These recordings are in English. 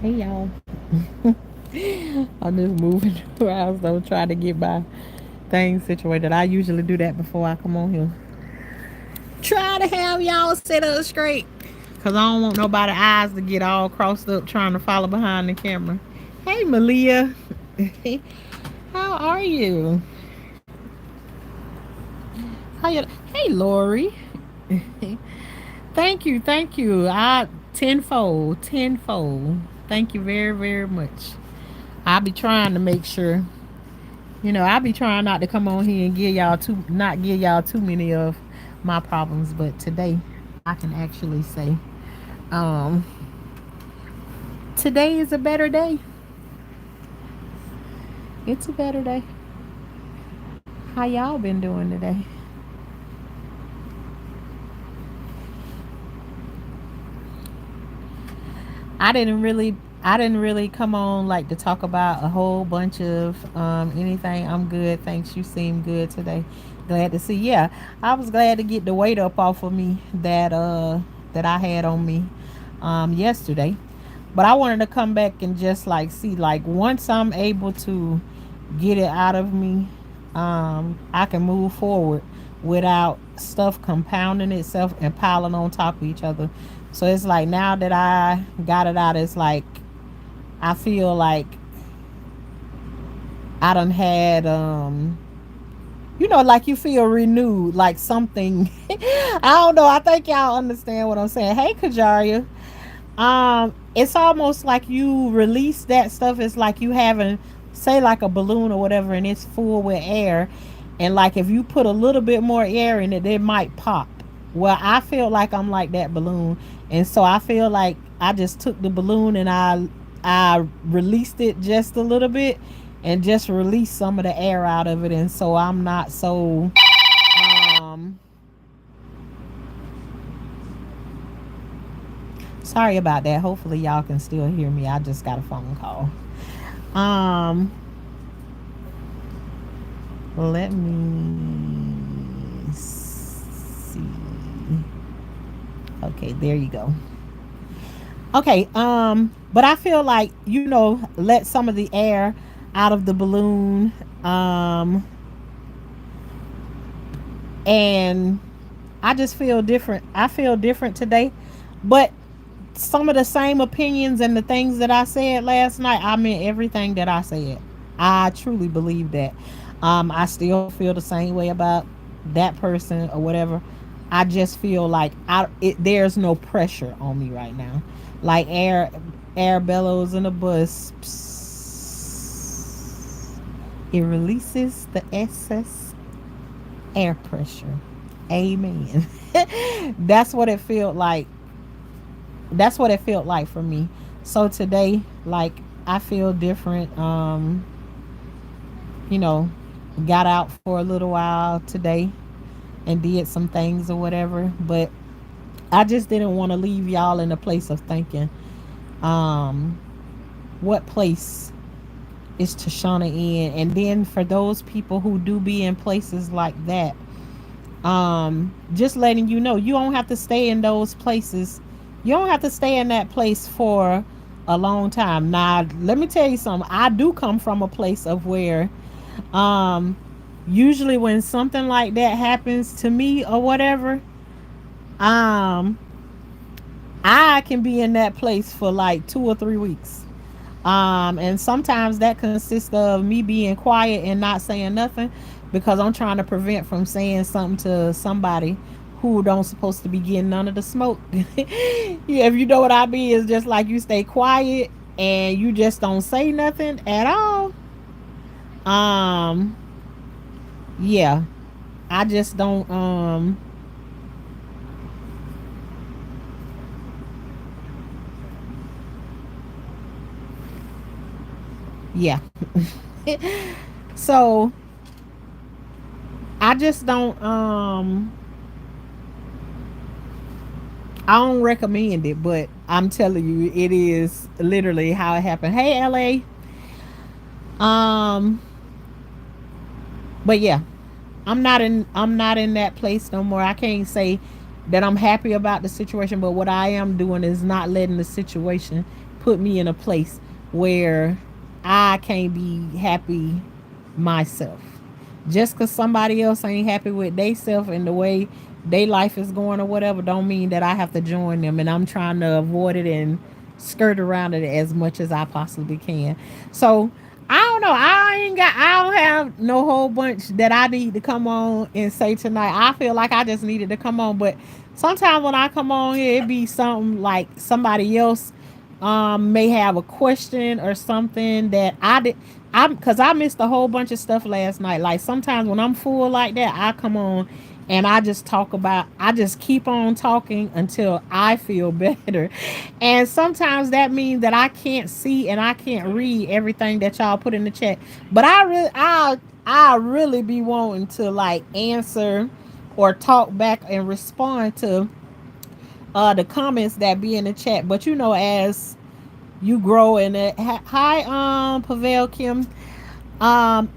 Hey y'all. I'm just moving around, so trying to get my things situated. I usually do that before I come on here. Try to have y'all sit up straight. Cause I don't want nobody eyes to get all crossed up trying to follow behind the camera. Hey Malia. How are you? How you Hey Lori. Thank you, thank you. I tenfold, tenfold. Thank you very, very much. I'll be trying to make sure. I'll be trying not to come on here and not give y'all too many of my problems, but today I can actually say, um, today is a better day. It's a better day. How y'all been doing today? I didn't really I didn't really come on like to talk about a whole bunch of anything. I'm good. Thanks. You seem good today. Glad to see. Yeah, I was glad to get the weight up off of me that I had on me yesterday. But I wanted to come back and just like see like once I'm able to get it out of me, I can move forward without stuff compounding itself and piling on top of each other. So it's like now that I got it out, it's like I feel like I done had like you feel renewed, like something. I don't know. I think y'all understand what I'm saying. Hey, Kajaria. It's almost like you release that stuff. It's like you having, say, like a balloon or whatever, and it's full with air, and like if you put a little bit more air in it, it might pop. Well, I feel like I'm like that balloon, and so I feel like I just took the balloon and I released it just a little bit, and just released some of the air out of it, and so I'm not so um sorry about that. Hopefully y'all can still hear me. I just got a phone call. Um, Let me see. Okay, there you go. Okay, but I feel like, let some of the air out of the balloon. And I just feel different. I feel different today. But some of the same opinions and the things that I said last night, I meant everything that I said. I truly believe that. I still feel the same way about that person or whatever. I just feel like there's no pressure on me right now. Like air bellows in a bus. Psst. It releases the excess air pressure. Amen. That's what it felt like. That's what it felt like for me. So today, like, I feel different. You know, got out for a little while today and did some things or whatever. But I just didn't want to leave y'all in a place of thinking, um, what place is Tashana in? And then for those people who do be in places like that, just letting you know, you don't have to stay in those places. You don't have to stay in that place for a long time. Now, let me tell you something. I do come from a place of where, um, usually when something like that happens to me or whatever, um, I can be in that place for like 2 or 3 weeks. And sometimes that consists of me being quiet and not saying nothing because I'm trying to prevent from saying something to somebody who don't supposed to be getting none of the smoke. Yeah, if you know what I mean, it's just like you stay quiet and you just don't say nothing at all. Um, yeah, I just don't. Yeah. So I just don't. I don't recommend it, but I'm telling you, it is literally how it happened. Hey, LA. Um, but yeah, I'm not in that place no more. I can't say that I'm happy about the situation, but what I am doing is not letting the situation put me in a place where I can't be happy myself. Just because somebody else ain't happy with they self and the way their life is going or whatever, don't mean that I have to join them. And I'm trying to avoid it and skirt around it as much as I possibly can. So I don't know. I don't have no whole bunch that I need to come on and say tonight. I feel like I just needed to come on, but sometimes when I come on here, it be something like somebody else may have a question or something that I did. Because I missed a whole bunch of stuff last night. Like sometimes when I'm full like that, I come on and I just talk about, I just keep on talking until I feel better. And sometimes that means that I can't see and I can't read everything that y'all put in the chat. But I really be wanting to like answer or talk back and respond to the comments that be in the chat. But you know, as you grow in it, hi Pavel Kim, um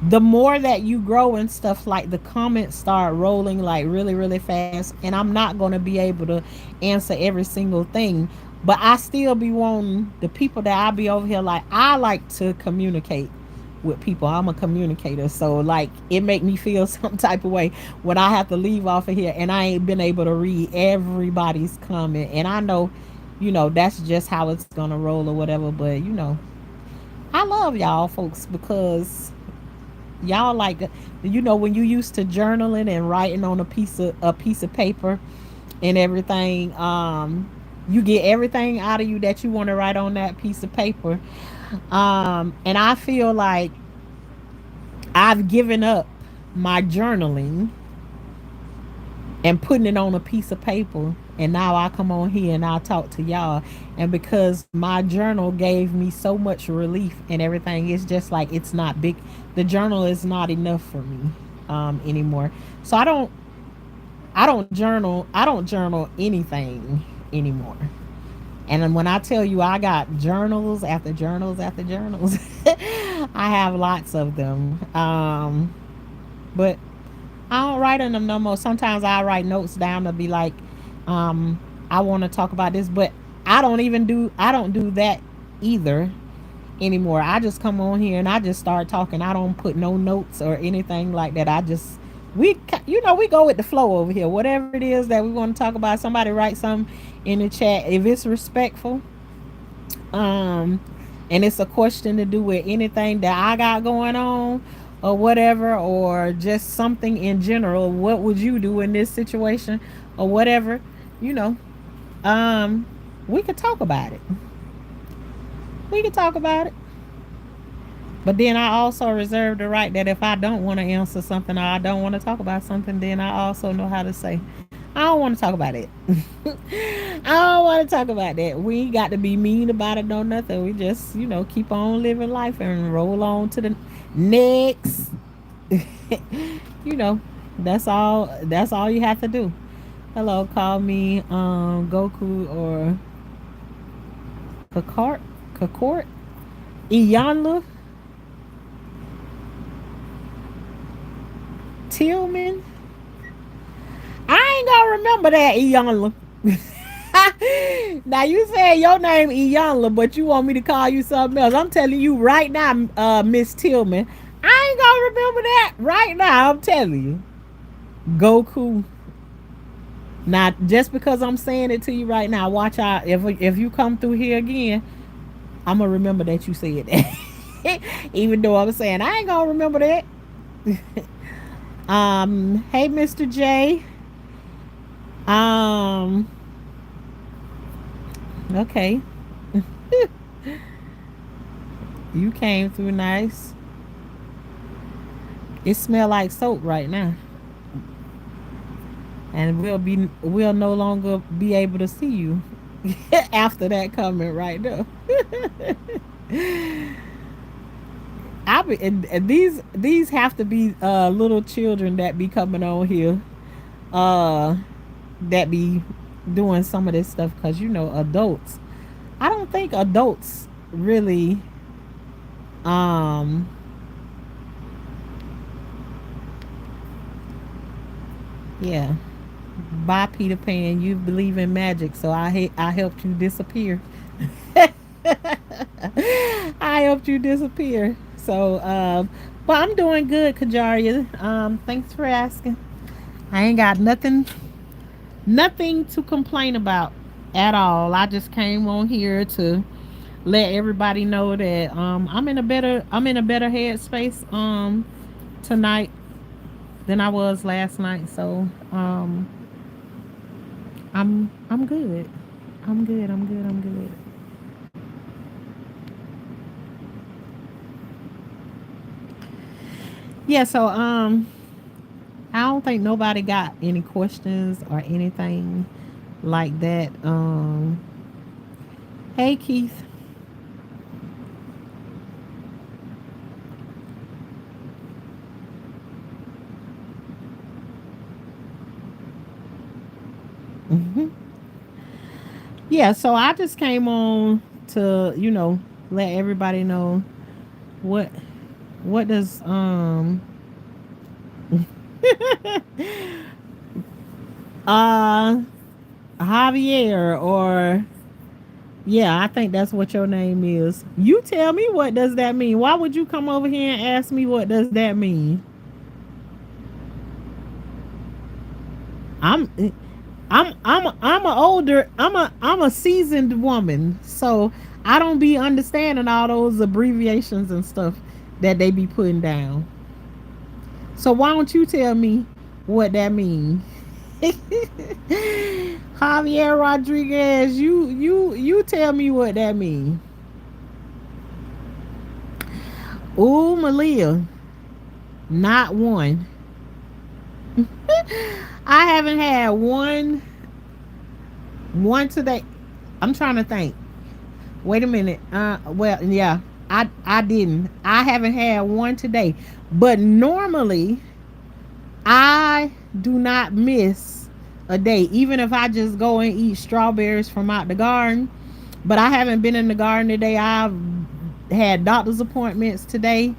the more that you grow and stuff, like the comments start rolling like really really fast, and I'm not going to be able to answer every single thing, but I still be wanting the people that I be over here, like I like to communicate with people. I'm a communicator, so like it make me feel some type of way when I have to leave off of here and I ain't been able to read everybody's comment. And I know, you know, that's just how it's gonna roll or whatever, but you know, I love y'all folks because y'all like, you know, when you used to journaling and writing on a piece of paper and everything, you get everything out of you that you want to write on that piece of paper. And I feel like I've given up my journaling and putting it on a piece of paper, and now I come on here and I talk to y'all. And because my journal gave me so much relief and everything, it's just like it's not big, the journal is not enough for me anymore. So I don't journal anything anymore. And then when I tell you I got journals after journals after journals, I have lots of them. But I don't write in them no more. Sometimes I write notes down to be like, um, I want to talk about this, but I don't do that either anymore. I just come on here and I just start talking. I don't put no notes or anything like that. We go with the flow over here. Whatever it is that we want to talk about, somebody write something in the chat. If it's respectful, um, and it's a question to do with anything that I got going on or whatever, or just something in general, what would you do in this situation or whatever, you know, um, we could talk about it. We could talk about it. But then I also reserve the right that if I don't want to answer something or I don't want to talk about something, then I also know how to say, I don't want to talk about it. I don't want to talk about that. We ain't got to be mean about it, no nothing. We just, keep on living life and roll on to the next. you know, that's all you have to do. Hello, call me Goku or Kakort, Iyanla, Tillman. I ain't gonna remember that, Iyanla. Now you said your name Iyanla, but you want me to call you something else. I'm telling you right now, Miss Tillman. I ain't gonna remember that right now. I'm telling you, Goku. Now, just because I'm saying it to you right now, watch out. If you come through here again, I'm gonna remember that you said that. Even though I'm saying I ain't gonna remember that. Hey, Mr. J. Um, okay. You came through nice. It smell like soap right now. And we'll no longer be able to see you after that comment right there. and these have to be little children that be coming on here, uh that be doing some of this stuff, because adults, I don't think adults really, um yeah, Bye, Peter Pan. You believe in magic, so I helped you disappear. I helped you disappear. So, but I'm doing good, Kajaria. Thanks for asking. I ain't got nothing to complain about at all. I just came on here to let everybody know that I'm in a better headspace tonight than I was last night. So I'm good. I'm good. I'm good. I'm good. Yeah, so I don't think nobody got any questions or anything like that. Hey Keith. Hmm. Yeah, so I just came on to, let everybody know what what does uh Javier, or yeah, I think that's what your name is. You tell me, what does that mean? Why would you come over here and ask me what does that mean? I'm I'm a seasoned woman, so I don't be understanding all those abbreviations and stuff that they be putting down. So why don't you tell me what that means? Javier Rodriguez, you tell me what that means. Ooh, Malia, not one. I haven't had one today. I'm trying to think. Wait a minute. Well, yeah, I didn't. I haven't had one today. But normally, I do not miss a day, even if I just go and eat strawberries from out the garden. But I haven't been in the garden today. I've had doctor's appointments today,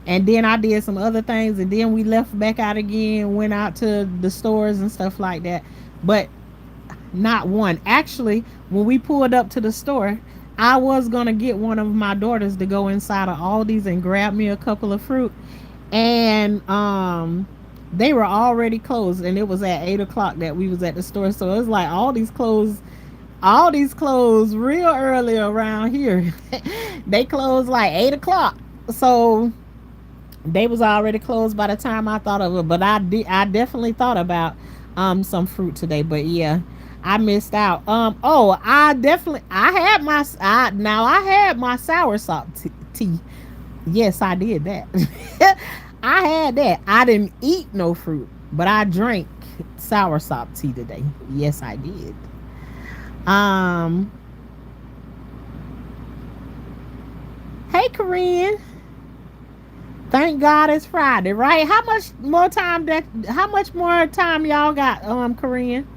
and then I did some other things, and then we left back out again, went out to the stores and stuff like that. But not one. Actually, when we pulled up to the store, I was gonna get one of my daughters to go inside of Aldi's and grab me a couple of fruit, and they were already closed, and it was at 8 o'clock that we was at the store. So it was like all these clothes real early around here. They closed like 8 o'clock. So they was already closed by the time I thought of it. But I definitely thought about some fruit today. But yeah, I missed out. Oh, I had my soursop tea. Yes, I did that. I had that. I didn't eat no fruit, but I drank soursop tea today. Yes, I did. Um, hey, Corinne. Thank God it's Friday, right? How much more time y'all got, Corinne?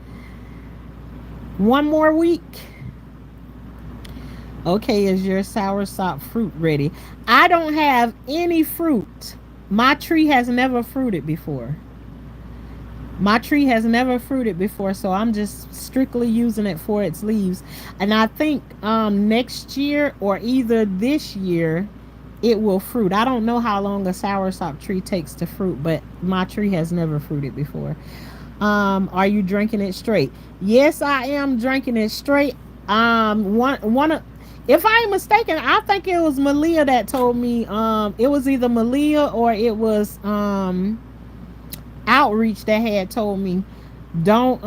One more week. Okay, is your soursop fruit ready? I don't have any fruit. My tree has never fruited before. My tree has never fruited before, so I'm just strictly using it for its leaves. And I think next year or either this year it will fruit. I don't know how long a soursop tree takes to fruit, but my tree has never fruited before. Are you drinking it straight? Yes, I am drinking it straight. One of, if I ain't mistaken, I think it was Malia that told me. It was either Malia or it was Outreach that had told me, don't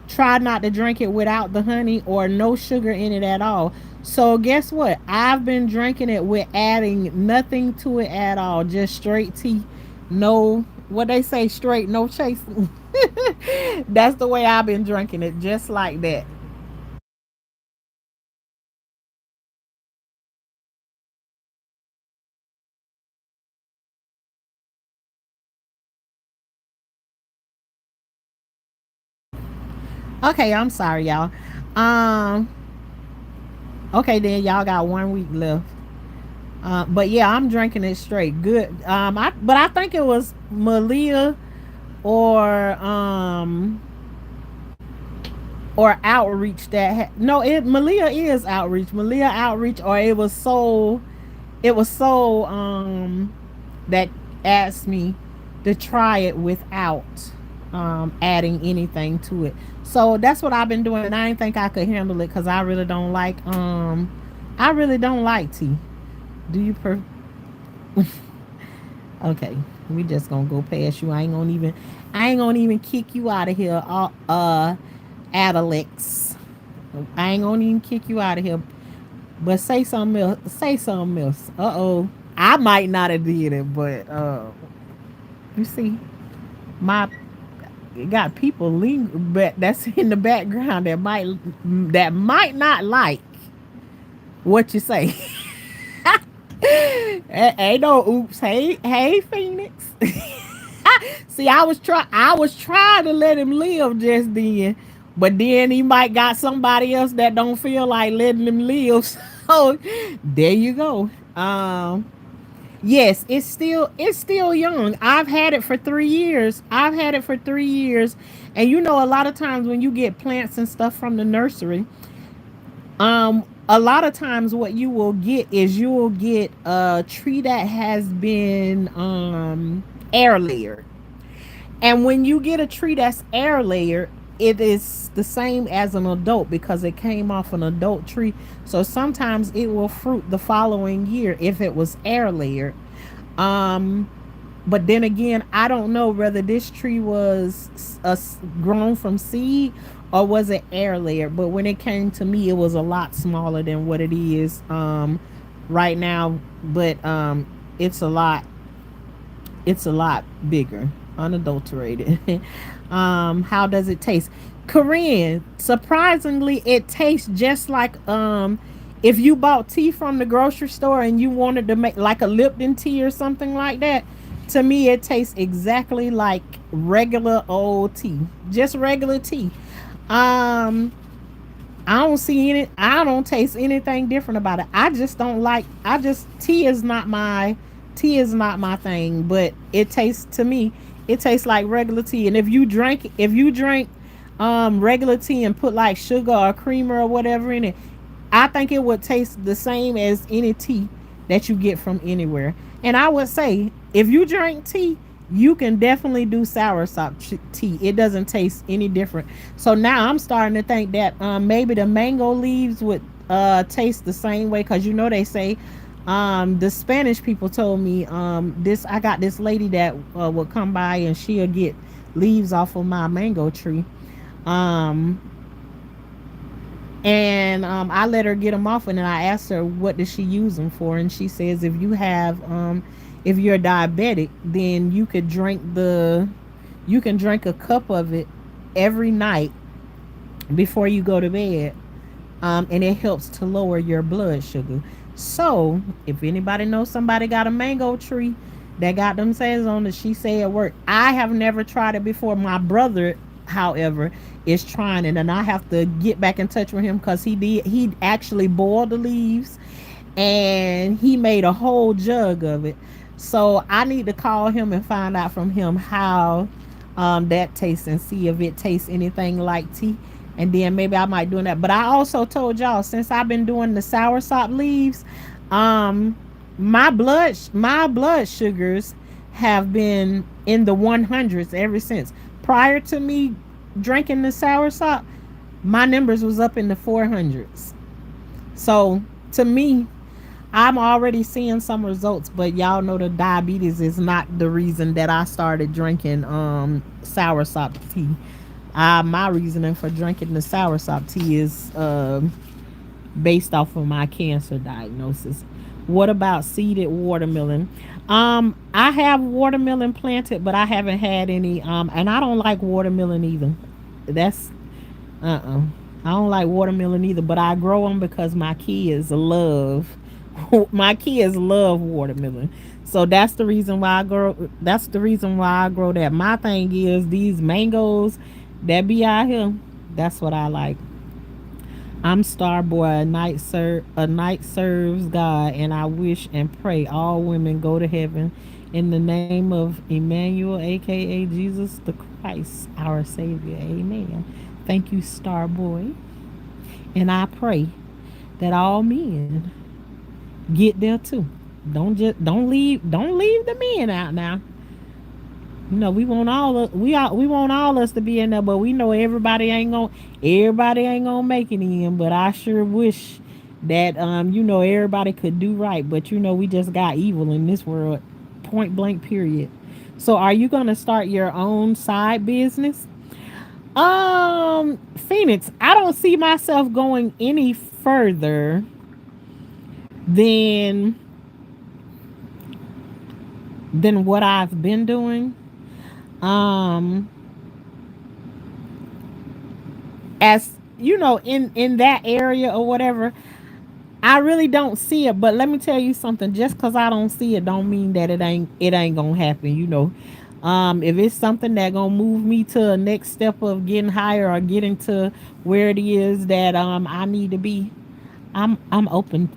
try not to drink it without the honey or no sugar in it at all. So guess what? I've been drinking it with adding nothing to it at all, just straight tea. No, what they say, straight, no chasing. That's the way I've been drinking it, just like that. Okay, I'm sorry, y'all. Um, okay, then y'all got 1 week left. But yeah, I'm drinking it straight. Good. But I think it was Malia or or outreach that no, it Malia is outreach. Malia outreach, or it was so that asked me to try it without adding anything to it. So that's what I've been doing, and I didn't think I could handle it because I really don't like tea. Do you Okay, we just gonna go past you. I ain't gonna even kick you out of here. Alex, I ain't gonna even kick you out of here. But say something else. Say something else. I might not have did it, but you see, my got people but that's in the background that might not like what you say. Ain't no oops. Hey, Phoenix. See, I was trying to let him live just then, but then he might got somebody else that don't feel like letting him live. So there you go. Yes, it's still young. I've had it for 3 years. I've had it for 3 years, and you know, a lot of times when you get plants and stuff from the nursery, a lot of times what you will get is you will get a tree that has been air layered. And when you get a tree that's air layered, it is the same as an adult because it came off an adult tree. So sometimes it will fruit the following year if it was air layered. Um, but then again, I don't know whether this tree was grown from seed or was it air layered. But when it came to me, it was a lot smaller than what it is right now. But it's a lot bigger, unadulterated. How does it taste? Korean, surprisingly, it tastes just like if you bought tea from the grocery store and you wanted to make like a Lipton tea or something like that. To me, it tastes exactly like regular old tea, just regular tea. Um, I don't taste anything different about it. I just don't like. I just tea is not my thing. But it tastes to me, it tastes like regular tea. And if you drink regular tea and put like sugar or creamer or whatever in it, I think it would taste the same as any tea that you get from anywhere. And I would say if you drink tea, you can definitely do soursop tea. It doesn't taste any different. So now I'm starting to think that maybe the mango leaves would taste the same way because you know they say the Spanish people told me this. I got this lady that would come by and she'll get leaves off of my mango tree. Um, and I let her get them off, and then I asked her what does she use them for, and she says if you're diabetic, then you can drink a cup of it every night before you go to bed, and it helps to lower your blood sugar. So if anybody knows somebody got a mango tree that got them says on it, she say it worked. I have never tried it before. My brother, however, is trying it, and I have to get back in touch with him because he actually boiled the leaves and he made a whole jug of it. So I need to call him and find out from him how that tastes and see if it tastes anything like tea. And then maybe I might do that. But I also told y'all since I've been doing the soursop leaves, um, my blood sugars have been in the 100s ever since. Prior to me drinking the soursop, my numbers was up in the 400s. So to me, I'm already seeing some results, but y'all know the diabetes is not the reason that I started drinking soursop tea. My reasoning for drinking the soursop tea is based off of my cancer diagnosis. What about seeded watermelon? I have watermelon planted, but I haven't had any. And I don't like watermelon either. That's I don't like watermelon either, but I grow them because my kids love my kids love watermelon. So that's the reason why I grow. That's the reason why I grow that. My thing is these mangoes that be out here. That's what I like. I'm Starboy. A night serves God, and I wish and pray all women go to heaven in the name of Emmanuel, aka Jesus the Christ, our Savior. Amen. Thank you, Starboy. And I pray that all men get there too. Don't leave the men out now. You know, we want all us to be in there, but we know everybody ain't gonna make it in. But I sure wish that everybody could do right. But we just got evil in this world. Point blank period. So are you gonna start your own side business? Phoenix, I don't see myself going any further than what I've been doing. Um as in that area or whatever, I really don't see it. But let me tell you something, just because I don't see it don't mean that it ain't gonna happen. If it's something that gonna move me to a next step of getting higher or getting to where it is that I need to be, I'm open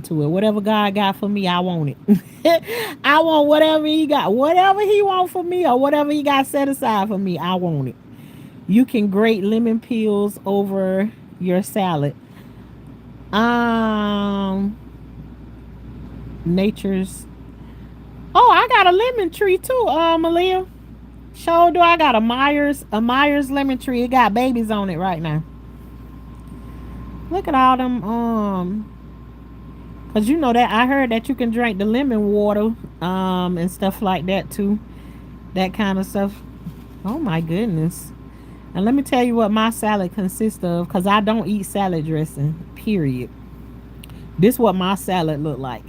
to it. Whatever God got for me, I want it. I want whatever he want for me, or whatever he got set aside for me, I want it. You can grate lemon peels over your salad. Um, nature's. Oh, I got a lemon tree too, Malia. Sure do. I got a Myers lemon tree. It got babies on it right now. Look at all them. Cause you know that I heard that you can drink the lemon water, and stuff like that too. That kind of stuff. Oh my goodness. And let me tell you what my salad consists of, cause I don't eat salad dressing. Period. This what my salad look like.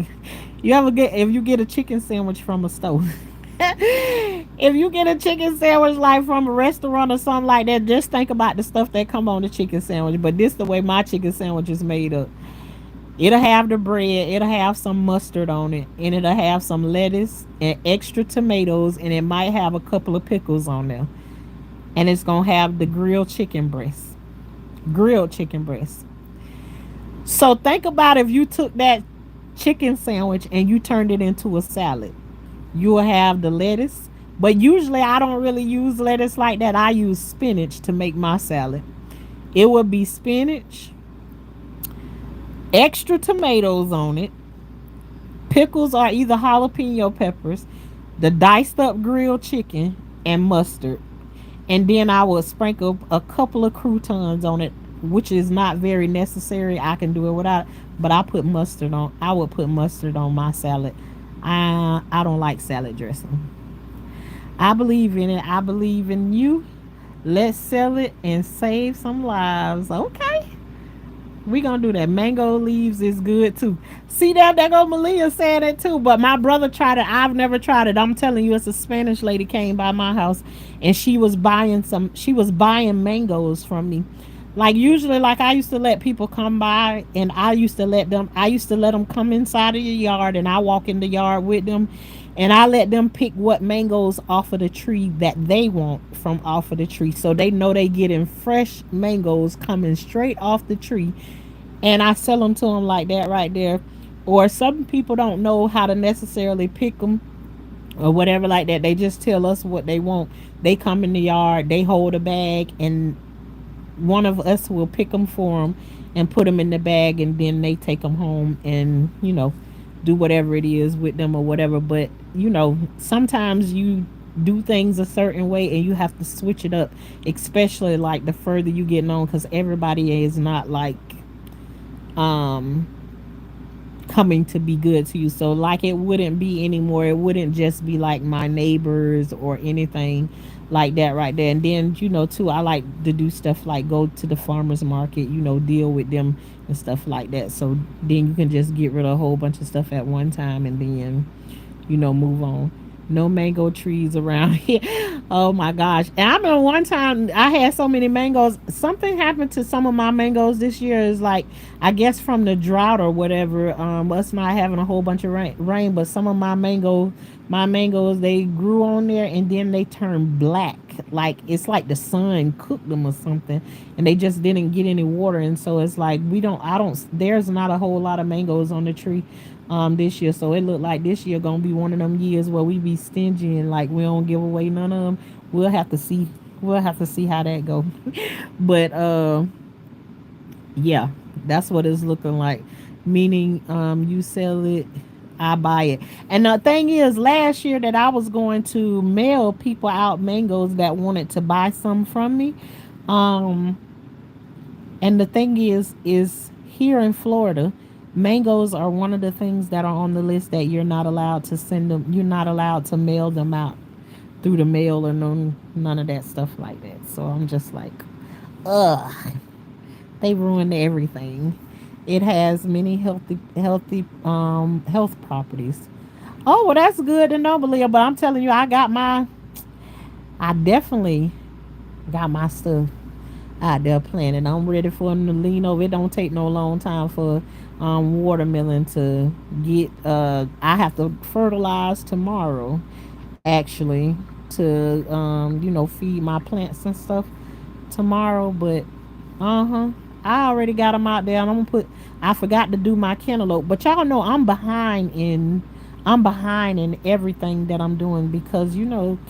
If you get a chicken sandwich from a store. If you get a chicken sandwich like from a restaurant or something like that, just think about the stuff that come on the chicken sandwich. But this the way my chicken sandwich is made up. It'll have the bread, it'll have some mustard on it, and it'll have some lettuce and extra tomatoes, and it might have a couple of pickles on there. And it's gonna have the grilled chicken breast. Grilled chicken breast. So think about if you took that chicken sandwich and you turned it into a salad. You will have the lettuce, but usually I don't really use lettuce like that. I use spinach to make my salad. It would be spinach, extra tomatoes on it, pickles or either jalapeno peppers, the diced up grilled chicken, and mustard. And then I would sprinkle a couple of croutons on it, which is not very necessary. I can do it without, but I put mustard on. I would put mustard on my salad. I don't like salad dressing. I believe in it. I believe in you. Let's sell it and save some lives. Okay. We gonna do that. Mango leaves is good too. See that? There go Malia saying it too. But my brother tried it. I've never tried it. I'm telling you, it's a Spanish lady came by my house, and she was buying some. She was buying mangoes from me. Like usually, like I used to let people come by, and I used to let them. I used to let them come inside of your yard, and I walk in the yard with them, and I let them pick what mangoes off of the tree that they want from off of the tree, so they know they getting fresh mangoes coming straight off the tree, and I sell them to them like that right there. Or some people don't know how to necessarily pick them or whatever like that. They just tell us what they want. They come in the yard, they hold a bag, and one of us will pick them for them and put them in the bag, and then they take them home and do whatever it is with them or whatever. But sometimes you do things a certain way and you have to switch it up, especially like the further you get on, because everybody is not like um coming to be good to you. So like it wouldn't be anymore. It wouldn't just be like my neighbors or anything like that right there. And then too, I like to do stuff like go to the farmers market, deal with them and stuff like that. So then you can just get rid of a whole bunch of stuff at one time and then move on. No mango trees around here. Oh my gosh. And I remember one time I had so many mangoes. Something happened to some of my mangoes this year. Is like, I guess from the drought or whatever, us not having a whole bunch of rain, but some of my mangoes, they grew on there and then they turned black. Like it's like the sun cooked them or something, and they just didn't get any water. And so it's like we don't I don't there's not a whole lot of mangoes on the tree this year. So it looked like this year gonna be one of them years where we be stingy and like we don't give away none of them. We'll have to see. We'll have to see how that go. But yeah, that's what it's looking like. Meaning, you sell it, I buy it. And the thing is, last year that I was going to mail people out mangoes that wanted to buy some from me. Um, and the thing is here in Florida, mangoes are one of the things that are on the list that you're not allowed to send them. You're not allowed to mail them out through the mail or none of that stuff like that. So I'm just like, ugh, they ruined everything. It has many health properties. Oh well, that's good to know, Belia. But I'm telling you, I definitely got my stuff out there planting. I'm ready for them to lean over. It don't take no long time for watermelon to get. I have to fertilize tomorrow, actually, to feed my plants and stuff tomorrow. But I already got them out there, and I'm gonna put. I forgot to do my cantaloupe, but y'all know I'm behind in everything that I'm doing because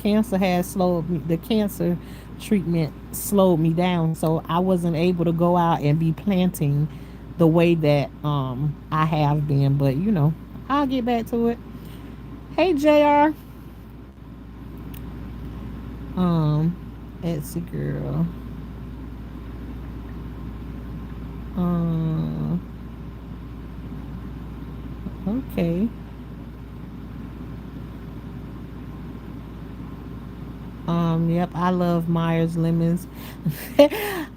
cancer has slowed me. The cancer treatment slowed me down, so I wasn't able to go out and be planting the way that I have been. But I'll get back to it. Hey Jr. Um, Etsy girl. Um, okay. Yep, I love Myers lemons.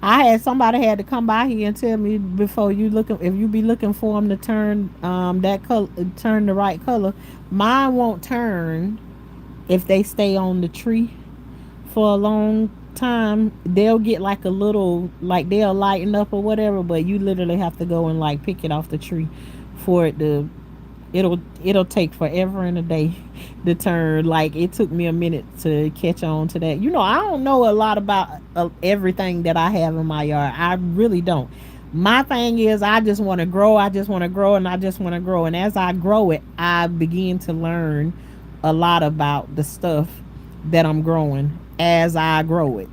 I had somebody had to come by here and tell me before you looking if you be looking for them to turn that color turn the right color. Mine won't turn if they stay on the tree for a long time. They'll get like a little like they'll lighten up or whatever, but you literally have to go and like pick it off the tree for it to it'll take forever and a day to turn. Like it took me a minute to catch on to that. I don't know a lot about everything that I have in my yard. I really don't. My thing is I just want to grow. I just want to grow, and I just want to grow, and as I grow it I begin to learn a lot about the stuff that I'm growing as I grow it.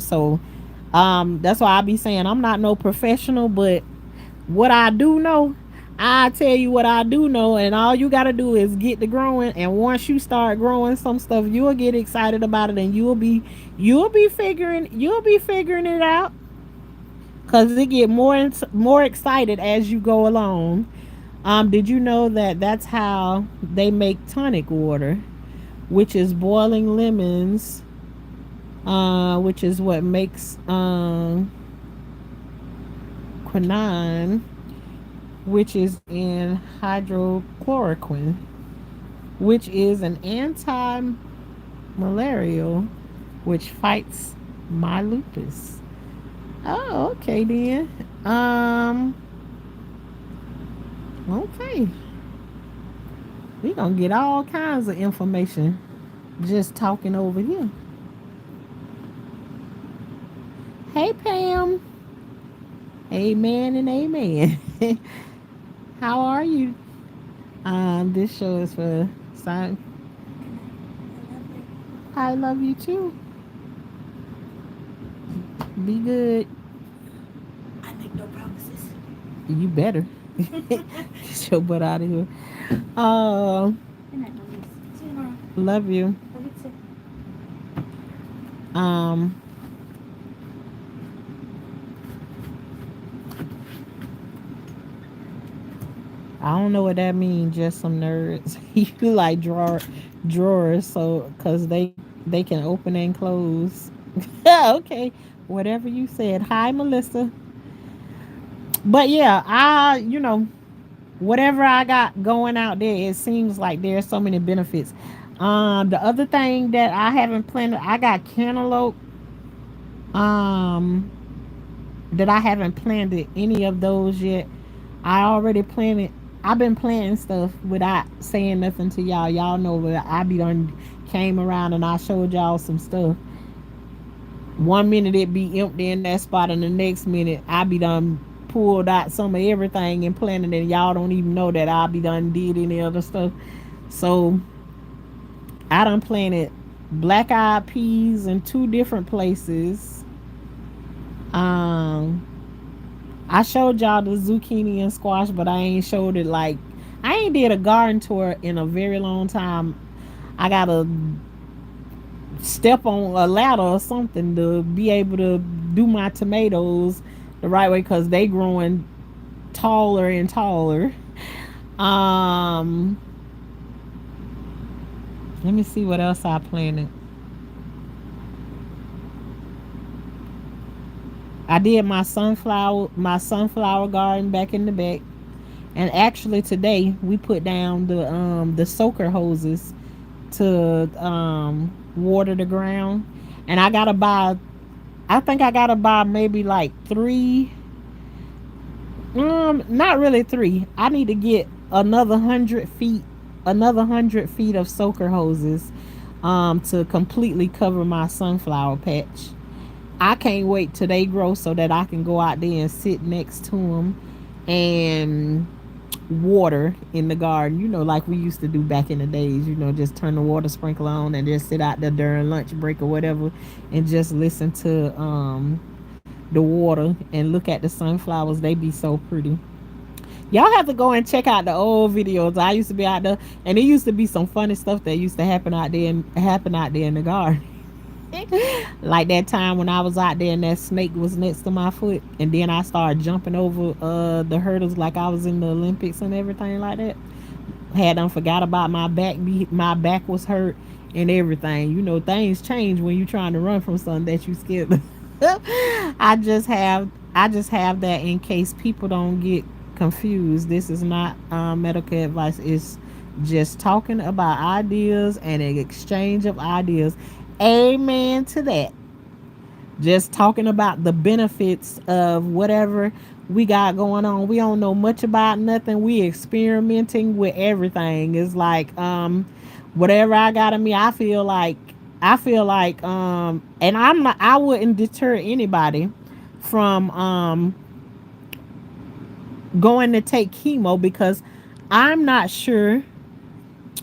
So that's why I be saying I'm not no professional, but what I do know, I tell you what I do know, and all you gotta do is get to growing. And once you start growing some stuff, you'll get excited about it, and you'll be figuring it out, cause it get more excited as you go along. Did you know that that's how they make tonic water, which is boiling lemons, which is what makes quinine, which is in hydrochloroquine, which is an anti-malarial, which fights my lupus. Oh, okay then. Okay. We gonna get all kinds of information just talking over here. Hey Pam. Amen and amen. How are you? This show is for sign. I love you too. Be good. I make no promises. You better. Get your butt out of here. Uh, Good night, mommies. See you tomorrow. love you. Love you too. Um, I don't know what that means. Just some nerds. You like drawers, so because they can open and close. Okay, whatever you said. Hi, Melissa. But yeah, whatever I got going out there, it seems like there's so many benefits. The other thing that I haven't planted, I got cantaloupe. Um, that I haven't planted any of those yet. I already planted. I've been planting stuff without saying nothing to y'all. Y'all know that I be done came around and I showed y'all some stuff. One minute it be empty in that spot, and the next minute I be done pulled out some of everything and planted it. Y'all don't even know that I be done did any other stuff. So I done planted black eyed peas in two different places. Um, I showed y'all the zucchini and squash, but I ain't showed it like I ain't did a garden tour in a very long time. I gotta step on a ladder or something to be able to do my tomatoes the right way because they growing taller and taller. Um, let me see what else I planted. I did my sunflower garden back in the back. And actually today we put down the soaker hoses to water the ground. And I think I gotta buy maybe like three, not really three. I need to get another 100 feet of soaker hoses to completely cover my sunflower patch. I can't wait till they grow so that I can go out there and sit next to them and water in the garden, like we used to do back in the days, just turn the water sprinkler on and just sit out there during lunch break or whatever and just listen to the water and look at the sunflowers. They be so pretty. Y'all have to go and check out the old videos. I used to be out there and it used to be some funny stuff that used to happen out there in the garden. Like that time when I was out there and that snake was next to my foot, and then I started jumping over the hurdles like I was in the Olympics and everything like that. Had forgot about my back. My back was hurt and everything. Things change when you're trying to run from something that you scared. I just have that in case people don't get confused. This is not medical advice. It's just talking about ideas and an exchange of ideas. Amen to that. Just talking about the benefits of whatever we got going on. We don't know much about nothing. We experimenting with everything. It's like whatever I got in me, I feel like and I wouldn't deter anybody from going to take chemo because I'm not sure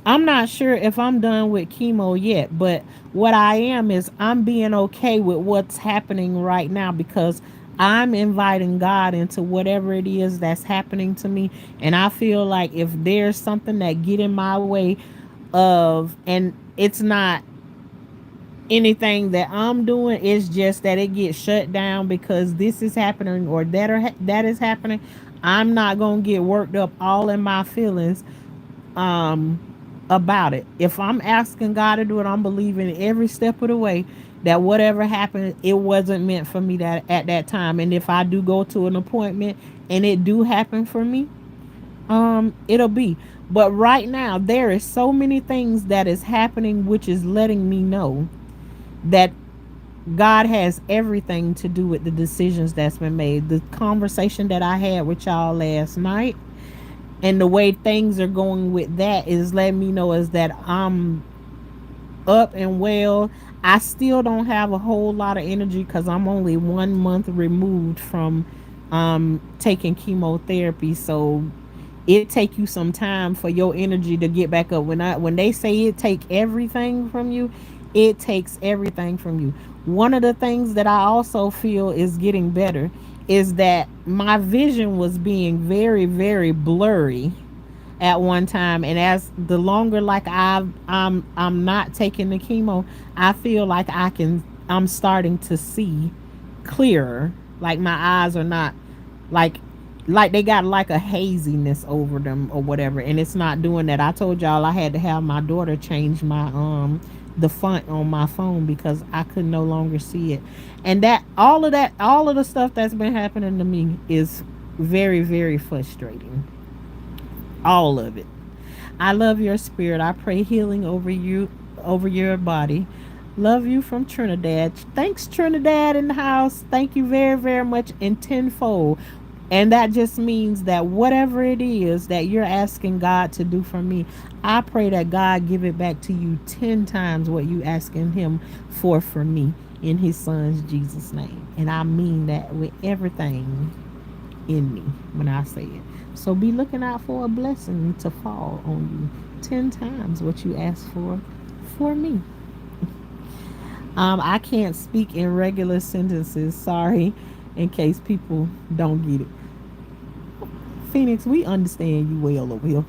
I'm not sure if I'm done with chemo yet, but what I am is I'm being okay with what's happening right now because I'm inviting God into whatever it is that's happening to me. And I feel like if there's something that get in my way of, and it's not anything that I'm doing, it's just that it gets shut down because this is happening or that is happening. I'm not gonna get worked up all in my feelings um about it. If I'm asking God to do it, I'm believing every step of the way that whatever happened, it wasn't meant for me that at that time. And if I do go to an appointment and it do happen for me, it'll be. But right now there is so many things that is happening which is letting me know that God has everything to do with the decisions that's been made. The conversation that I had with y'all last night and the way things are going with that is letting me know is that I'm up and well. I still don't have a whole lot of energy because I'm only 1 month removed from taking chemotherapy. So it take you some time for your energy to get back up. When they say it take everything from you, it takes everything from you. One of the things that I also feel is getting better is that my vision was being very, very blurry at one time, and as the longer like I'm not taking the chemo, I feel like I'm starting to see clearer. Like my eyes are not like they got like a haziness over them or whatever, and it's not doing that. I told y'all I had to have my daughter change my the font on my phone because I could no longer see it. And all of the stuff that's been happening to me is very, very frustrating. All of it. I love your spirit. I pray healing over you, over your body. Love you from Trinidad. Thanks, Trinidad in the house. Thank you very, very much in tenfold. And that just means that whatever it is that you're asking God to do for me, I pray that God give it back to you 10 times what you asking him for me in his son's Jesus name. And I mean that with everything in me when I say it. So be looking out for a blessing to fall on you 10 times what you asked for me. I can't speak in regular sentences. Sorry, in case people don't get it. Phoenix, we understand you well over here.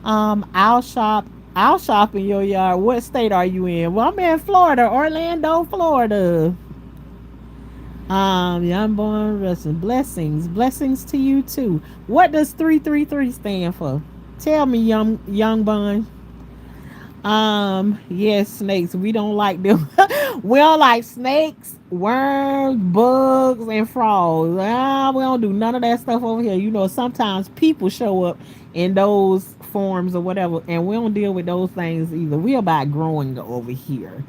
I'll shop. I'll shop in your yard. What state are you in? Well, I'm in Florida, Orlando, Florida. Young born wrestling. Blessings to you too. What does 333 stand for? Tell me, young bun. Yes, snakes. We don't like them. We don't like snakes, worms, bugs, and frogs. We don't do none of that stuff over here. You know, sometimes people show up in those forms or whatever, and we don't deal with those things either. We about growing over here.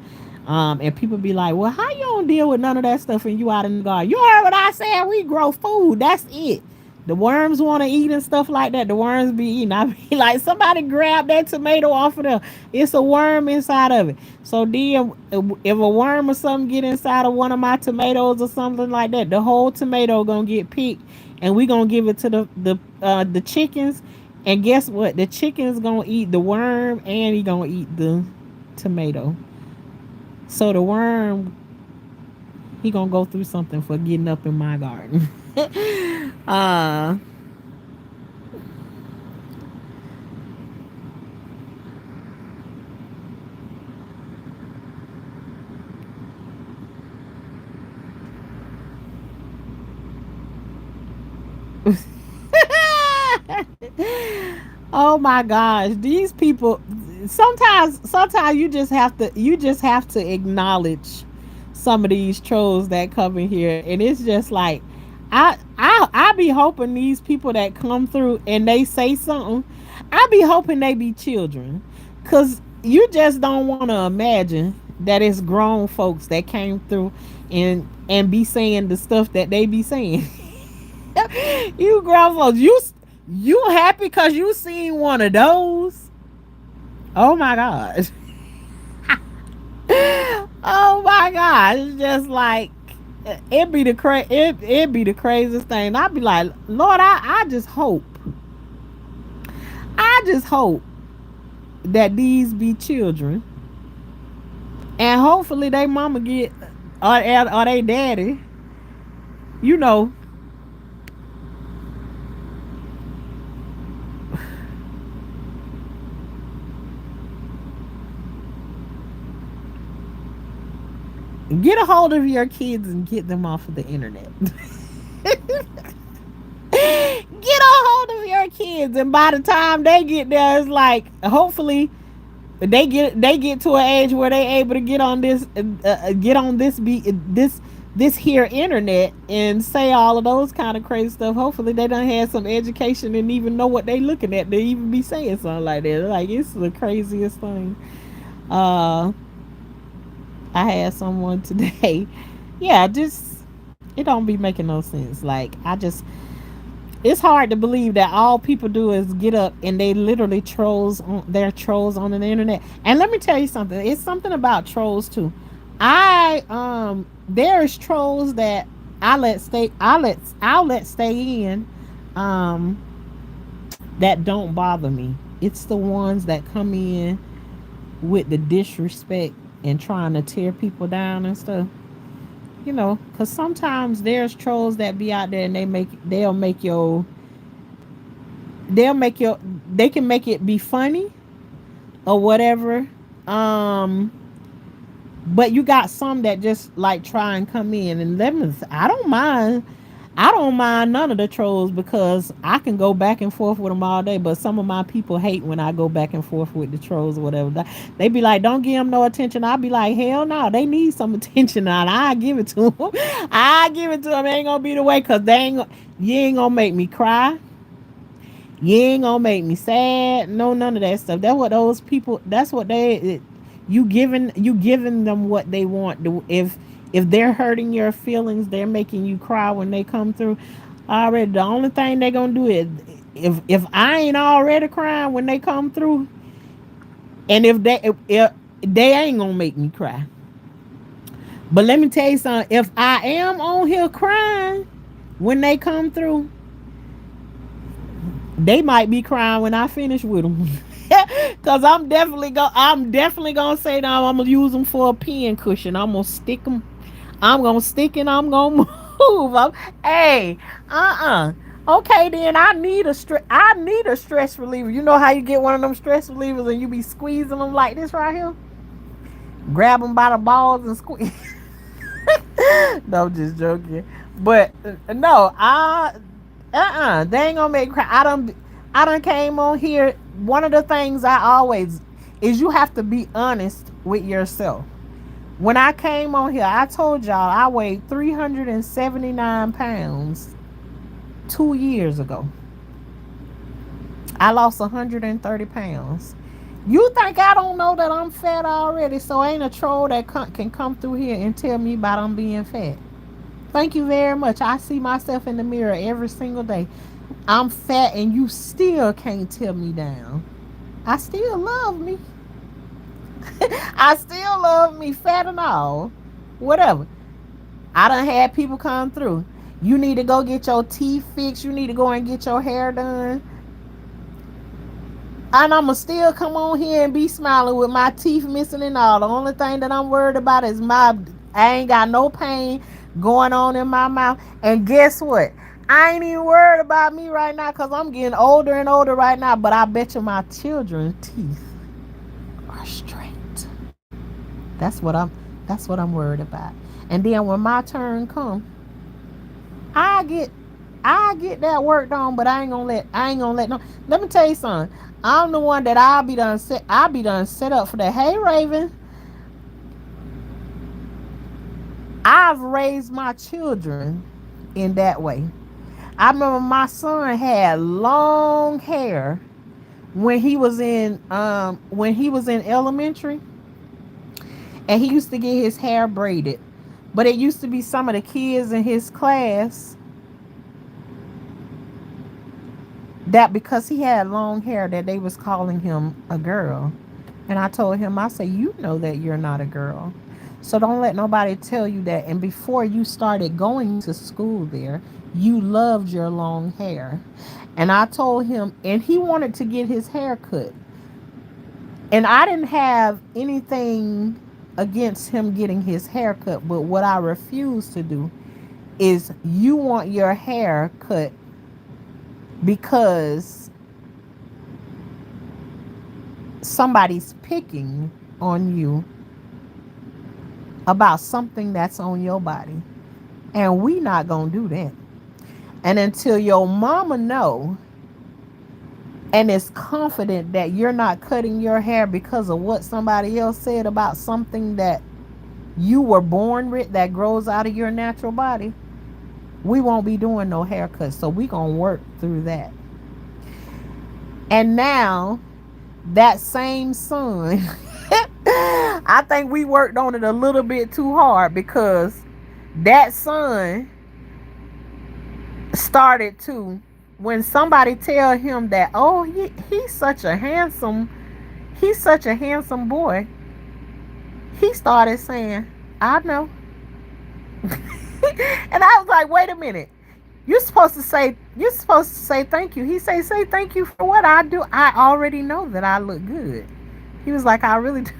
And people be like, well, how you don't deal with none of that stuff and you out in the garden? You heard what I said? We grow food. That's it. The worms want to eat and stuff like that. The worms be eating. I be like, somebody grab that tomato off of there. It's a worm inside of it. So then, if a worm or something get inside of one of my tomatoes or something like that, the whole tomato gonna get picked, and we gonna give it to the chickens. And guess what? The chicken's gonna eat the worm, and he gonna eat the tomato. So the worm, he gonna go through something for getting up in my garden. uh oh my gosh, these people, sometimes you just have to acknowledge some of these trolls that come in here, and it's just like I be hoping these people that come through and they say something, I be hoping they be children, cuz you just don't want to imagine that it's grown folks that came through and be saying the stuff that they be saying. You grown folks, you happy because you seen one of those? Oh my god. Oh my god. It's just like it be the craziest thing. I'd be like, Lord, I just hope that these be children, and hopefully they mama get, or they daddy, you know, get a hold of your kids and get them off of the internet. Get a hold of your kids, and by the time they get there, it's like hopefully they get to an age where they able to get on this here internet and say all of those kind of crazy stuff. Hopefully they done had some education and even know what they looking at. They even be saying something like that. Like, it's the craziest thing. Uh, I had someone today. Yeah, just it don't be making no sense. Like, it's hard to believe that all people do is get up and they literally they're trolls on the internet. And let me tell you something, it's something about trolls too. There's trolls that I'll let stay in, um that don't bother me. It's the ones that come in with the disrespect and trying to tear people down and stuff. Because sometimes there's trolls that be out there and they'll make your they can make it be funny or whatever. um but you got some that just like try and come in and I don't mind none of the trolls, because I can go back and forth with them all day. But some of my people hate when I go back and forth with the trolls or whatever. They be like, don't give them no attention. I'll be like, hell no, they need some attention. And I give it to them. I give it to them. It ain't gonna be the way, because you ain't gonna make me cry. You ain't gonna make me sad. No, none of that stuff. That's what those people. That's what they. You giving them what they want. If they're hurting your feelings, they're making you cry when they come through. Already, the only thing they're gonna do is, if I ain't already crying when they come through, and if they ain't gonna make me cry. But let me tell you something. If I am on here crying when they come through, they might be crying when I finish with them. Cause I'm definitely gonna say now I'm gonna use them for a pen cushion. I'm gonna stick them. I'm gonna stick and I'm gonna move. Hey, Okay, then I need a stress reliever. You know how you get one of them stress relievers and you be squeezing them like this right here? Grab them by the balls and squeeze. No, I'm just joking. But no, they ain't gonna make me cry. I done came on here. One of the things I always is you have to be honest with yourself. When I came on here, I told y'all I weighed 379 pounds 2 years ago. I lost 130 pounds. You think I don't know that I'm fat already? So ain't a troll that can come through here and tell me about I'm being fat. Thank you very much. I see myself in the mirror every single day. I'm fat and you still can't tear me down. I still love me. I still love me, fat and all. Whatever. I done had people come through. You need to go get your teeth fixed. You need to go and get your hair done. And I'ma still come on here and be smiling with my teeth missing and all. The only thing that I'm worried about is I ain't got no pain going on in my mouth. And guess what? I ain't even worried about me right now because I'm getting older and older right now. But I bet you my children's teeth are straight. That's what I'm worried about. And then when my turn come, I get I get that worked on, but I ain't gonna let no. Let me tell you something. I'm the one that I'll be done set up for that. Hey Raven, I've raised my children in that way. I remember my son had long hair when he was in elementary, and he used to get his hair braided. But it used to be some of the kids in his class that because he had long hair that they was calling him a girl. And I told him, I said, you know that you're not a girl. So don't let nobody tell you that. And before you started going to school there, you loved your long hair. And I told him, and he wanted to get his hair cut. And I didn't have anything against him getting his hair cut. But what I refuse to do is you want your hair cut because somebody's picking on you about something that's on your body. And we not gonna do that. And until your mama know and is confident that you're not cutting your hair because of what somebody else said about something that you were born with that grows out of your natural body, we won't be doing no haircuts. So we gonna work through that. And now that same son, I think we worked on it a little bit too hard because that son started to, when somebody tell him that, oh, he's such a handsome boy, he started saying, I know. And I was like, wait a minute. You're supposed to say thank you. He say thank you for what I do. I already know that I look good. He was like, I really do.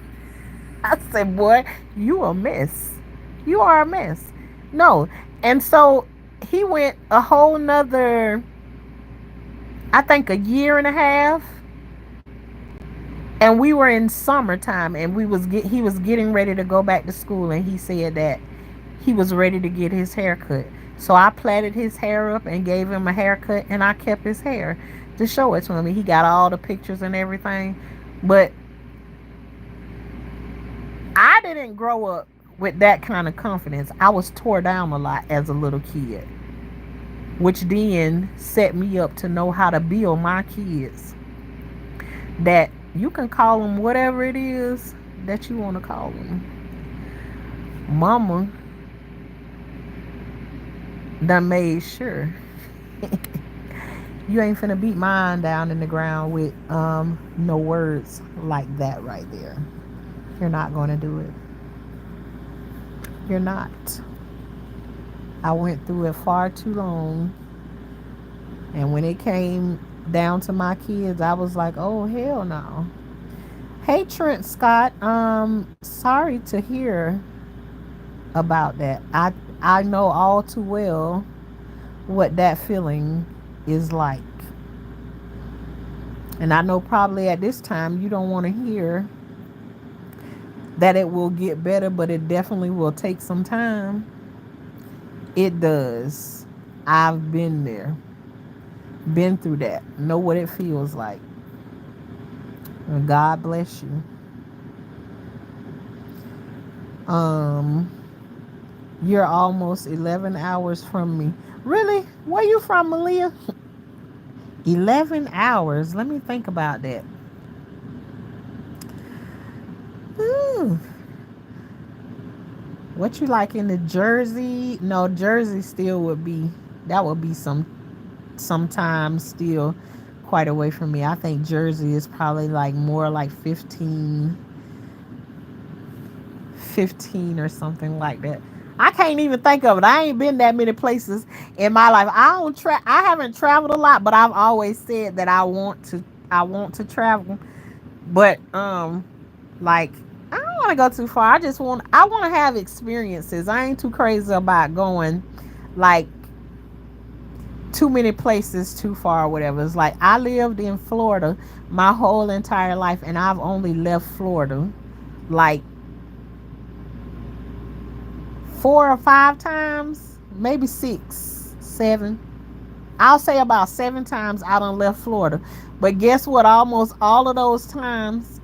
I said, boy, you a mess. You are a mess. No. And so he went a whole nother, I think, a year and a half. And we were in summertime, and he was getting ready to go back to school, and he said that he was ready to get his hair cut. So I plaited his hair up and gave him a haircut, and I kept his hair to show it to him. He got all the pictures and everything. But I didn't grow up with that kind of confidence. I was tore down a lot as a little kid, which then set me up to know how to build my kids. That you can call them whatever it is that you want to call them. Mama done made sure you ain't finna beat mine down in the ground with no words like that right there. You're not gonna do it. You're not. I went through it far too long, and when it came down to my kids, I was like, oh hell no. Hey Trent Scott, sorry to hear about that. I know all too well what that feeling is like. And I know probably at this time you don't want to hear that it will get better, but it definitely will take some time. It does. I've been there, been through that, know what it feels like. And God bless you. Um, you're almost 11 hours from me. Really? Where you from, Malia? 11 hours. Let me think about that. Ooh. What you like in the Jersey? No, Jersey still would be, that would be sometimes still quite away from me. I think Jersey is probably like more like 15 or something like that. I can't even think of it. I ain't been that many places in my life. I haven't traveled a lot, but I've always said that I want to travel. But like I don't want to go too far. I want to have experiences. I ain't too crazy about going like too many places too far or whatever. It's like I lived in Florida my whole entire life and I've only left Florida like 4 or 5 times, maybe 6, 7. I'll say about 7 times I done left Florida. But guess what? Almost all of those times,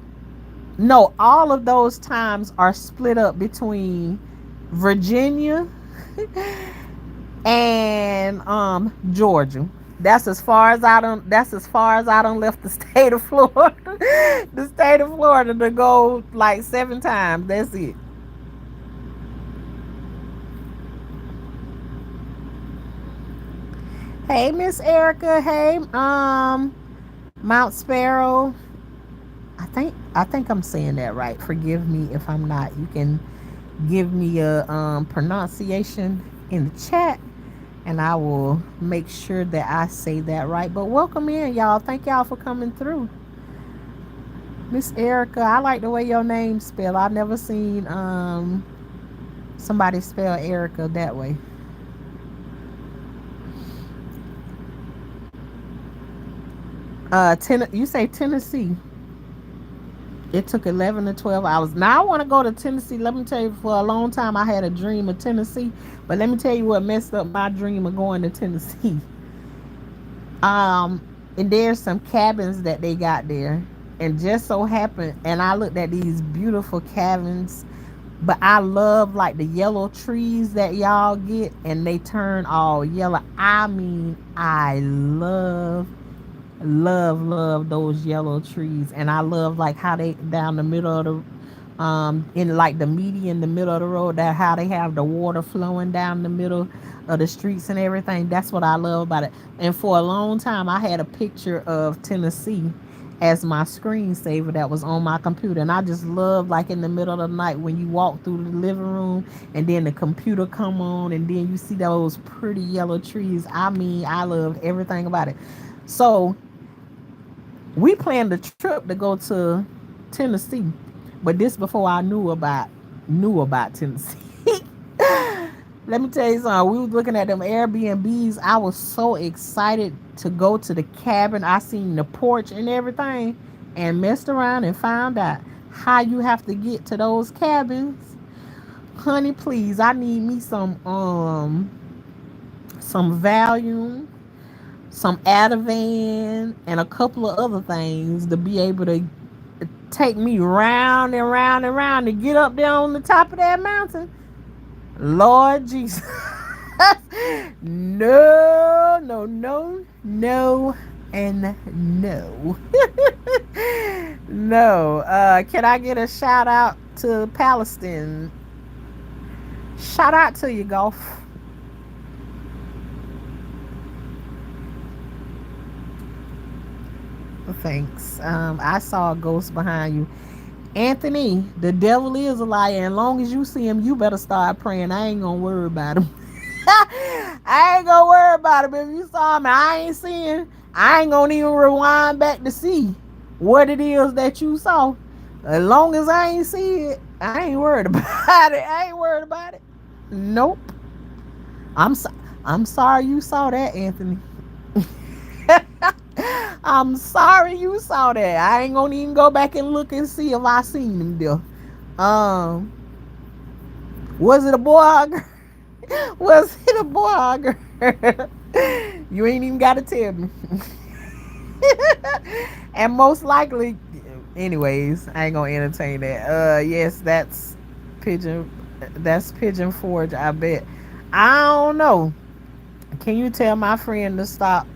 no, all of those times are split up between Virginia and Georgia. That's as far as I don't left the state of Florida. The state of Florida to go like 7 times. That's it. Hey, Miss Erica. Hey, Mount Sparrow. I think I'm saying that right. Forgive me if I'm not. You can give me a pronunciation in the chat, and I will make sure that I say that right. But welcome in, y'all. Thank y'all for coming through. Miss Erica, I like the way your name spell. I've never seen somebody spell Erica that way. You say Tennessee. It took 11 to 12 hours. Now I want to go to Tennessee. Let me tell you, for a long time I had a dream of Tennessee, but let me tell you what messed up my dream of going to Tennessee. Um, and there's some cabins that they got there, and just so happened, and I looked at these beautiful cabins, but I love like the yellow trees that y'all get, and they turn all yellow. I mean, I love those yellow trees, and I love like how they down the middle of the in like the median, the middle of the road, that how they have the water flowing down the middle of the streets and everything. That's what I love about it. And for a long time I had a picture of Tennessee as my screensaver that was on my computer, and I just love like in the middle of the night when you walk through the living room and then the computer come on and then you see those pretty yellow trees. I mean, I loved everything about it. So we planned a trip to go to Tennessee, but this before I knew about Tennessee. Let me tell you something. We was looking at them Airbnbs. I was so excited to go to the cabin. I seen the porch and everything, and messed around and found out how you have to get to those cabins. Honey, please, I need me some Valium, some Ativan, and a couple of other things to be able to take me round and round and round to get up there on the top of that mountain. Lord Jesus. No, no, no, no, and no. No. Can I get a shout out to Palestine? Shout out to you, Golf. Thanks. I saw a ghost behind you. Anthony, the devil is a liar. As long as you see him, you better start praying. I ain't gonna worry about him. I ain't gonna worry about him. If you saw him, I ain't seeing. I ain't gonna even rewind back to see what it is that you saw. As long as I ain't see it, I ain't worried about it. I ain't worried about it. Nope. I'm so, I'm sorry you saw that, Anthony. I'm sorry you saw that. I ain't gonna even go back and look and see if I seen him there. Um, was it a boy or a girl? Was it a boy or a girl? You ain't even gotta tell me. And most likely, anyways, I ain't gonna entertain that. Yes, pigeon. That's Pigeon Forge. I bet. I don't know. Can you tell my friend to stop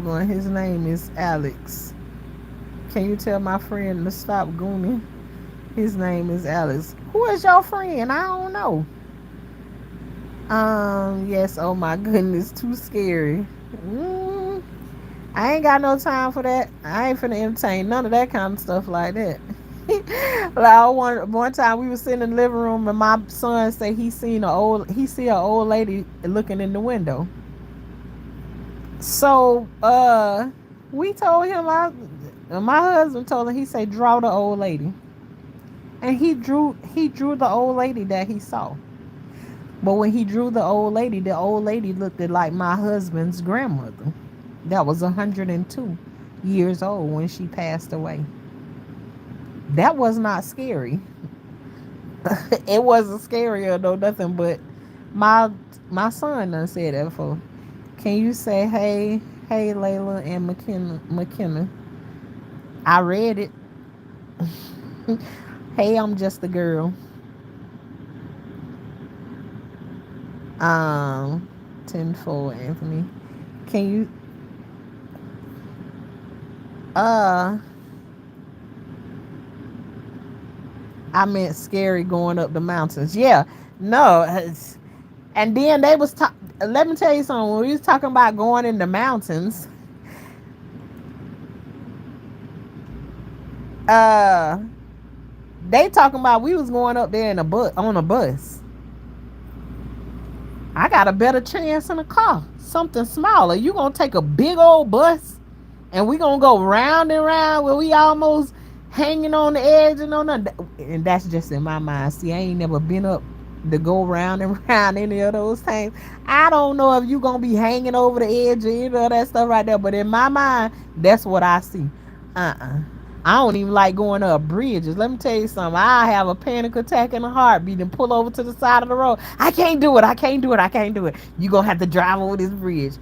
going? His name is Alex. Can you tell my friend to stop gooning? His name is Alex. Who is your friend? I don't know. Yes. Oh my goodness, too scary. Mm, I ain't got no time for that. I ain't finna entertain none of that kind of stuff like that. Like one time we was sitting in the living room and my son said he see an old lady looking in the window. So we told him my husband told him, he said draw the old lady. And he drew the old lady that he saw. But when he drew the old lady looked like my husband's grandmother. That was 102 years old when she passed away. That was not scary. It wasn't scary or no nothing, but my my son done said that before. Can you say hey Layla and McKenna? I read it. Hey, I'm just a girl. Um, tenfold, Anthony. Can you uh I meant scary going up the mountains. Yeah. No. And then they was let me tell you something. When we was talking about going in the mountains, uh they talking about we was going up there in a bus on a bus. I got a better chance in a car. Something smaller. You gonna take a big old bus and we gonna go round and round where we almost hanging on the edge and on the, and that's just in my mind. See, I ain't never been up to go round and round any of those things. I don't know if you gonna be hanging over the edge or any of that stuff right there, but in my mind, that's what I see. I don't even like going up bridges. Let me tell you something. I have a panic attack in a heartbeat and pull over to the side of the road. I can't do it. I can't do it. I can't do it. You gonna have to drive over this bridge.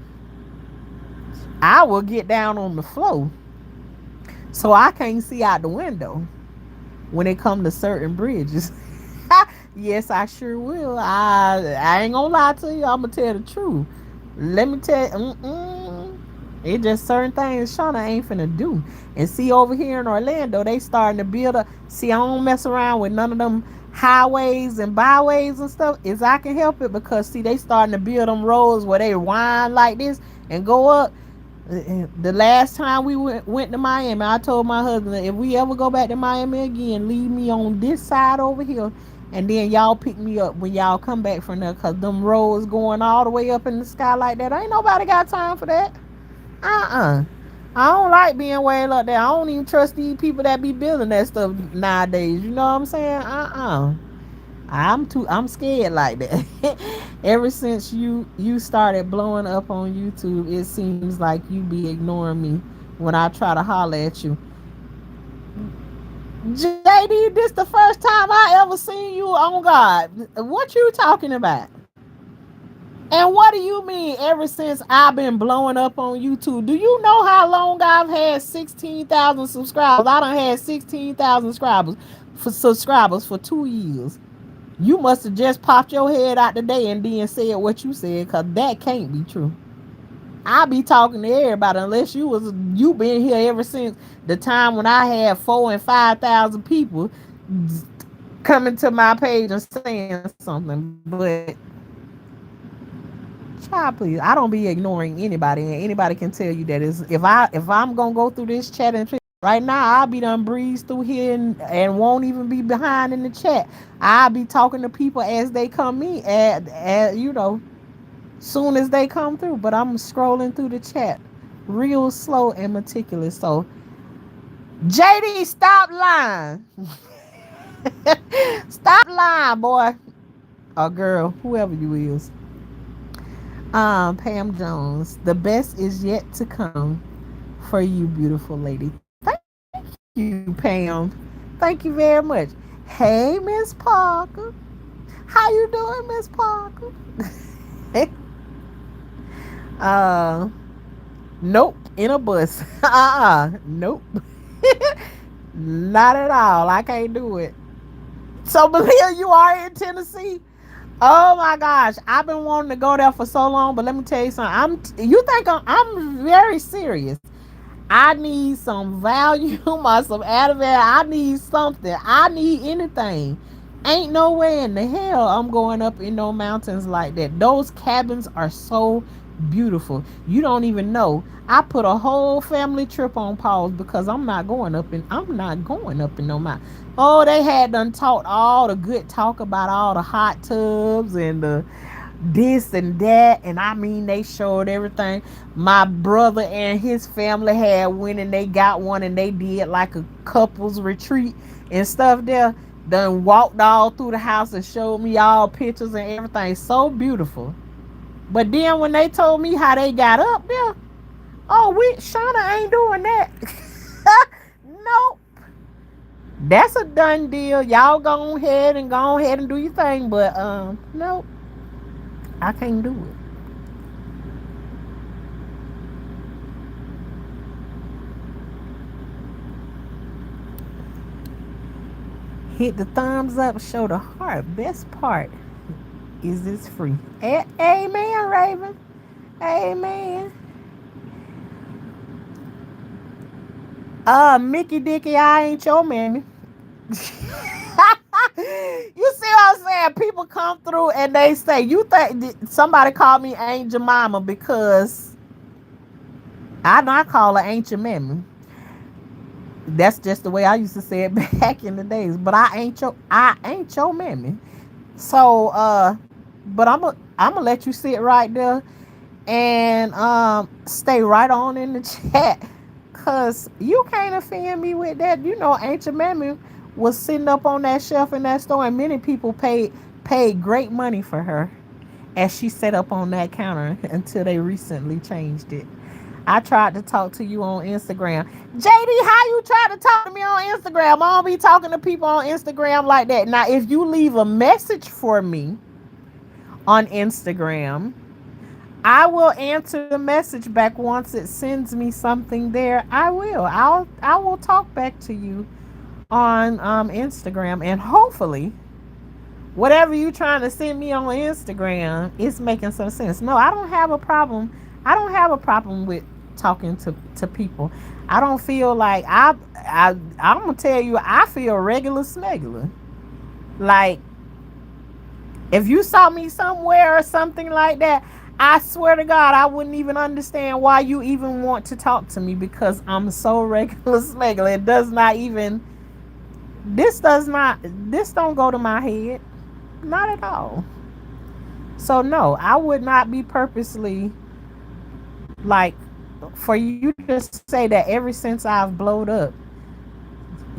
I will get down on the floor so I can't see out the window when it come to certain bridges. Yes, I sure will. I ain't gonna lie to you. I'm gonna tell the truth. Let me tell you, it just certain things Shauna ain't finna do. And see, over here in Orlando, they starting to build a. See, I don't mess around with none of them highways and byways and stuff. Is I can help it because see, they starting to build them roads where they wind like this and go up. The last time we went to Miami, I told my husband that if we ever go back to Miami again, leave me on this side over here, and then y'all pick me up when y'all come back from there, cause them roads going all the way up in the sky like that. Ain't nobody got time for that. I don't like being way up there. I don't even trust these people that be building that stuff nowadays. You know what I'm saying? I'm scared like that. Ever since you started blowing up on YouTube, it seems like you be ignoring me when I try to holler at you. JD, this the first time I ever seen you on God. What you talking about? And what do you mean ever since I've been blowing up on YouTube? Do you know how long I've had 16,000 subscribers? I done had 16,000 subscribers for 2 years. You must have just popped your head out today and then said what you said, because that can't be true. I be talking to everybody unless you been here ever since the time when I had 4,000 and 5,000 people coming to my page and saying something. But child, please, I don't be ignoring anybody, and anybody can tell you that is if I'm gonna go through this chat and right now, I'll be done breeze through here and won't even be behind in the chat. I'll be talking to people as they come in, soon as they come through. But I'm scrolling through the chat real slow and meticulous. So JD, stop lying. Stop lying, boy. Or girl, whoever you is. Pam Jones. The best is yet to come for you, beautiful lady. Thank you, Pam. Thank you very much. Hey, Miss Parker. How you doing, Miss Parker? uh, nope. In a bus. Nope. Not at all. I can't do it. So, Malia, you are in Tennessee? Oh my gosh, I've been wanting to go there for so long, but let me tell you something. You think I'm very serious. I need some Valium or some Advil. I need something. I need anything. Ain't no way in the hell I'm going up in no mountains like that. Those cabins are so beautiful. You don't even know. I put a whole family trip on pause because I'm not going up in no mountain. Oh, they had done talked all the good talk about all the hot tubs and the this and that, and I mean they showed everything. My brother and his family had went and they got one and they did like a couples retreat and stuff there. Done walked all through the house and showed me all pictures and everything. So beautiful. But then when they told me how they got up there, oh, we Shauna ain't doing that. Nope. That's a done deal. Y'all go ahead and do your thing, but nope, I can't do it. Hit the thumbs up, show the heart. Best part is it's free. Amen, Raven. Amen. Mickey Dicky, I ain't your mammy. You see what I'm saying? People come through and they say, you think somebody called me Aunt Jemima because I know I call her Aunt your mammy. That's just the way I used to say it back in the days. But I ain't your mammy. So but I'm gonna let you sit right there and stay right on in the chat, cause you can't offend me with that. You know, Ancient Mammy was sitting up on that shelf in that store, and many people paid great money for her as she sat up on that counter until they recently changed it. I tried to talk to you on Instagram. JD, how you try to talk to me on Instagram? I don't be talking to people on Instagram like that. Now, if you leave a message for me on Instagram, I will answer the message back once it sends me something there. I will talk back to you on Instagram, and hopefully whatever you trying to send me on Instagram is making some sense. No, I don't have a problem. I don't have a problem with talking to people. I don't feel like I'm gonna tell you I feel regular smegular. Like if you saw me somewhere or something like that, I swear to God, I wouldn't even understand why you even want to talk to me because I'm so regular smegular. It does not even. This don't go to my head. Not at all. So no, I would not be purposely like for you to say that ever since I've blowed up,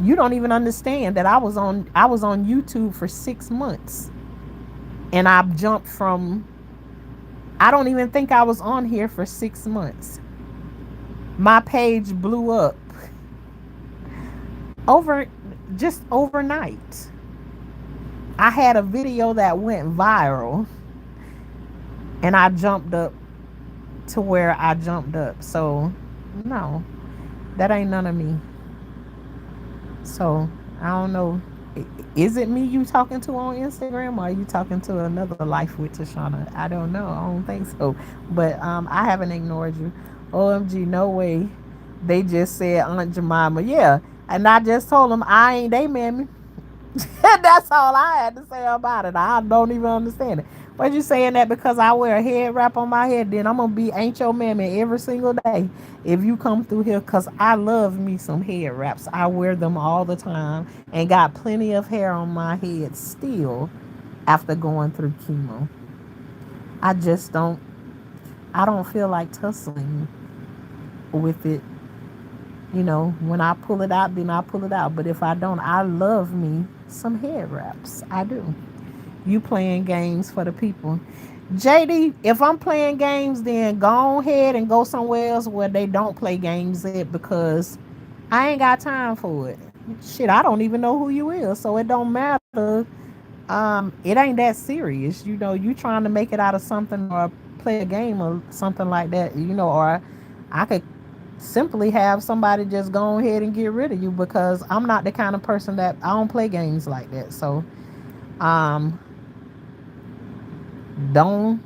you don't even understand that I was on YouTube for 6 months and I jumped from I don't even think I was on here for 6 months. My page blew up over just overnight. I had a video that went viral and I jumped up to where I jumped up. So, no, that ain't none of me. So, I don't know. Is it me you talking to on Instagram or are you talking to another life with Tashana? I don't know. I don't think so. But I haven't ignored you. OMG, no way. They just said Aunt Jemima. Yeah. And I just told them I ain't they mammy. That's all I had to say about it. I don't even understand it. But you saying that because I wear a head wrap on my head, then I'm gonna be ain't your mammy every single day if you come through here. Cause I love me some head wraps. I wear them all the time and got plenty of hair on my head still after going through chemo. I just don't. I don't feel like tussling with it You know, when I pull it out, then I pull it out. But if I don't, I love me some head wraps. I do. You playing games for the people. JD, if I'm playing games, then go ahead and go somewhere else where they don't play games at, because I ain't got time for it. Shit, I don't even know who you is, so it don't matter. It ain't that serious. You know, you trying to make it out of something or play a game or something like that, you know, or I could simply have somebody just go ahead and get rid of you, because I'm not the kind of person that I don't play games like that. So, um, don't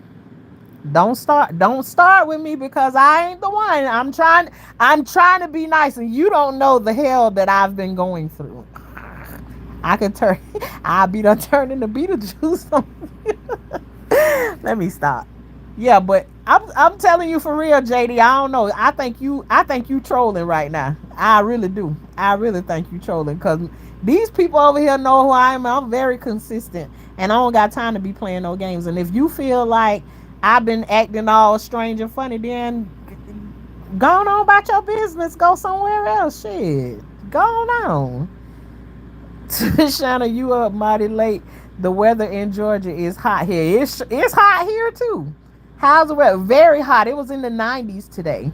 don't start with me, because I ain't the one. I'm trying to be nice, and you don't know the hell that I've been going through. I could turn I'll be done turning the Beetlejuice on. Let me stop. Yeah, but I'm telling you for real, JD. I don't know. I think you trolling right now. I really do. I really think you trolling, because these people over here know who I am. I'm very consistent, and I don't got time to be playing no games. And if you feel like I've been acting all strange and funny, then go on about your business. Go somewhere else. Shit, go on. Shanna, you up mighty late. The weather in Georgia is hot here. It's hot here too. How's the weather? Very hot. It was in the 90s today.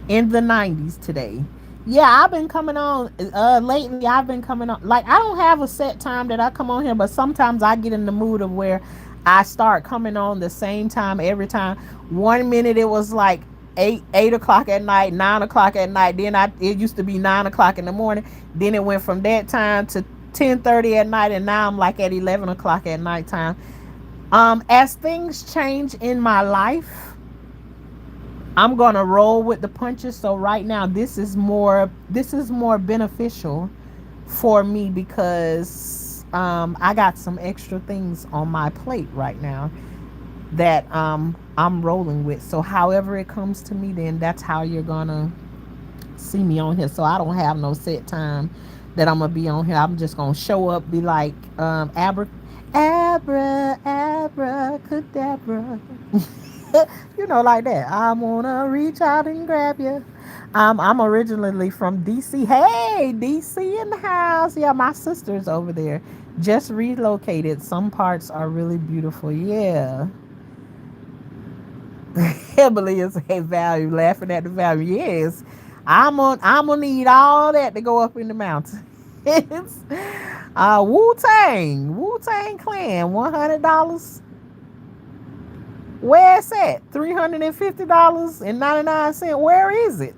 In the 90s today. Yeah, I've been coming on lately. I've been coming on, like, I don't have a set time that I come on here, but sometimes I get in the mood of where I start coming on the same time every time. 1 minute it was like eight o'clock at night, 9 o'clock at night. Then it used to be 9 o'clock in the morning. Then it went from that time to 10:30 at night, and now I'm like at 11 o'clock at night time. As things change in my life, I'm gonna roll with the punches. So right now, this is more beneficial for me, because I got some extra things on my plate right now that I'm rolling with. So however it comes to me, then that's how you're gonna see me on here. So I don't have no set time that I'm gonna be on here. I'm just gonna show up, be like, abra cadabra. You know, like that. I'm gonna reach out and grab you. I'm originally from DC. Hey, DC in the house. Yeah, my sister's over there. Just relocated. Some parts are really beautiful. Yeah. Emily is a value, laughing at the value. Yes, I'm gonna need all that to go up in the mountains. Wu Tang Clan, $100. Where it's at? $350.99. Where is it?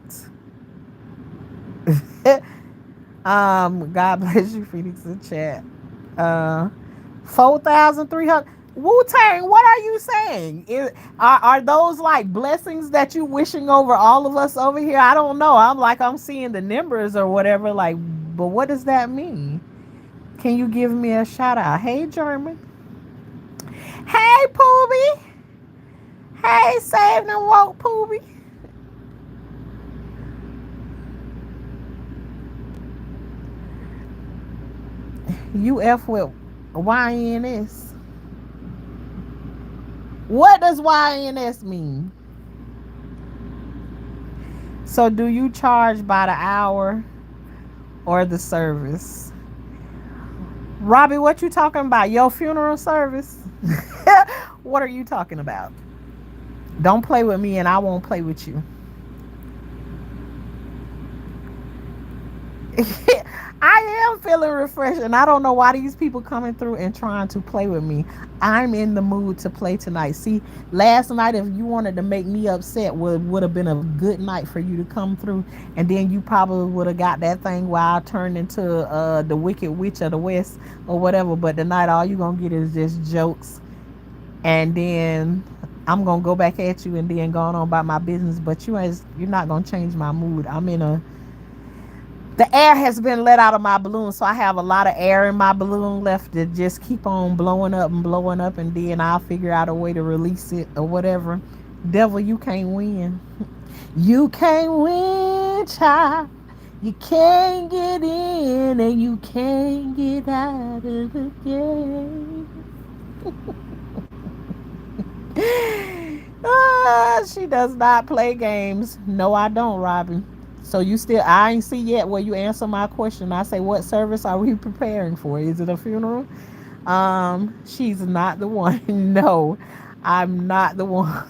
God bless you, Phoenix in chat. 4,300. Wu Tang, what are you saying? Are those like blessings that you wishing over all of us over here? I don't know. I'm seeing the numbers or whatever. Like, but what does that mean? Can you give me a shout out? Hey, German. Hey, Pooby. Hey, saved and woke, Pooby. You F with YNS. What does YNS mean? So, do you charge by the hour or the service? Robbie, what you talking about? Your funeral service? What are you talking about? Don't play with me, and I won't play with you. I am feeling refreshed, and I don't know why these people coming through and trying to play with me. I'm in the mood to play tonight. See, last night, if you wanted to make me upset, would have been a good night for you to come through, and then you probably would have got that thing where I turned into the Wicked Witch of the West or whatever. But tonight, all you gonna get is just jokes, and then I'm gonna go back at you and then going on about my business. But you're not gonna change my mood. The air has been let out of my balloon, so I have a lot of air in my balloon left to just keep on blowing up, and then I'll figure out a way to release it or whatever. Devil, you can't win. You can't win, child. You can't get in, and you can't get out of the game. She does not play games. No, I don't, Robin. So you still, I ain't see yet where you answer my question. I say, what service are we preparing for? Is it a funeral? She's not the one. No, I'm not the one.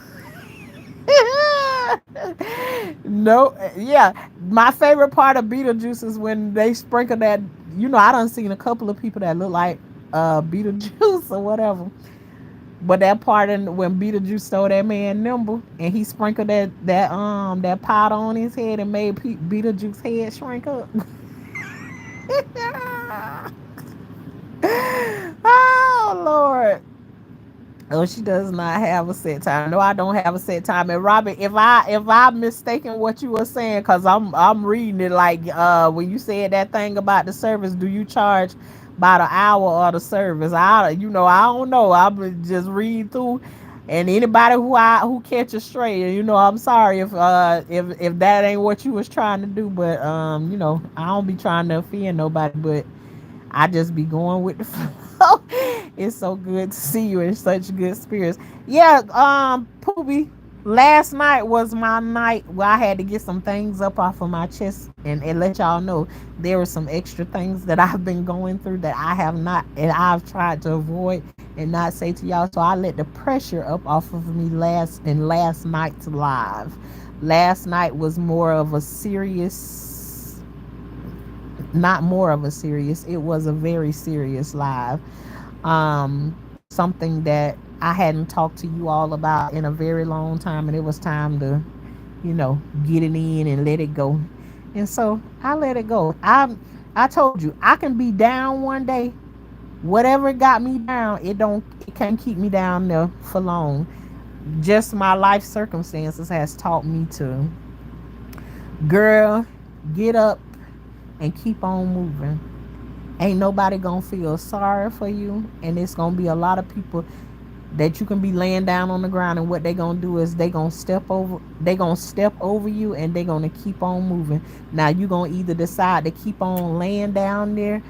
No, yeah. My favorite part of Beetlejuice is when they sprinkle that. I done seen a couple of people that look like Beetlejuice or whatever. But that part in when Beetlejuice stole that man Nimble and he sprinkled that powder on his head and made Beetlejuice head shrink up. Oh Lord. Oh, she does not have a set time. No, I don't have a set time. And Robin, if I'm mistaken what you were saying, cause I'm reading it like when you said that thing about the service, do you charge by the hour or the service? I don't know. I'm just reading through, and anybody who catch a stray, I'm sorry if that ain't what you was trying to do, but I don't be trying to offend nobody, but I just be going with the flow. It's so good to see you in such good spirits. Yeah, Pooby, last night was my night where I had to get some things up off of my chest and let y'all know there were some extra things that I've been going through that I have not and I've tried to avoid and not say to y'all. So I let the pressure up off of me last night's live. Last night was more of a serious, not more of a serious, it was a very serious live. Something that I hadn't talked to you all about in a very long time, and it was time to, get it in and let it go. And so I let it go. I told you I can be down one day. Whatever got me down, it can't keep me down there for long. Just my life circumstances has taught me to, girl, get up and keep on moving. Ain't nobody gonna feel sorry for you, and it's gonna be a lot of people that you can be laying down on the ground, and what they gonna do is they gonna step over you, and they gonna keep on moving. Now you gonna either decide to keep on laying down there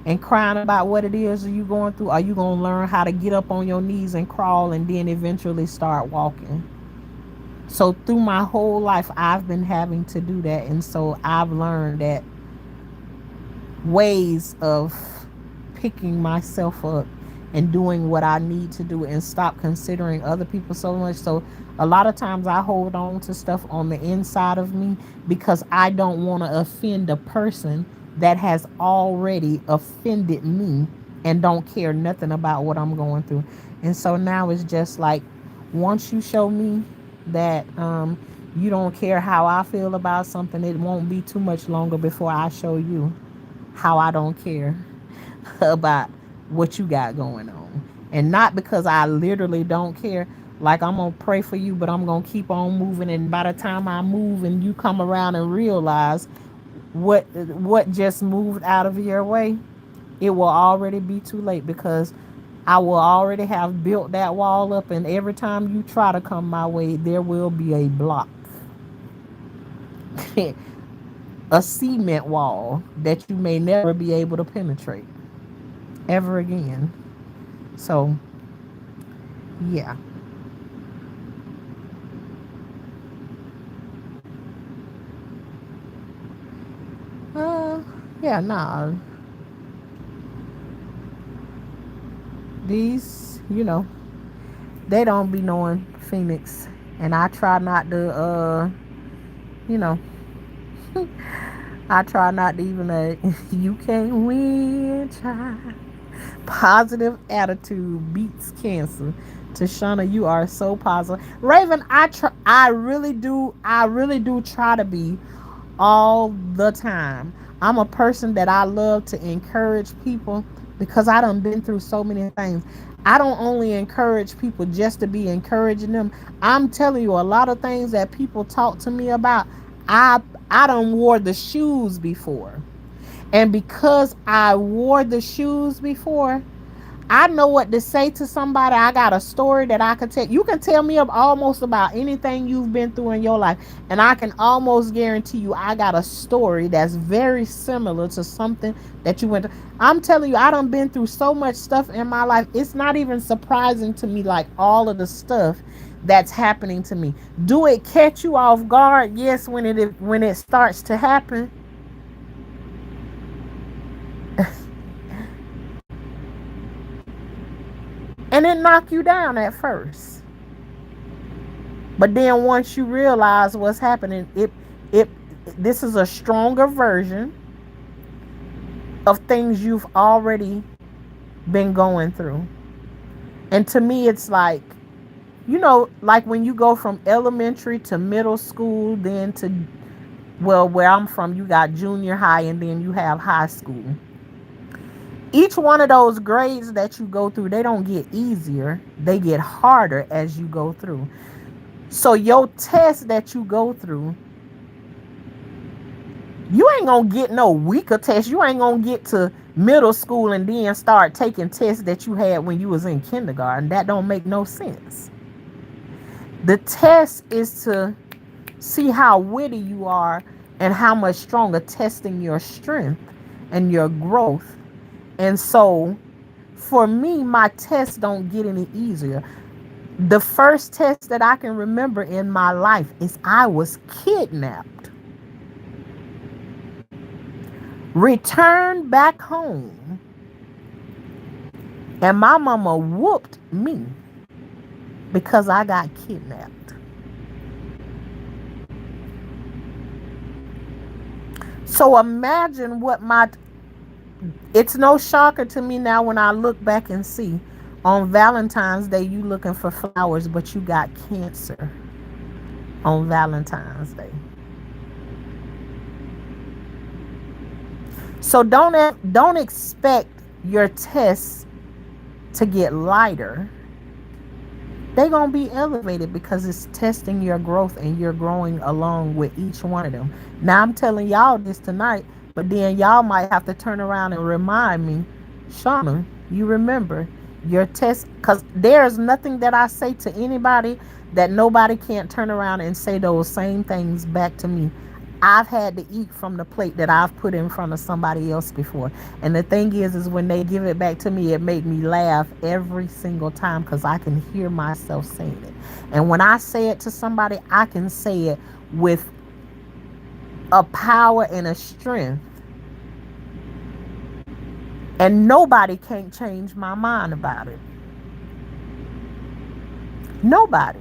and crying about what it is you going through, or you gonna learn how to get up on your knees and crawl and then eventually start walking. So through my whole life I've been having to do that, and so I've learned that ways of picking myself up and doing what I need to do and stop considering other people so much. So a lot of times I hold on to stuff on the inside of me because I don't want to offend a person that has already offended me and don't care nothing about what I'm going through. And so now it's just like, once you show me that you don't care how I feel about something, it won't be too much longer before I show you how I don't care about what you got going on. And not because I literally don't care. Like, I'm going to pray for you, but I'm going to keep on moving. And by the time I move and you come around and realize what just moved out of your way, it will already be too late, because I will already have built that wall up. And every time you try to come my way, there will be a block. A cement wall that you may never be able to penetrate ever again. So, yeah. Uh, yeah, nah. These, they don't be knowing Phoenix. And I try not to, you know, I try not to even, you can't win, child. Positive attitude beats cancer. Tashana, you are so positive. Raven, I really do try to be all the time. I'm a person that I love to encourage people because I done been through so many things. I don't only encourage people just to be encouraging them. I'm telling you, a lot of things that people talk to me about, I I done wore the shoes before. And because I wore the shoes before, I know what to say to somebody. I got a story that I can tell. You can tell me almost about anything you've been through in your life, and I can almost guarantee you I got a story that's very similar to something that you went through. I'm telling you, I done been through so much stuff in my life. It's not even surprising to me, like all of the stuff that's happening to me. Do it catch you off guard? Yes, when it starts to happen. And it knock you down at first. But then once you realize what's happening, it this is a stronger version of things you've already been going through. And to me it's like, like when you go from elementary to middle school, then to, well, where I'm from, you got junior high and then you have high school. Each one of those grades that you go through, they don't get easier, they get harder as you go through. So your test that you go through, you ain't gonna get no weaker test. You ain't gonna get to middle school and then start taking tests that you had when you was in kindergarten. That don't make no sense. The test is to see how witty you are and how much stronger, testing your strength and your growth. And so for me, my tests don't get any easier. The first test that I can remember in my life is I was kidnapped, returned back home, and my mama whooped me because I got kidnapped. So imagine it's no shocker to me now when I look back and see on Valentine's Day you looking for flowers, but you got cancer on Valentine's Day. So don't expect your tests to get lighter. They're going to be elevated because it's testing your growth and you're growing along with each one of them. Now I'm telling y'all this tonight, but then y'all might have to turn around and remind me, Shauna, you remember your test, because there's nothing that I say to anybody that nobody can't turn around and say those same things back to me. I've had to eat from the plate that I've put in front of somebody else before. And the thing is when they give it back to me, it made me laugh every single time because I can hear myself saying it. And when I say it to somebody, I can say it with a power and a strength. And nobody can't change my mind about it. Nobody.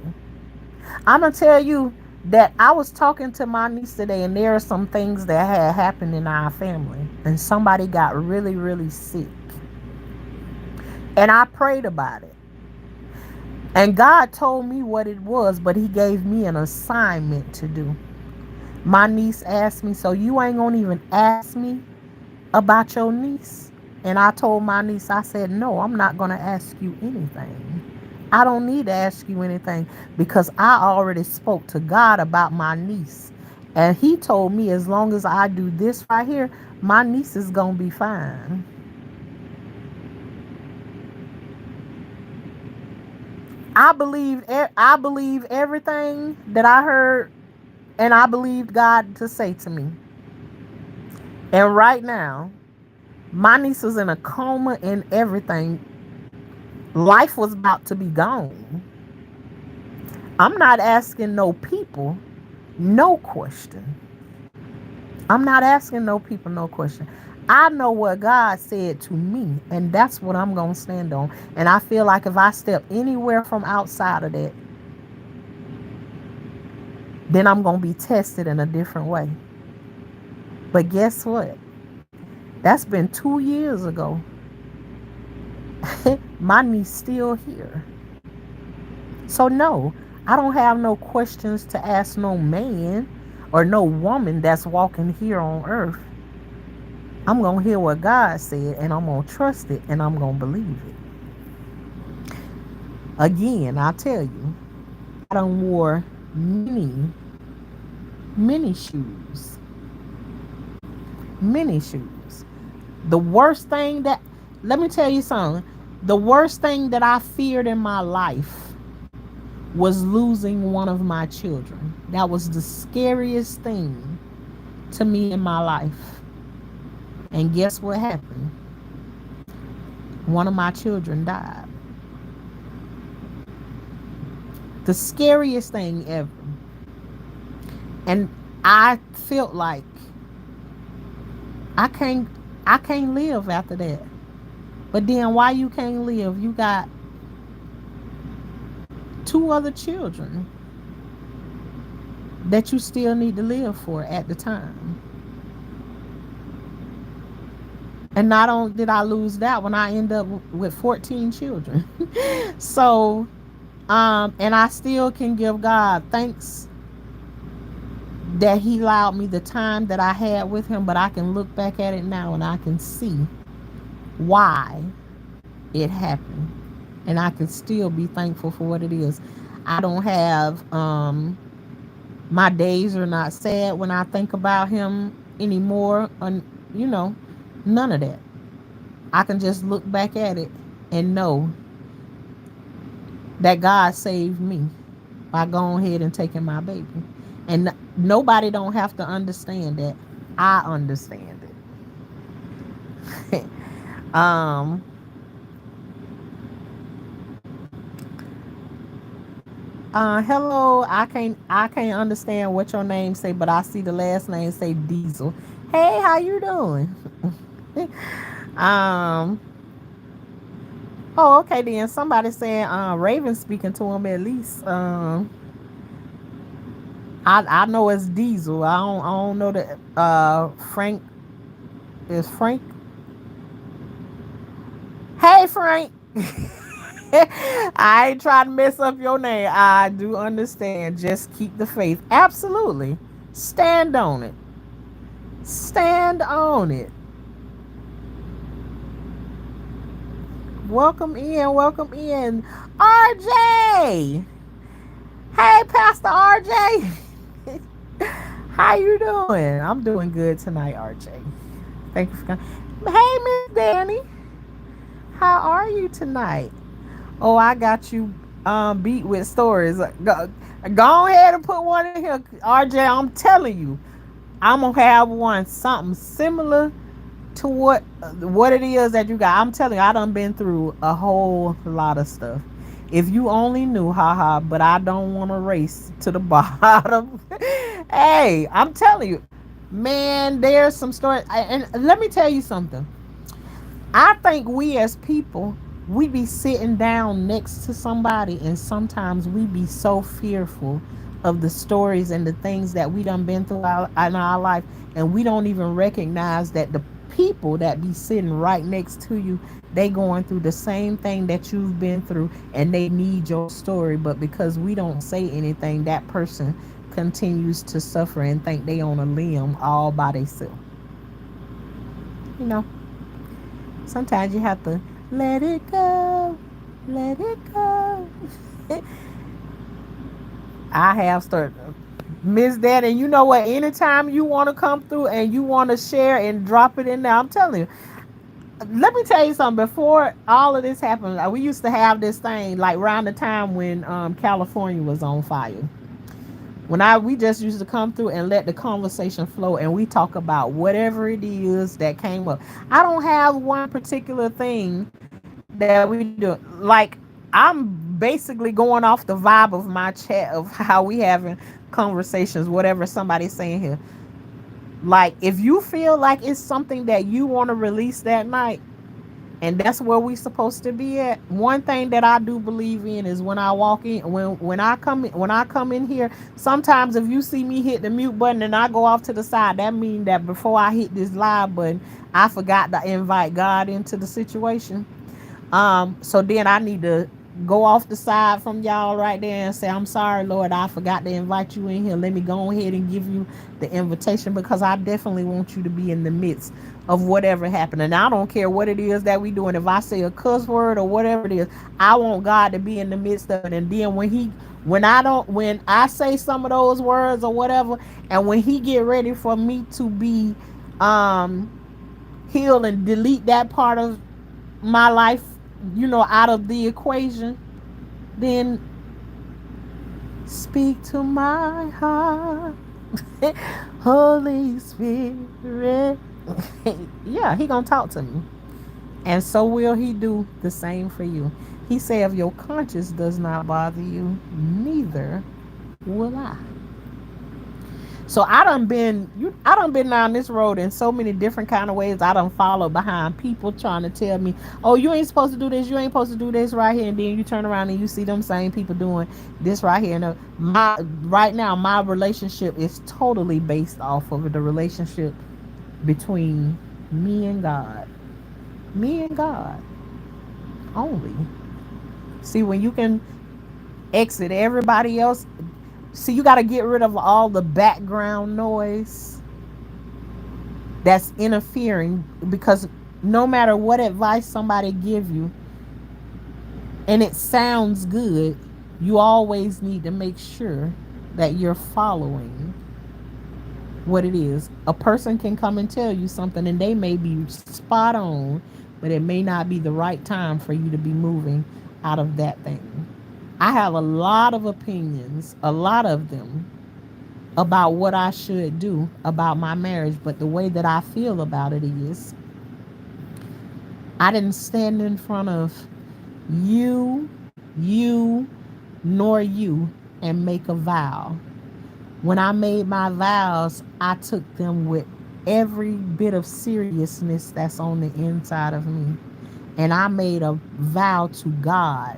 I'm going to tell you that I was talking to my niece today, and there are some things that had happened in our family. And somebody got really, really sick. And I prayed about it. And God told me what it was, but he gave me an assignment to do. My niece asked me, so you ain't going to even ask me about your niece? And I told my niece, I said, no, I'm not going to ask you anything. I don't need to ask you anything because I already spoke to God about my niece. And he told me as long as I do this right here, my niece is going to be fine. I believe everything that I heard, and I believed God to say to me. And right now, my niece is in a coma and everything. Life was about to be gone. I'm not asking no people no question. I'm not asking no people no question. I know what God said to me, and that's what I'm going to stand on. And I feel like if I step anywhere from outside of that, then I'm going to be tested in a different way. But guess what? That's been 2 years ago. My niece still here. So no, I don't have no questions to ask no man or no woman that's walking here on earth. I'm going to hear what God said, and I'm going to trust it, and I'm going to believe it. Again, I tell you, I done wore many shoes. Many shoes. The worst thing let me tell you something. The worst thing that I feared in my life was losing one of my children. That was the scariest thing to me in my life. And guess what happened? One of my children died. The scariest thing ever. And I felt like I can't I can't live after that. But then why you can't live? You got two other children that you still need to live for at the time. And not only did I lose that one, I end up with 14 children. So, and I still can give God thanks that He allowed me the time that I had with Him, but I can look back at it now and I can see why it happened. And I can still be thankful for what it is. I don't have, my days are not sad when I think about Him anymore. You know, none of that. I can just look back at it and know that God saved me by going ahead and taking my baby. And nobody don't have to understand that. I understand it. Hello. I can't understand what your name say, but I see the last name say Diesel. Hey, how you doing? um. Oh, okay then. Somebody saying Raven speaking to him at least. I know it's Diesel. I don't know that Frank is Frank. Hey Frank. I ain't trying to mess up your name. I do understand. Just keep the faith. Absolutely. Stand on it. Stand on it. Welcome in. Welcome in. RJ. Hey, Pastor RJ. How you doing? I'm doing good tonight, RJ. Thank you for coming. Hey, Miss Danny. How are you tonight? Oh, I got you beat with stories. Go ahead and put one in here, RJ. I'm telling you, I'm gonna have one something similar to what it is that you got. I'm telling you, I done been through a whole lot of stuff. If you only knew, haha, but I don't want to race to the bottom. Hey, I'm telling you, man, there's some stories. And let me tell you something. I think we as people, we be sitting down next to somebody, and sometimes we be so fearful of the stories and the things that we done been through in our life, and we don't even recognize that the people that be sitting right next to you, they going through the same thing that you've been through, and they need your story. But because we don't say anything, that person continues to suffer and think they on a limb all by themselves. You know, sometimes you have to let it go, let it go. I have started, Miss that, and you know what? Anytime you want to come through and you want to share and drop it in there, I'm telling you. Let me tell you something. Before all of this happened, we used to have this thing like around the time when California was on fire. We just used to come through and let the conversation flow, and we talk about whatever it is that came up. I don't have one particular thing that we do. Like, I'm basically going off the vibe of my chat of how we having conversations, whatever somebody's saying here. Like, if you feel like it's something that you want to release that night, and that's where we supposed to be at. One thing that I do believe in is when I walk in, when I come in here, sometimes if you see me hit the mute button and I go off to the side, that means that before I hit this live button, I forgot to invite God into the situation. So then I need to go off the side from y'all right there and say, I'm sorry, Lord, I forgot to invite you in here. Let me go ahead and give you the invitation, because I definitely want you to be in the midst of whatever happened. And I don't care what it is that we doing. If I say a cuss word or whatever it is, I want God to be in the midst of it. And then when I say some of those words or whatever, and when He get ready for me to be healed and delete that part of my life out of the equation, then speak to my heart. Holy Spirit. Yeah, he gonna talk to me. And so will he do the same for you. He said, if your conscience does not bother you, neither will I. So I done been down this road in so many different kind of ways. I done followed behind people trying to tell me, oh, you ain't supposed to do this, you ain't supposed to do this right here, and then you turn around and you see them same people doing this right here. And my right now my relationship is totally based off of the relationship between me and God. Me and God only. See, when you can exit everybody else, see, you got to get rid of all the background noise that's interfering, because no matter what advice somebody give you and it sounds good, you always need to make sure that you're following what it is. A person can come and tell you something and they may be spot on, but it may not be the right time for you to be moving out of that thing. I have a lot of opinions, a lot of them, about what I should do about my marriage, but the way that I feel about it is, I didn't stand in front of you, you, nor you and make a vow. When I made my vows, I took them with every bit of seriousness that's on the inside of me. And I made a vow to God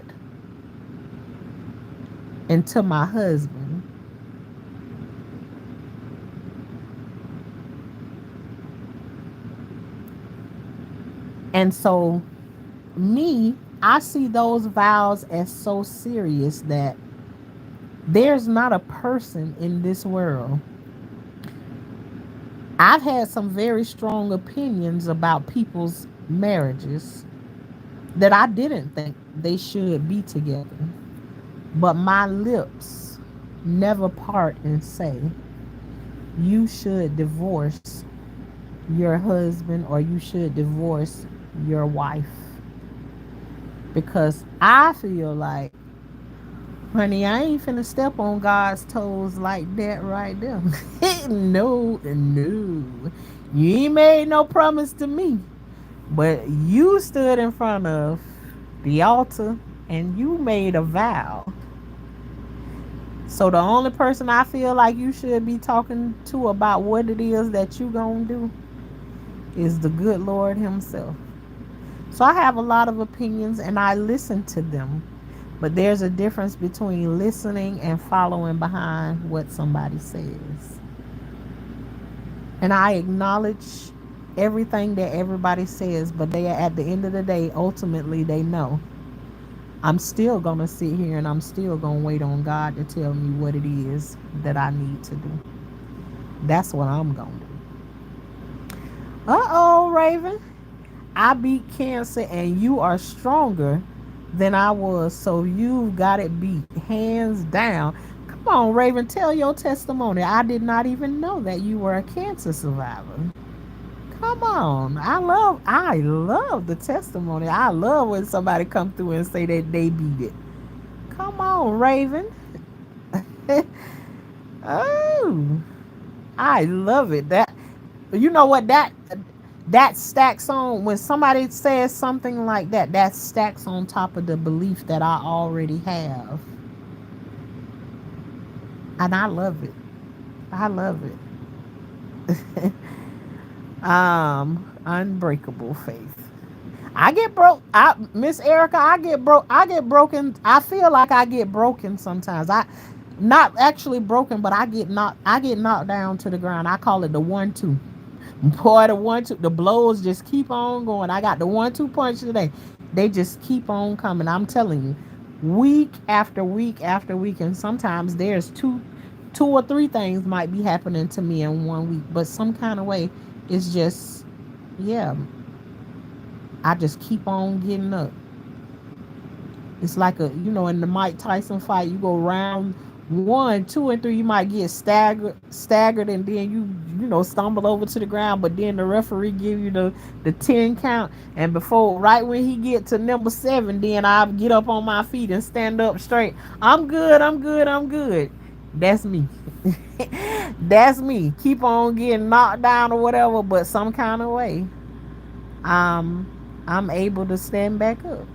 and to my husband. And so, me, I see those vows as so serious that there's not a person in this world. I've had some very strong opinions about people's marriages that I didn't think they should be together. But my lips never part and say, you should divorce your husband or you should divorce your wife. Because I feel like, honey, I ain't finna step on God's toes like that right there. No, no. You ain't made no promise to me. But you stood in front of the altar and you made a vow. So the only person I feel like you should be talking to about what it is that you gonna do is the good Lord himself. So I have a lot of opinions and I listen to them. But there's a difference between listening and following behind what somebody says. And I acknowledge everything that everybody says, but they, at the end of the day, ultimately they know I'm still going to sit here and I'm still going to wait on God to tell me what it is that I need to do. That's what I'm going to do. Uh-oh, Raven. I beat cancer and you are stronger than I was, so you've got it beat, hands down. Come on, Raven, tell your testimony. I did not even know that you were a cancer survivor. Come on. I love the testimony. I love when somebody come through and say that they beat it. Come on, Raven. Oh, I love it. That, you know what, that stacks on, when somebody says something like that, that stacks on top of the belief that I already have. And I love it. I love it. Unbreakable faith. I get broke. Miss Erica, I get broke. I get broken. I feel like I get broken sometimes. I not actually broken, but I get knocked down to the ground. I call it the 1-2. Boy, the 1-2, the blows just keep on going. I got the 1-2 punch today. They just keep on coming. I'm telling you, week after week after week, and sometimes there's two or three things might be happening to me in 1 week, but some kind of way, it's just, yeah, I just keep on getting up. It's like in the Mike Tyson fight, you go round One, two, and three, you might get staggered, and then you stumble over to the ground. But then the referee give you the 10 count, and before right when he get to number seven, then I get up on my feet and stand up straight. I'm good. I'm good. I'm good. That's me. That's me. Keep on getting knocked down or whatever, but some kind of way, um, I'm able to stand back up.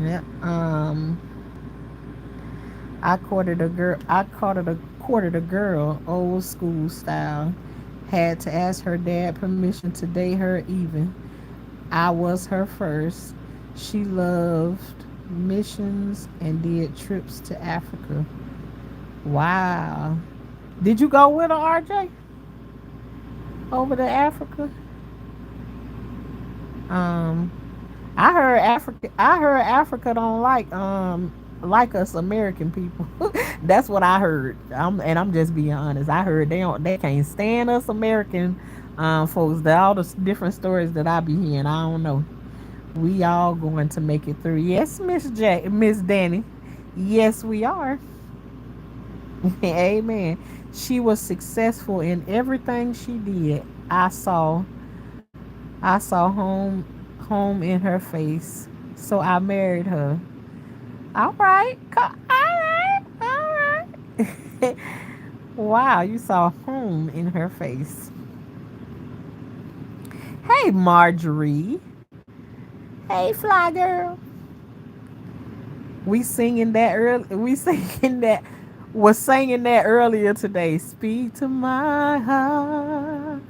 Yeah. I courted a girl, old school style. Had to ask her dad permission to date her even. I was her first. She loved missions and did trips to Africa. Wow. Did you go with her, RJ, over to Africa? Um, I heard Africa don't like us American people. That's what I heard. And I'm just being honest. I heard they can't stand us American folks. All the different stories that I be hearing, I don't know. We all going to make it through. Yes, Miss Danny. Yes, we are. Amen. She was successful in everything she did. I saw home in her face. So I married her. All right. All right. All right. Wow, you saw home in her face. Hey, Marjorie. Hey, fly girl. We singing that early. We singing that. Was singing that earlier today. Speak to my heart,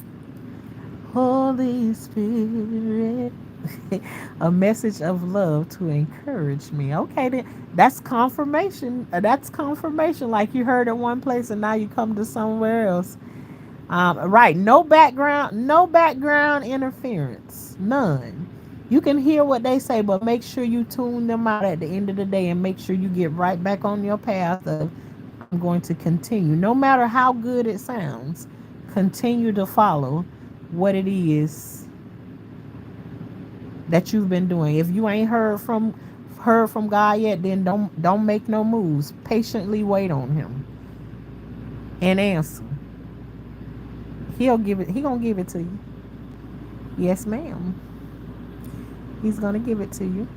Holy Spirit. A message of love to encourage me. Okay, then that's confirmation. That's confirmation. Like you heard at one place and now you come to somewhere else. Right. No background interference. None. You can hear what they say, but make sure you tune them out at the end of the day and make sure you get right back on your path of I'm going to continue. No matter how good it sounds, continue to follow what it is that you've been doing. If you ain't heard from God yet, then don't make no moves. Patiently wait on him and answer. He gonna give it to you. Yes, ma'am. He's gonna give it to you.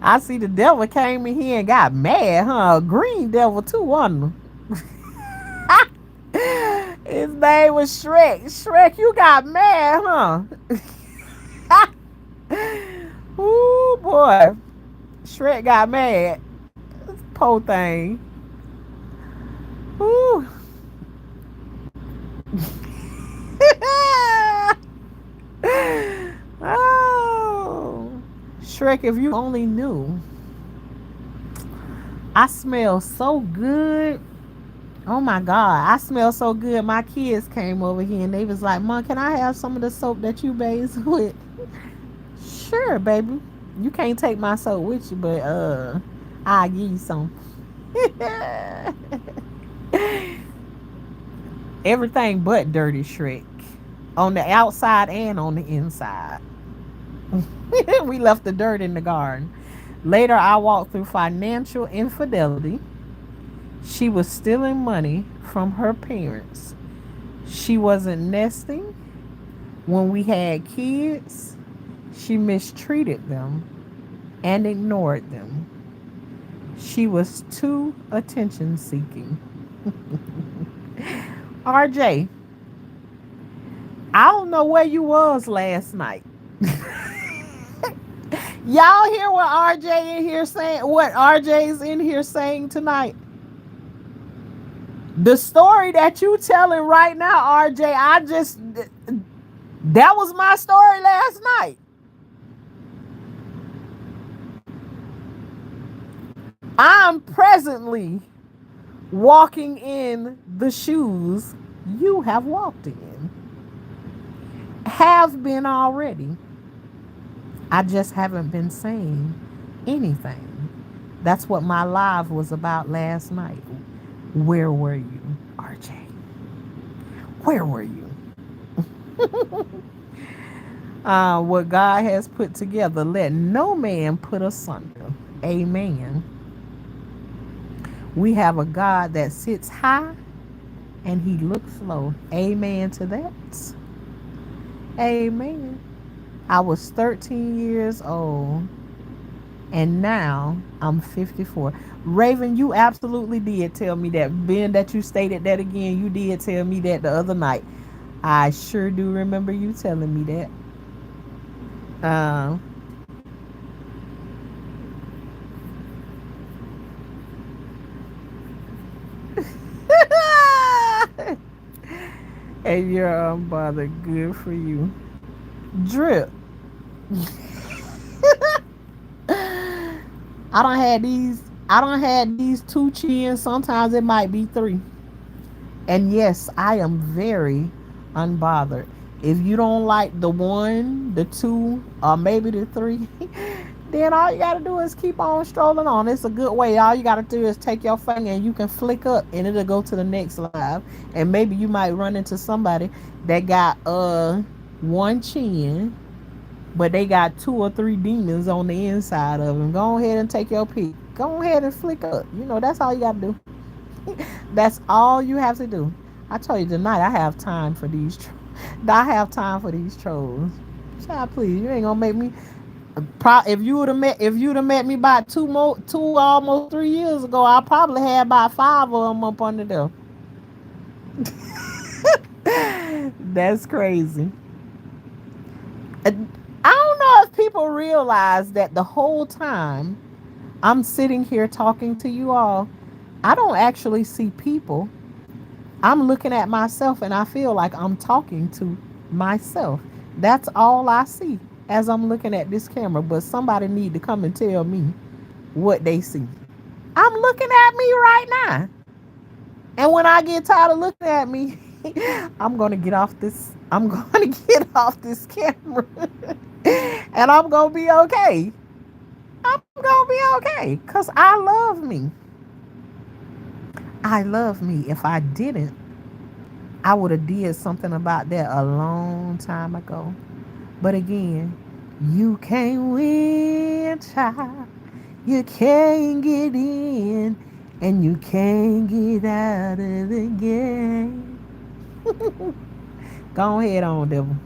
I see the devil came in here and got mad, huh? Green devil too, wasn't he? His name was Shrek. Shrek, you got mad, huh? Ooh boy. Shrek got mad. Poor thing. Ooh. Oh. Shrek, if you only knew. I smell so good. Oh my God. I smell so good. My kids came over here and they was like, Mom, can I have some of the soap that you bathe with? Sure, baby. You can't take my soap with you, but I'll give you some. Everything but dirty Shrek. On the outside and on the inside. We left the dirt in the garden. Later, I walked through financial infidelity. She was stealing money from her parents. She wasn't nesting. When we had kids, she mistreated them and ignored them. She was too attention seeking. RJ, I don't know where you was last night. Y'all hear what RJ in here saying? What RJ's in here saying tonight? The story that you telling right now, RJ, that was my story last night. I'm presently walking in the shoes you have walked in. Have been already. I just haven't been saying anything. That's what my live was about last night. Where were you, RJ? Where were you? What God has put together, let no man put asunder. Amen. We have a God that sits high and he looks low. Amen to that. Amen. I was 13 years old and now I'm 54. Raven, you absolutely did tell me that. Being that you stated that again, you did tell me that the other night. I sure do remember you telling me that. Um, and you're unbothered. Good for you. Drip. I don't had these. I don't had these two chins. Sometimes it might be three. And yes, I am very unbothered. If you don't like the one, the two, or maybe the three, then all you gotta do is keep on strolling on. It's a good way. All you gotta do is take your finger and you can flick up and it'll go to the next live. And maybe you might run into somebody that got one chin, but they got two or three demons on the inside of them. Go ahead and take your pick. Go ahead and flick up. That's all you gotta do. That's all you have to do. I told you tonight I have time for these. I have time for these trolls. Child, please, you ain't gonna make me. If you'd have met me about two almost 3 years ago, I probably had about five of them up under there. That's crazy. I don't know if people realize that the whole time I'm sitting here talking to you all, I don't actually see people. I'm looking at myself and I feel like I'm talking to myself. That's all I see as I'm looking at this camera. But somebody need to come and tell me what they see. I'm looking at me right now. And when I get tired of looking at me, I'm gonna get off this. I'm gonna get off this camera. And I'm gonna be okay. I'm gonna be okay. Cause I love me. I love me. If I didn't, I would have did something about that a long time ago. But again, you can't win, child. You can't get in, and you can't get out of the game. Go ahead on, devil.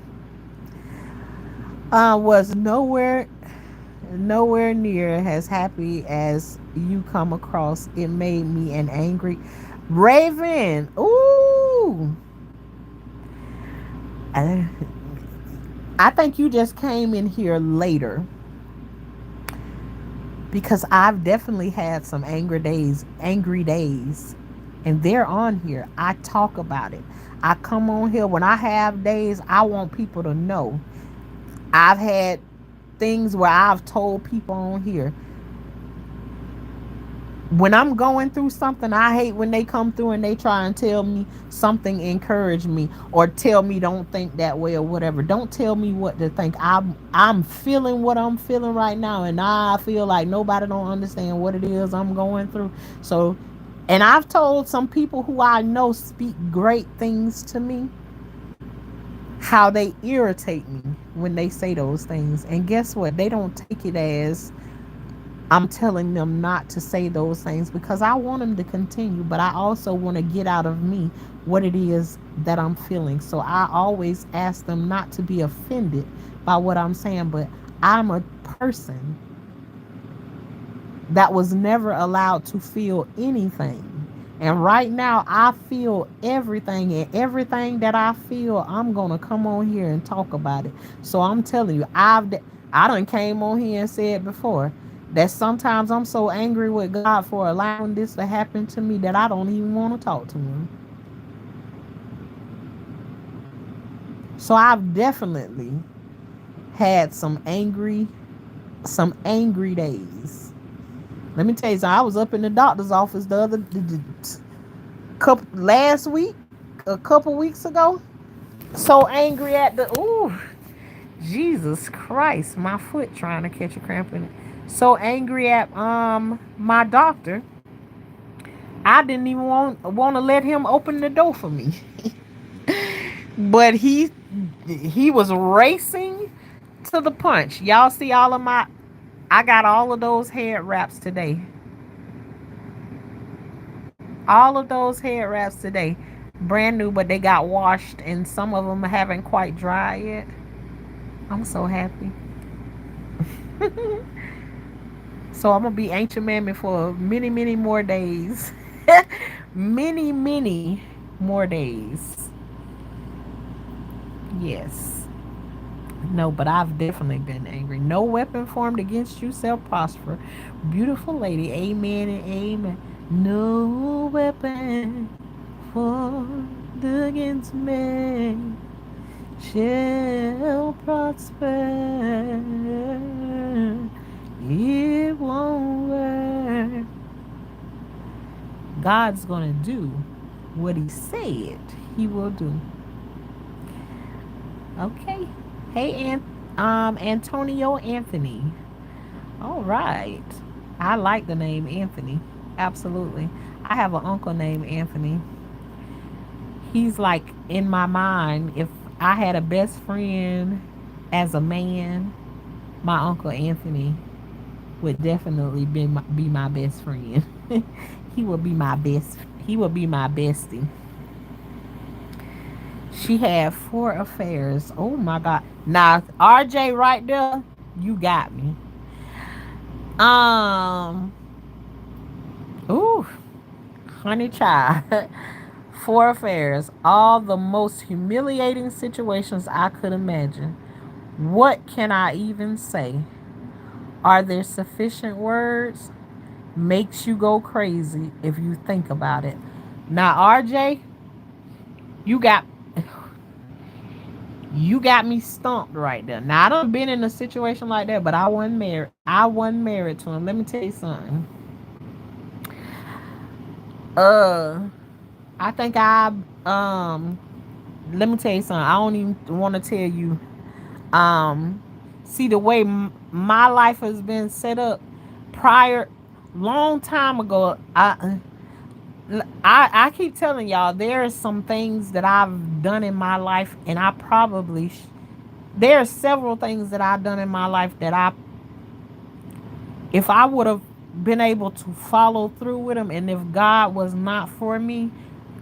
Was nowhere near as happy as you come across. It made me an angry Raven. Ooh. I think you just came in here later because I've definitely had some angry days, and they're on here. I talk about it. I come on here when I have days. I want people to know. I've had things where I've told people on here, when I'm going through something, I hate when they come through and they try and tell me something, encourage me, or tell me don't think that way or whatever. Don't tell me what to think. I'm feeling what I'm feeling right now, and I feel like nobody don't understand what it is I'm going through. So, and I've told some people who I know speak great things to me how they irritate me when they say those things. And guess what? They don't take it as I'm telling them not to say those things, because I want them to continue, but I also want to get out of me what it is that I'm feeling. So I always ask them not to be offended by what I'm saying, but I'm a person that was never allowed to feel anything. And right now I feel everything, and everything that I feel, I'm going to come on here and talk about it. So I'm telling you, I done came on here and said before that sometimes I'm so angry with God for allowing this to happen to me that I don't even want to talk to him. So I've definitely had some angry days. Let me tell you something. I was up in the doctor's office last week, a couple weeks ago. So angry at Jesus Christ, my foot trying to catch a cramp in it. So angry at my doctor I didn't even want to let him open the door for me. But he was racing to the punch. Y'all see all of my I got all of those head wraps today. All of those head wraps today. Brand new, but they got washed and some of them haven't quite dried yet. I'm so happy. So I'm gonna be ancient mammy for many, many more days. Many, many more days. Yes. No, but I've definitely been angry. No weapon formed against you shall prosper. Beautiful lady. Amen and amen. No weapon formed against me shall prosper. It won't work. God's gonna do what he said he will do. Okay. Hey, Antonio Anthony. All right. I like the name Anthony. Absolutely. I have an uncle named Anthony. He's like in my mind. If I had a best friend as a man, my uncle Anthony would definitely be my best friend. He would be my best. He would be my bestie. She had 4 affairs. Oh my God. Now, RJ right there, you got me. Um, ooh, honey child. 4 affairs. All the most humiliating situations I could imagine. What can I even say? Are there sufficient words? Makes you go crazy if you think about it. Now, RJ, you got you got me stumped right there. Now I done been in a situation like that, but I wasn't married. I wasn't married to him. Let me tell you something. Uh, I think I Let me tell you something. I don't even want to tell you. Um, See the way my life has been set up prior, long time ago. I keep telling y'all there are some things that I've done in my life, and I probably there are several things that I've done in my life that if I would have been able to follow through with them, and if God was not for me,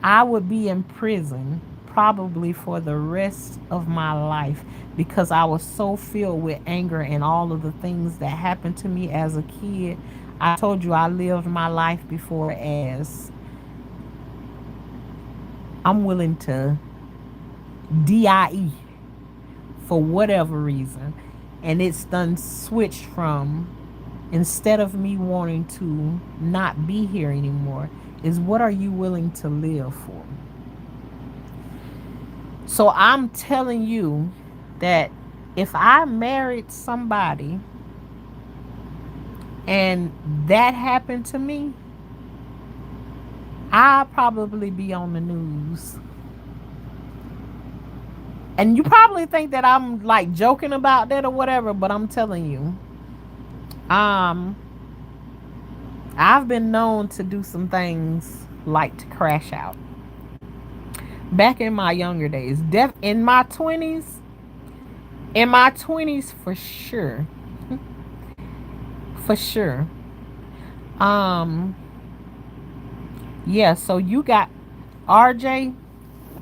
I would be in prison probably for the rest of my life because I was so filled with anger and all of the things that happened to me as a kid. I told you I lived my life before as I'm willing to DIE for whatever reason. And it's done switched from, instead of me wanting to not be here anymore, is what are you willing to live for? So I'm telling you that if I married somebody and that happened to me, I'll probably be on the news. And you probably think that I'm like joking about that or whatever, but I'm telling you, um, I've been known to do some things like to crash out. Back in my younger days, in my 20s for sure. For sure. Um, yeah, so you got RJ,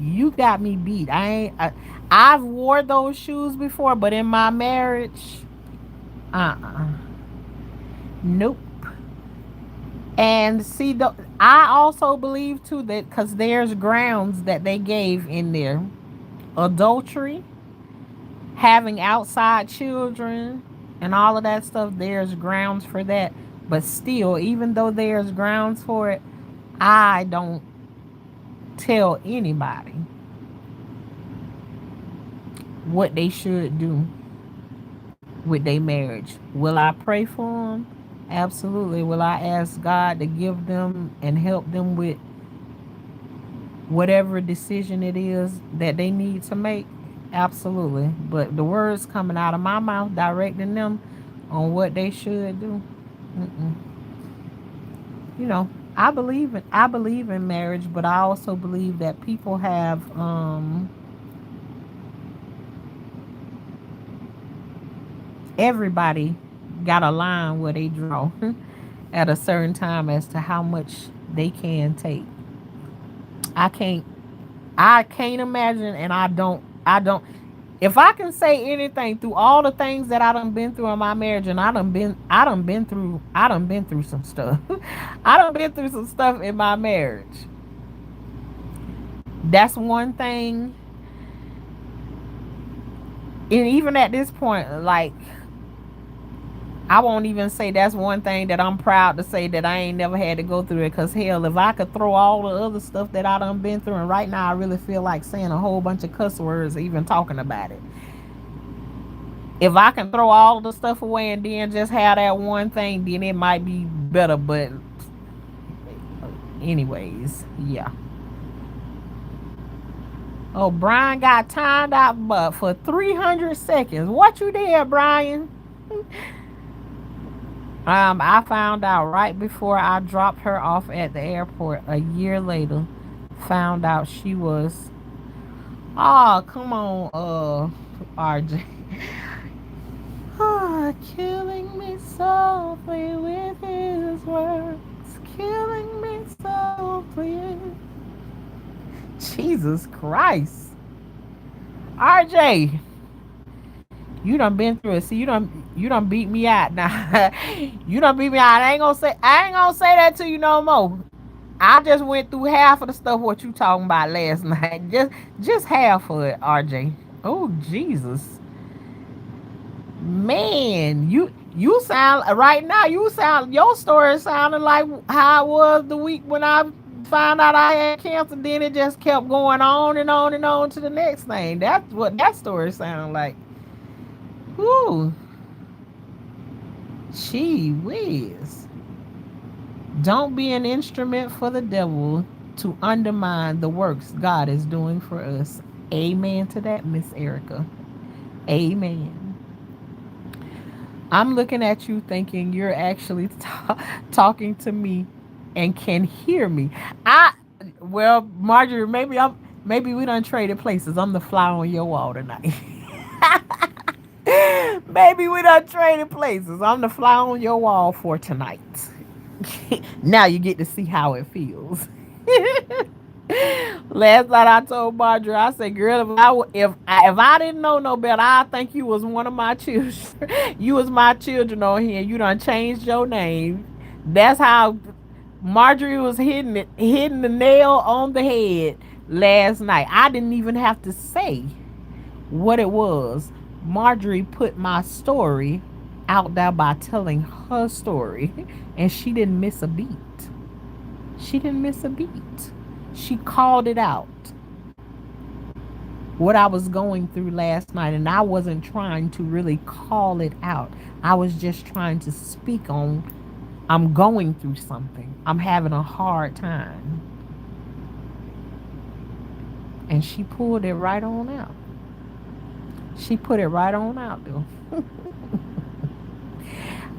you got me beat. I've wore those shoes before, but in my marriage, uh-uh. Nope. And see, I also believe too that because there's grounds that they gave in there: adultery, having outside children, and all of that stuff. There's grounds for that. But still, even though there's grounds for it, I don't tell anybody what they should do with their marriage. Will I pray for them? Absolutely. Will I ask God to give them and help them with whatever decision it is that they need to make? Absolutely. But the words coming out of my mouth directing them on what they should do, mm-mm. You know, I believe in marriage, but I also believe that people have everybody got a line where they draw at a certain time as to how much they can take. I can't I can't imagine, and I don't if I can say anything through all the things that I done been through in my marriage, and I done been through some stuff. I done been through some stuff in my marriage. That's one thing. And even at this point, like, I won't even say that's one thing that I'm proud to say that I ain't never had to go through it. Cause hell, if I could throw all the other stuff that I done been through, and right now I really feel like saying a whole bunch of cuss words even talking about it. If I can throw all the stuff away and then just have that one thing, then it might be better. But anyways, yeah. Oh, Brian got timed out, but for 300 seconds. What you did, Brian? I found out right before I dropped her off at the airport a year later. Found out she was. Oh, come on, RJ. Ah, killing me softly with his words. Killing me softly. Jesus Christ. RJ, you done been through it. See, you done beat me out now. You done beat me out. I ain't gonna say that to you no more. I just went through half of the stuff what you talking about last night. Just half of it, RJ. Oh Jesus. Man, you sound right now, you sound your story sounding like how it was the week when I found out I had cancer, then it just kept going on and on and on to the next thing. That's what that story sounded like. Whoo. Gee whiz. Don't be an instrument for the devil to undermine the works God is doing for us. Amen to that, Miss Erica. Amen. I'm looking at you thinking you're actually talking to me and can hear me. I well, Marjorie, maybe we done traded places. I'm the fly on your wall tonight. Maybe we done traded places. I'm the fly on your wall for tonight. Now you get to see how it feels. Last night I told Marjorie, I said, "Girl, if I didn't know no better, I think you was one of my children. You was my children on here. You done changed your name." That's how Marjorie was hitting the nail on the head last night. I didn't even have to say what it was. Marjorie put my story out there by telling her story, and she didn't miss a beat. She didn't miss a beat. She called it out, what I was going through last night, and I wasn't trying to really call it out. I was just trying to speak on, I'm going through something. I'm having a hard time. And she pulled it right on out. She put it right on out, though.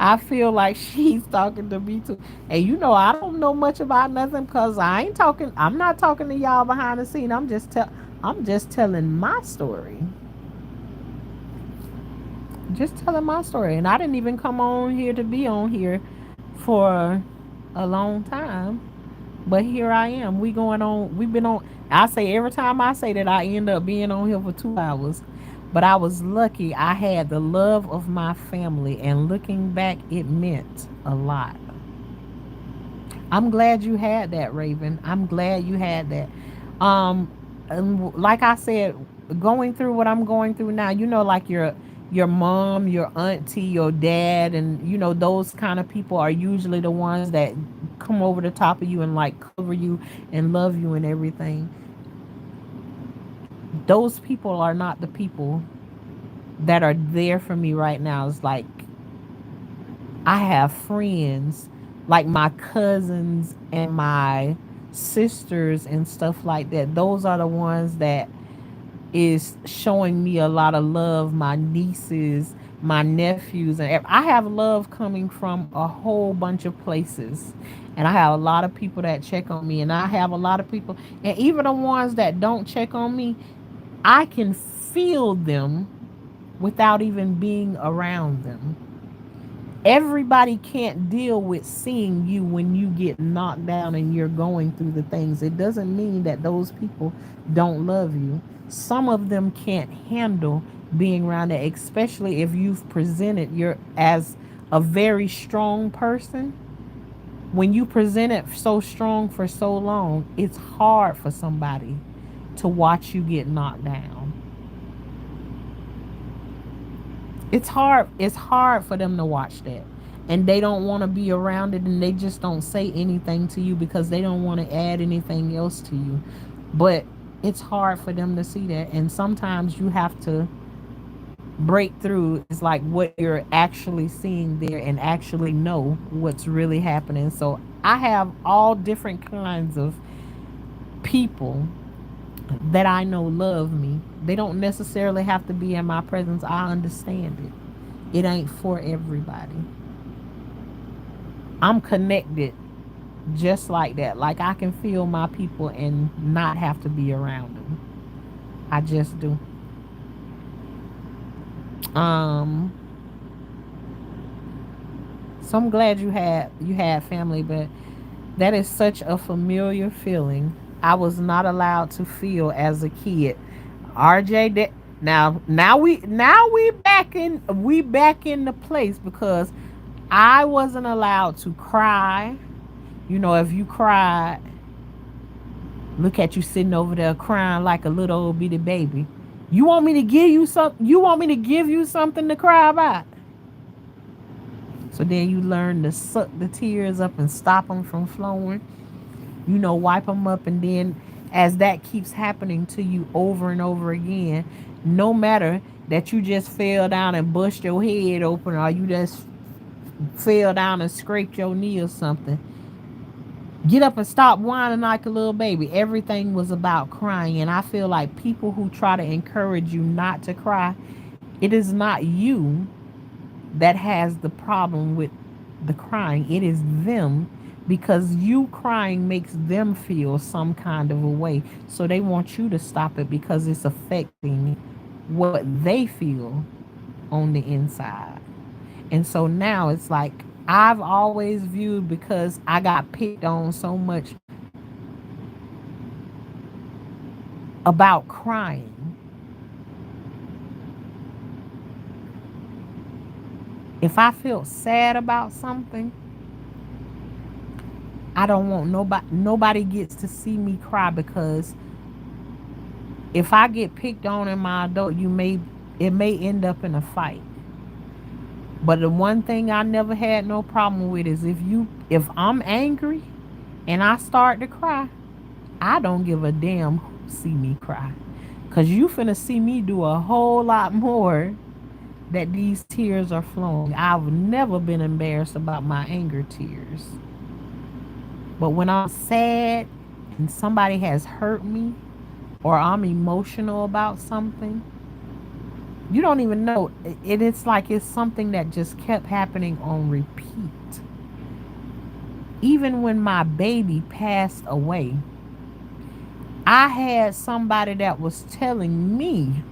I feel like she's talking to me too. And I don't know much about nothing because I'm not talking to y'all behind the scene. I'm just telling my story. Just telling my story. And I didn't even come on here to be on here for a long time. But here I am. We've been on, I say every time I say that I end up being on here for 2 hours. But I was lucky I had the love of my family, and looking back, it meant a lot. I'm glad you had that, Raven. I'm glad you had that. Um, and like I said, going through what I'm going through now, like your mom, your auntie, your dad, and those kind of people are usually the ones that come over the top of you and like cover you and love you and everything. Those people are not the people that are there for me right now. It's like I have friends like my cousins and my sisters and stuff like that. Those are the ones that is showing me a lot of love. My nieces, my nephews, and I have love coming from a whole bunch of places. And I have a lot of people that check on me, and I have a lot of people, and even the ones that don't check on me, I can feel them without even being around them. Everybody can't deal with seeing you when you get knocked down and you're going through the things. It doesn't mean that those people don't love you. Some of them can't handle being around it, especially if you've presented your as a very strong person. When you present it so strong for so long, it's hard for somebody to watch you get knocked down. It's hard for them to watch that, and they don't want to be around it, and they just don't say anything to you because they don't want to add anything else to you. But it's hard for them to see that, and sometimes you have to break through. It's like what you're actually seeing there and actually know what's really happening. So I have all different kinds of people that I know love me. They don't necessarily have to be in my presence. I understand it. It ain't for everybody. I'm connected just like that. Like I can feel my people and not have to be around them. I just do. Um so I'm glad you had family, but that is such a familiar feeling. I was not allowed to feel as a kid. RJ, that now we back in the place because I wasn't allowed to cry. If you cried, look at you sitting over there crying like a little old bitty baby. You want me to give you some? You want me to give you something to cry about? So then you learn to suck the tears up and stop them from flowing. Wipe them up, and then as that keeps happening to you over and over again, no matter that you just fell down and bust your head open, or you just fell down and scraped your knee or something, get up and stop whining like a little baby. Everything was about crying, and I feel like people who try to encourage you not to cry, it is not you that has the problem with the crying. It is them, because you crying makes them feel some kind of a way. So they want you to stop it because it's affecting what they feel on the inside. And so now it's like I've always viewed, because I got picked on so much about crying. If I feel sad about something, I don't want nobody gets to see me cry, because if I get picked on in my adult, it may end up in a fight. But the one thing I never had no problem with is if I'm angry and I start to cry, I don't give a damn who see me cry. Cause you finna see me do a whole lot more that these tears are flowing. I've never been embarrassed about my anger tears. But when I'm sad and somebody has hurt me, or I'm emotional about something, you don't even know. It's like it's something that just kept happening on repeat. Even when my baby passed away, I had somebody that was telling me,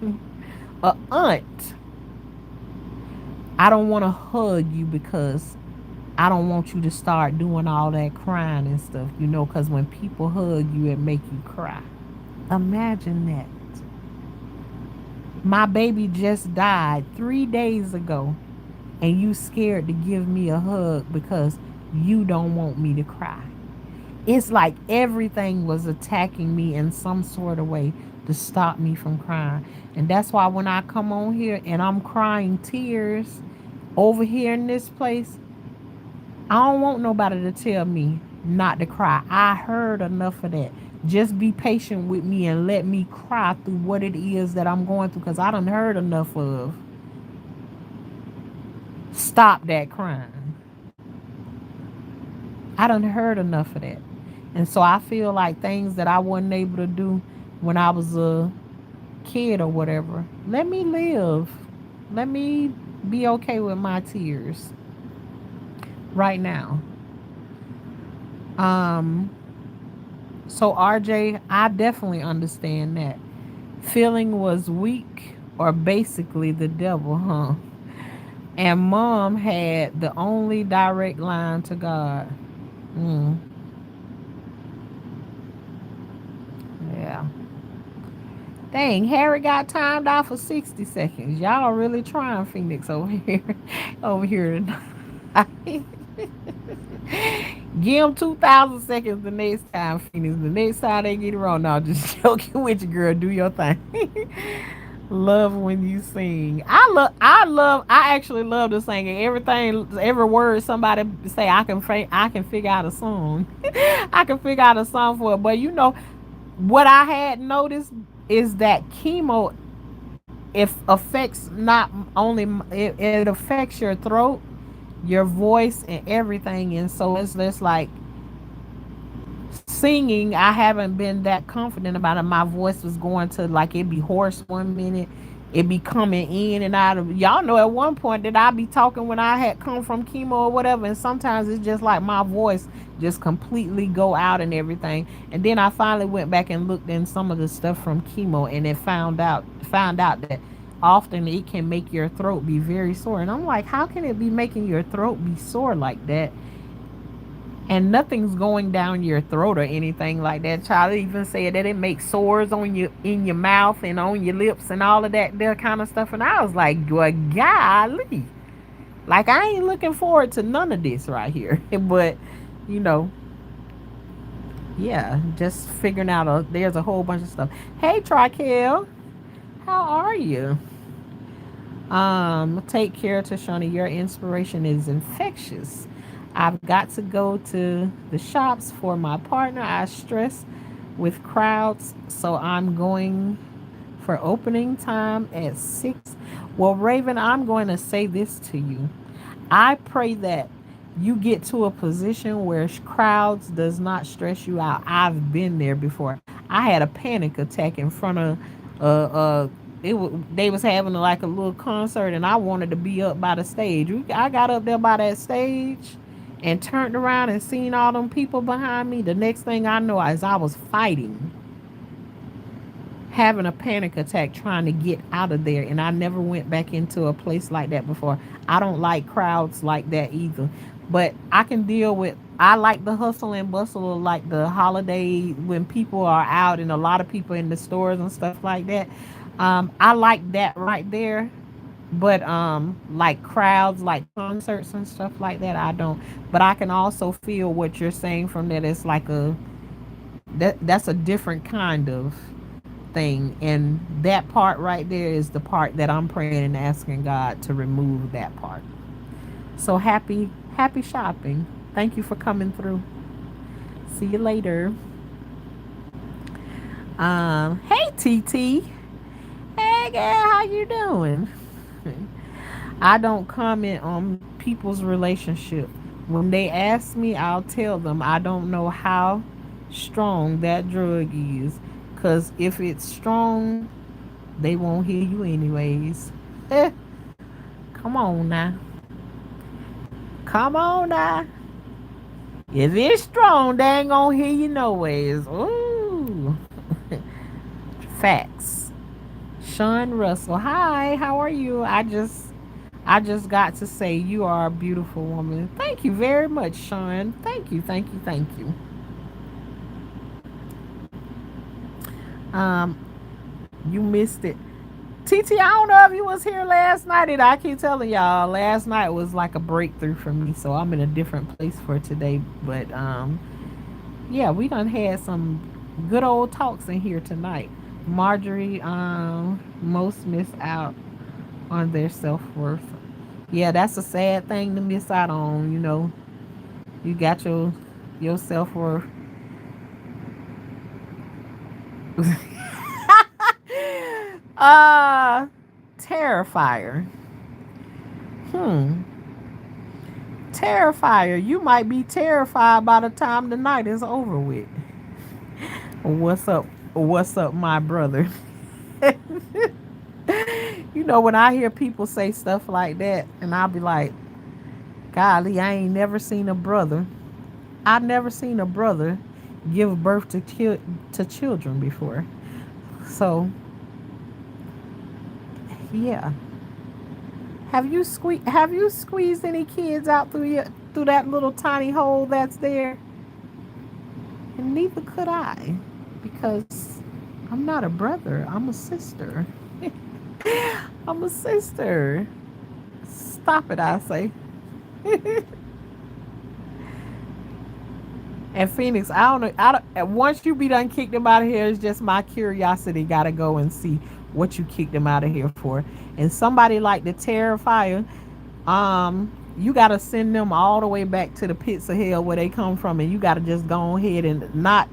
a aunt, I don't want to hug you because I don't want you to start doing all that crying and stuff, because when people hug you, it make you cry. Imagine that. My baby just died 3 days ago, and you scared to give me a hug because you don't want me to cry. It's like everything was attacking me in some sort of way to stop me from crying. And that's why when I come on here and I'm crying tears over here in this place, I don't want nobody to tell me not to cry. I heard enough of that. Just be patient with me and let me cry through what it is that I'm going through, because I done heard enough of stop that crying. I done heard enough of that. And so I feel like things that I wasn't able to do when I was a kid or whatever, let me live. Let me be okay with my tears right now. Um, so RJ, I definitely understand that. Feeling was weak or basically the devil, huh? And mom had the only direct line to God. Mm, yeah. Dang, Harry got timed out for 60 seconds. Y'all really trying Phoenix over here. Over here tonight. Give them 2,000 seconds the next time, Phoenix. The next time they get it wrong. No, just joking with you, girl. Do your thing. Love when you sing. I actually love the singing. Everything, every word somebody say, I can figure out a song. I can figure out a song for it. But you know, what I had noticed is that chemo, if affects not only, it affects your throat, your voice, and everything. And so it's just like singing, I haven't been that confident about it. My voice was going to like it be hoarse one minute, it be coming in and out of. Y'all know at one point that I be talking when I had come from chemo or whatever, and sometimes it's just like my voice just completely go out and everything. And then I finally went back and looked in some of the stuff from chemo, and it found out that often it can make your throat be very sore. And I'm like, how can it be making your throat be sore like that? And nothing's going down your throat or anything like that. Child even said that it makes sores on you, in your mouth and on your lips and all of that kind of stuff. And I was like, well, golly, like I ain't looking forward to none of this right here. But you know, yeah, just figuring out there's a whole bunch of stuff. Hey, Trikel, how are you? Take care, Tashani. Your inspiration is infectious. I've got to go to the shops for my partner. I stress with crowds, so I'm going for opening time at 6. Well, Raven, I'm going to say this to you. I pray that you get to a position where crowds does not stress you out. I've been there before. I had a panic attack in front of they was having like a little concert, and I wanted to be up by the stage. I got up there by that stage and turned around and seen all them people behind me. The next thing I know is I was fighting, having a panic attack trying to get out of there, and I never went back into a place like that before. I don't like crowds like that either, but I can deal with. I like the hustle and bustle of like the holiday when people are out and a lot of people in the stores and stuff like that. I like that right there, but like crowds, like concerts and stuff like that, I don't. But I can also feel what you're saying from that. It's like that's a different kind of thing, and that part right there is the part that I'm praying and asking God to remove that part. So happy shopping. Thank you for coming through. See you later. Hey TT. Hey girl, how you doing? I don't comment on people's relationship. When they ask me, I'll tell them I don't know how strong that drug is. Cause if it's strong, they won't hear you anyways. Eh, come on now. Come on now. If it's strong, they ain't gonna hear you no ways. Ooh. Facts. Sean Russell. Hi, how are you? I just got to say you are a beautiful woman. Thank you very much, Sean. Thank you, thank you, thank you. Um, you missed it. TT, I don't know if you was here last night. And I keep telling y'all, last night was like a breakthrough for me. So I'm in a different place for today. But yeah, we done had some good old talks in here tonight. Marjorie, most miss out on their self worth. Yeah, that's a sad thing to miss out on. You know, you got your self worth. uh, Terrifier. Hmm. Terrifier. You might be terrified by the time the night is over with. What's up? What's up, my brother? You know, when I hear people say stuff like that, and I'll be like, golly, I ain't never seen a brother. I never seen a brother give birth to children before. So yeah. Have you squeezed any kids out through that little tiny hole that's there? And neither could I, because I'm not a brother. I'm a sister. I'm a sister. Stop it, I say. And Phoenix, I don't know. Once you be done kicked them out of here, it's just my curiosity. Got to go and see what you kicked them out of here for. And somebody like the Terrifier, you got to send them all the way back to the pits of hell where they come from, and you got to just go ahead and not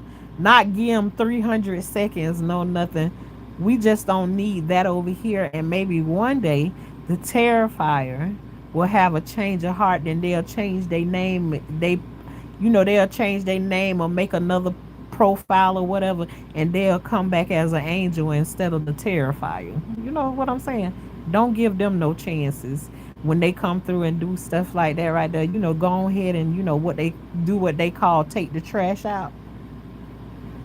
give them 300 seconds, no nothing. We just don't need that over here. And maybe one day the Terrifier will have a change of heart, and they'll change their name. They'll change their name or make another profile or whatever, and they'll come back as an angel instead of the Terrifier. You know what I'm saying? Don't give them no chances when they come through and do stuff like that right there. Go ahead and what they call take the trash out.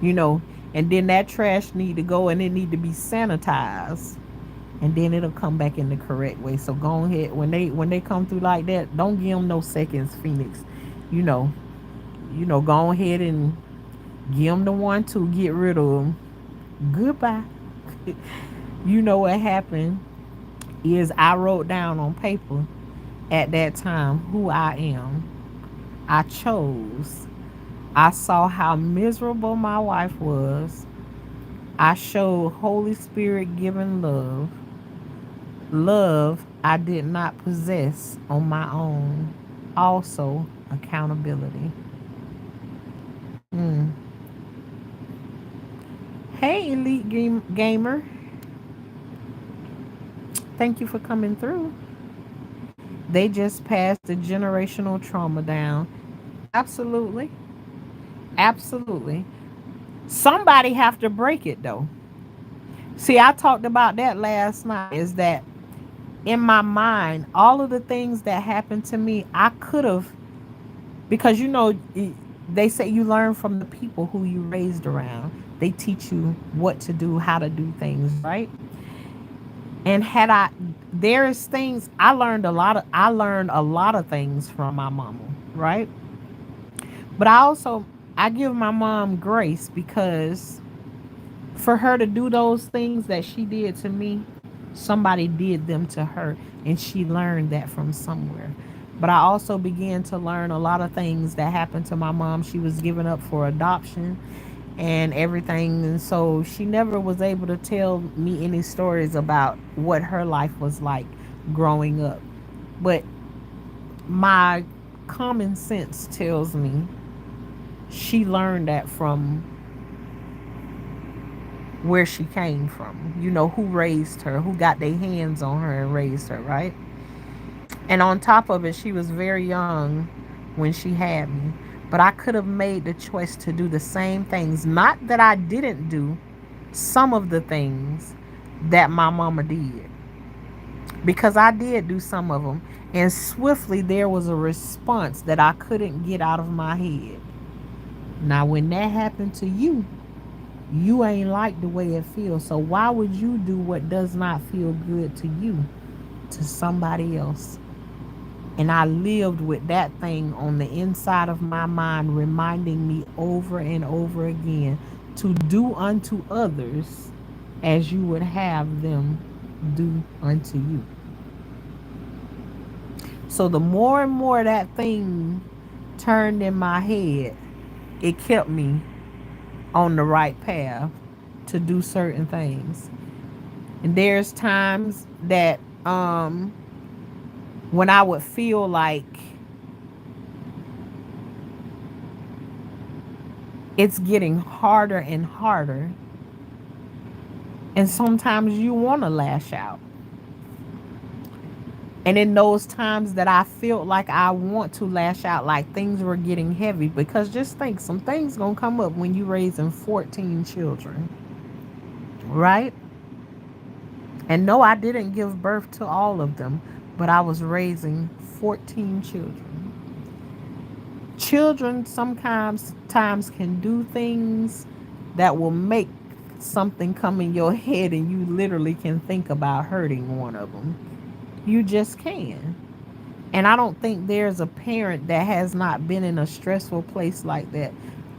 You know, and then that trash need to go and it need to be sanitized, and then it'll come back in the correct way. So go ahead when they come through like that, don't give them no seconds, Phoenix. You know, go ahead and give them the one to get rid of them. Goodbye. You know what happened is I wrote down on paper at that time who I am. I chose. I saw how miserable my wife was. I showed Holy Spirit given love. Love I did not possess on my own. Also, accountability. Mm. Hey, Elite Gamer. Thank you for coming through. They just passed the generational trauma down. Absolutely. Absolutely. Somebody have to break it though. See, I talked about that last night, is that in my mind, all of the things that happened to me, I could have, because they say you learn from the people who you raised around. They teach you what to do, how to do things, right? And there is things I learned a lot of things from my mama, right? But I give my mom grace, because for her to do those things that she did to me, somebody did them to her, and she learned that from somewhere. But I also began to learn a lot of things that happened to my mom. She was given up for adoption and everything, and so she never was able to tell me any stories about what her life was like growing up. But my common sense tells me she learned that from where she came from. Who raised her, who got their hands on her and raised her, right? And on top of it, she was very young when she had me. But I could have made the choice to do the same things. Not that I didn't do some of the things that my mama did, because I did do some of them. And swiftly, there was a response that I couldn't get out of my head. Now, when that happened to you, you ain't like the way it feels. So why would you do what does not feel good to you to somebody else? And I lived with that thing on the inside of my mind, reminding me over and over again to do unto others as you would have them do unto you. So the more and more that thing turned in my head, it kept me on the right path to do certain things. And there's times that when I would feel like it's getting harder and harder, and sometimes you want to lash out. And in those times that I felt like I want to lash out, like things were getting heavy, because just think, some things gonna come up when you raising 14 children, right? And no, I didn't give birth to all of them, but I was raising 14 children. Children sometimes times can do things that will make something come in your head and you literally can think about hurting one of them. You just can. And I don't think there's a parent that has not been in a stressful place like that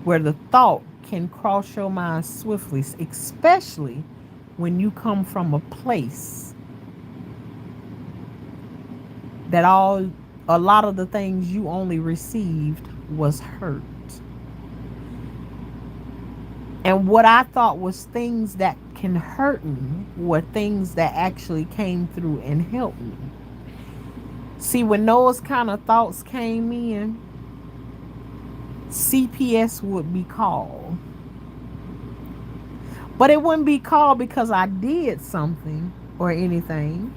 where the thought can cross your mind swiftly, especially when you come from a place that a lot of the things you only received was hurt. And what I thought was things that can hurt me were things that actually came through and helped me. See, when those kind of thoughts came in, CPS would be called. But it wouldn't be called because I did something or anything.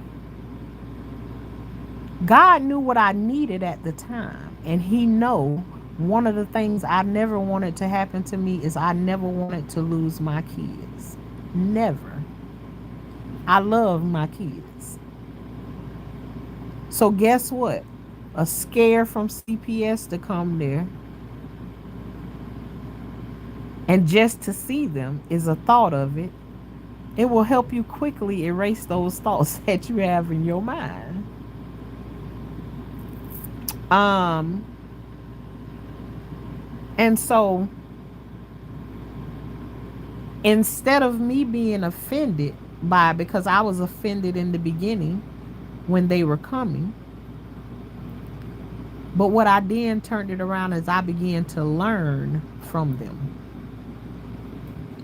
God knew what I needed at the time. And He know one of the things I never wanted to happen to me is I never wanted to lose my kids. Never. I love my kids. So guess what? A scare from CPS to come there and just to see them is a thought of it. It will help you quickly erase those thoughts that you have in your mind. And so instead of me being offended by it, because I was offended in the beginning when they were coming, but what I then turned it around is I began to learn from them.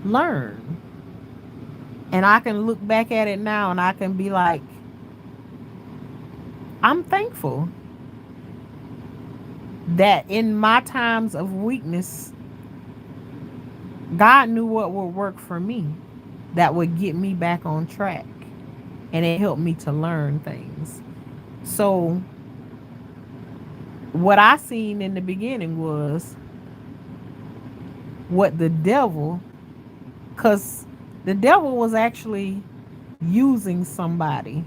Learn. And I can look back at it now and I can be like, I'm thankful that in my times of weakness, God knew what would work for me that would get me back on track. And it helped me to learn things. So what I seen in the beginning was what the devil, because the devil was actually using somebody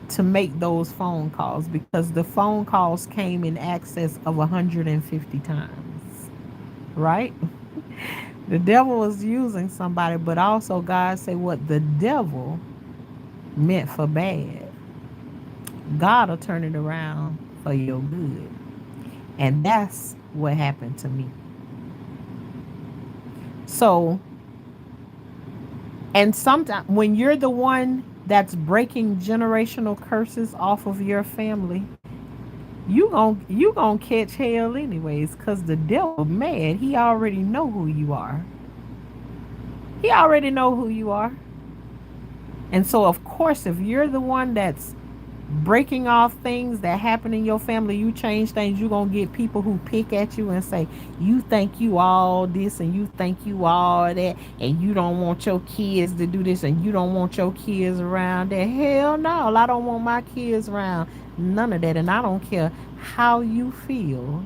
to make those phone calls, because the phone calls came in excess of 150 times, right? The devil was using somebody, but also God said what the devil meant for bad, God will turn it around for your good. And that's what happened to me. So, and sometimes when you're the one that's breaking generational curses off of your family, you gonna catch hell anyways, because the devil mad. He already know who you are. He already know who you are. And so of course, if you're the one that's breaking off things that happen in your family, you change things, you're gonna get people who pick at you and say, you think you all this and you think you all that, and you don't want your kids to do this and you don't want your kids around that. Hell no, I don't want my kids around none of that. And I don't care how you feel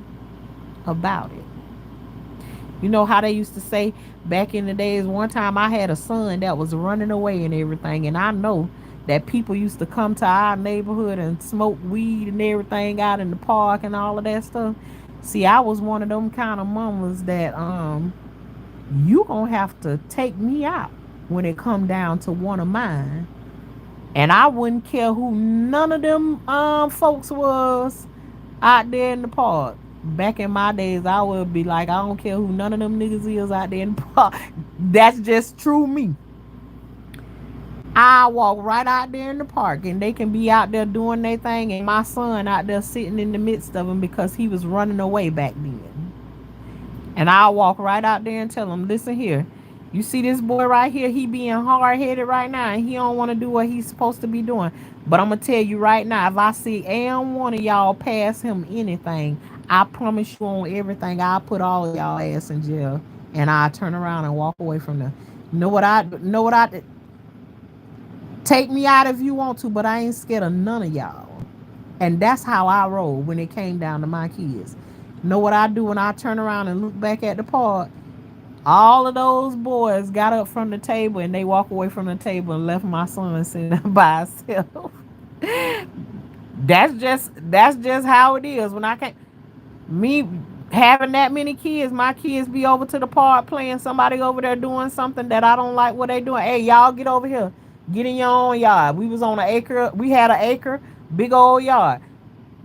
about it. You know how they used to say back in the days, one time I had a son that was running away and everything, and I know that people used to come to our neighborhood and smoke weed and everything out in the park and all of that stuff. See, I was one of them kind of mamas that you gonna have to take me out when it come down to one of mine. And I wouldn't care who none of them folks was out there in the park. Back in my days, I would be like, I don't care who none of them niggas is out there in the park. That's just true me. I walk right out there in the park and they can be out there doing their thing, and my son out there sitting in the midst of them because he was running away back then. And I'll walk right out there and tell him, listen here, you see this boy right here, he being hard-headed right now and he don't want to do what he's supposed to be doing. But I'm going to tell you right now, if I see one of y'all pass him anything, I promise you on everything, I'll put all of y'all ass in jail. And I'll turn around and walk away from them. Know what I take me out if you want to, but I ain't scared of none of y'all. And that's how I roll when it came down to my kids. Know what I do when I turn around and look back at the park? All of those boys got up from the table and they walk away from the table and left my son sitting there by himself. That's just how it is. When I can't, Me having that many kids, my kids be over to the park playing, somebody over there doing something that I don't like what they doing. Hey, y'all get over here. Get in your own yard. We was on an acre. We had an acre, big old yard.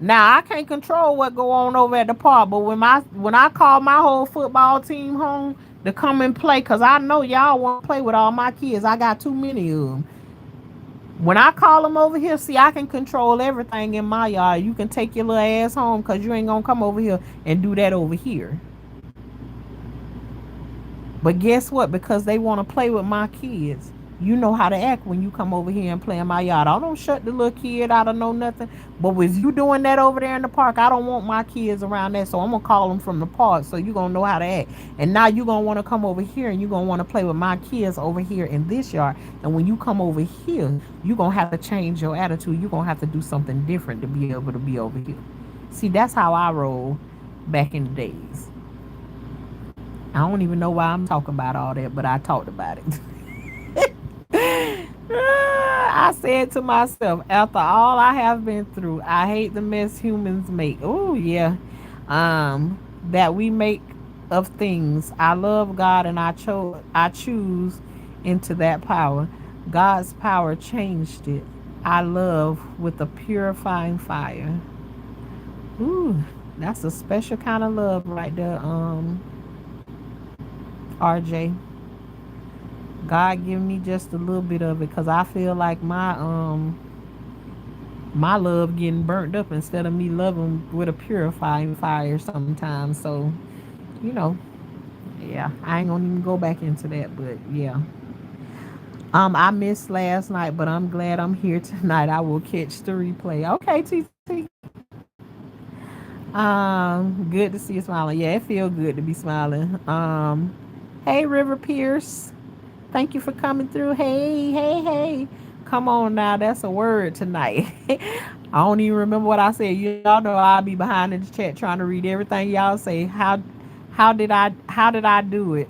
Now I can't control what go on over at the park, but when I call my whole football team home to come and play, cause I know y'all want to play with all my kids. I got too many of them. When I call them over here, see, I can control everything in my yard. You can take your little ass home because you ain't gonna come over here and do that over here. But guess what? Because they want to play with my kids, you know how to act when you come over here and play in my yard. I don't shut the little kid out of no nothing. But with you doing that over there in the park, I don't want my kids around there. So I'm gonna call them from the park so you gonna know how to act. And now you gonna want to come over here and you gonna want to play with my kids over here in this yard. And when you come over here, you gonna have to change your attitude. You gonna have to do something different to be able to be over here. See, that's how I roll back in the days. I don't even know why I'm talking about all that, but I talked about it. I said to myself, after all I have been through, I hate the mess humans make. Oh yeah, that we make of things. I love God, and I choose into that power. God's power changed it. I love with a purifying fire. Ooh, that's a special kind of love right there. RJ. God give me just a little bit of it because I feel like my love getting burnt up instead of me loving with a purifying fire sometimes. So, you know, yeah, I ain't gonna even go back into that, but yeah. I missed last night, but I'm glad I'm here tonight. I will catch the replay. Okay, TT. Good to see you smiling. Yeah, it feels good to be smiling. Hey, River Pierce. Thank you for coming through. Hey, hey, hey. Come on now. That's a word tonight. I don't even remember what I said. Y'all know I'll be behind in the chat trying to read everything y'all say. How did I do it?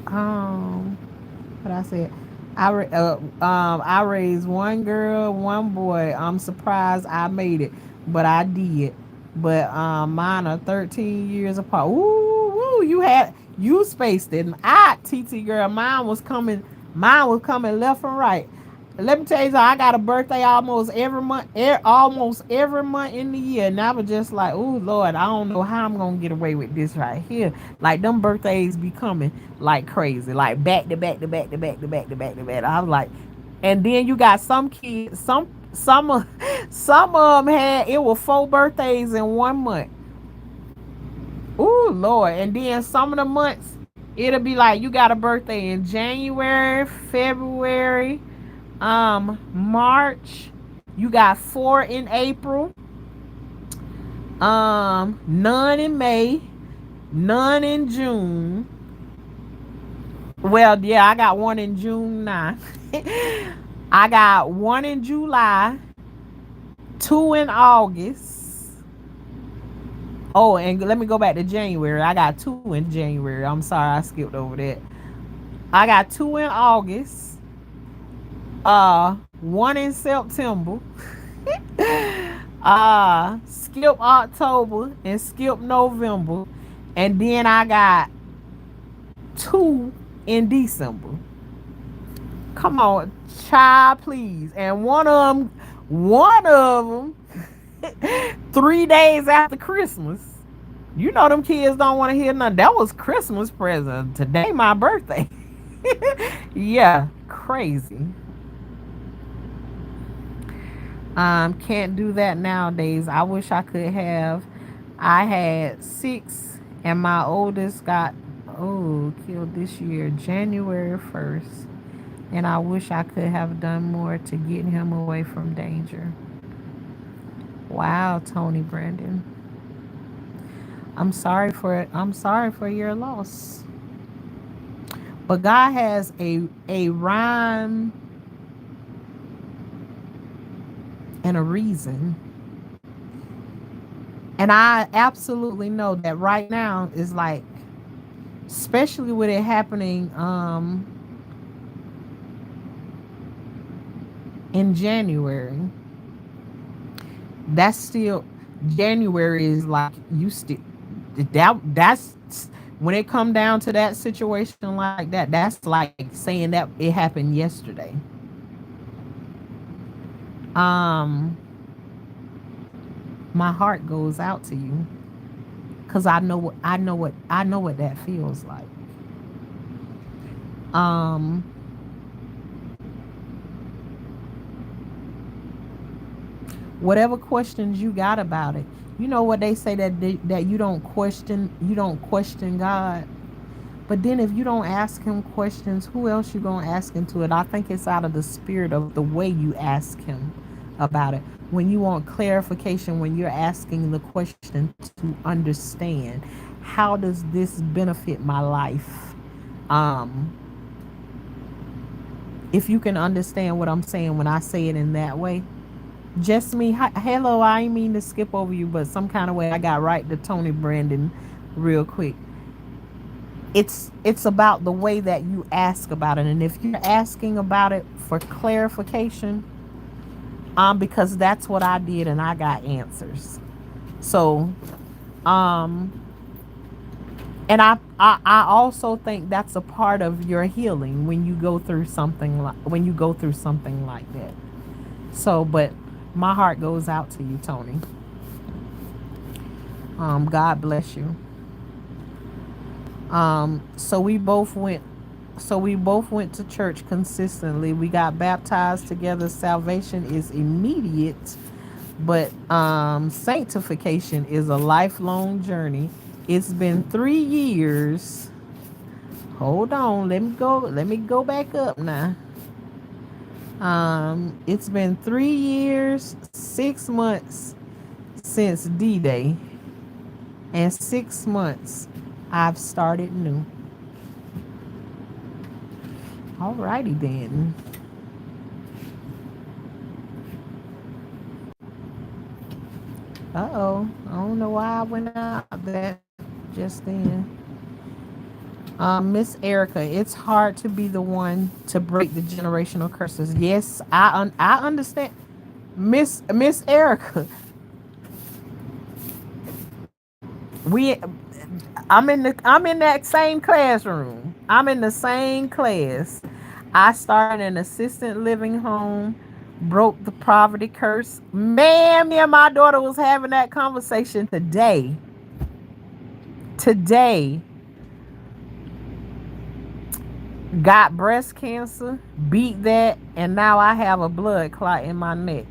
Um what I said. I raised one girl, one boy. I'm surprised I made it, but I did. But mine are 13 years apart. Ooh, woo, you spaced it. And TT girl, mine was coming left and right. Let me tell you something. I got a birthday almost every month in the year, and I was just like, "Oh Lord, I don't know how I'm gonna get away with this right here." Like them birthdays be coming like crazy, like back to back to back to back to back to back to back. I was like, and then you got some kids, some of them had it was 4 birthdays in one month. Ooh Lord, and then some of the months it'll be like you got a birthday in January, February, March. You got 4 in April. None in May. None in June. Well, yeah, I got one in June now. I got one in July. 2 in August. Oh, and let me go back to January. I got 2 in January. I'm sorry, I skipped over that. I got 2 in August. 1 in September. Skip October and skip November. And then I got 2 in December. Come on, child, please. And one of them 3 days after Christmas. You know them kids don't want to hear nothing. That was Christmas present. Today my birthday. Yeah, crazy. Can't do that nowadays. I wish I could have. I had 6 and my oldest got killed this year, January 1st. And I wish I could have done more to get him away from danger. Wow, Tony Brandon. I'm sorry for your loss. But God has a rhyme and a reason. And I absolutely know that right now is like, especially with it happening in January, that's still January is like you still that's when it come down to that situation like that, that's like saying that it happened yesterday. Um, my heart goes out to you because I know what that feels like. Um, whatever questions you got about it, you know what they say that that you don't question God. But then if you don't ask him questions, who else you gonna ask into it? I think it's out of the spirit of the way you ask him about it. When you want clarification, when you're asking the question to understand, how does this benefit my life? Um, if you can understand what I'm saying when I say it in that way. Just me. Hello, I ain't mean to skip over you, but some kind of way I got right to Tony Brandon real quick. It's about the way that you ask about it, and if you're asking about it for clarification, because that's what I did and I got answers. So um and I also think that's a part of your healing when you go through something like that. So but my heart goes out to you, Tony. God bless you. So we both went to church consistently. We got baptized together. Salvation is immediate, but sanctification is a lifelong journey. It's been 3 years. Hold on, let me go back up now. It's been 3 years, 6 months since D-Day, and 6 months I've started new. Alrighty then. Uh-oh. I don't know why I went out that just then. Miss Erica, it's hard to be the one to break the generational curses. Yes, I understand. Miss Erica, we I'm in that same classroom. I'm in the same class. I started an assistant living home, broke the poverty curse. Man, me and my daughter was having that conversation today. Today, got breast cancer, beat that, and now I have a blood clot in my neck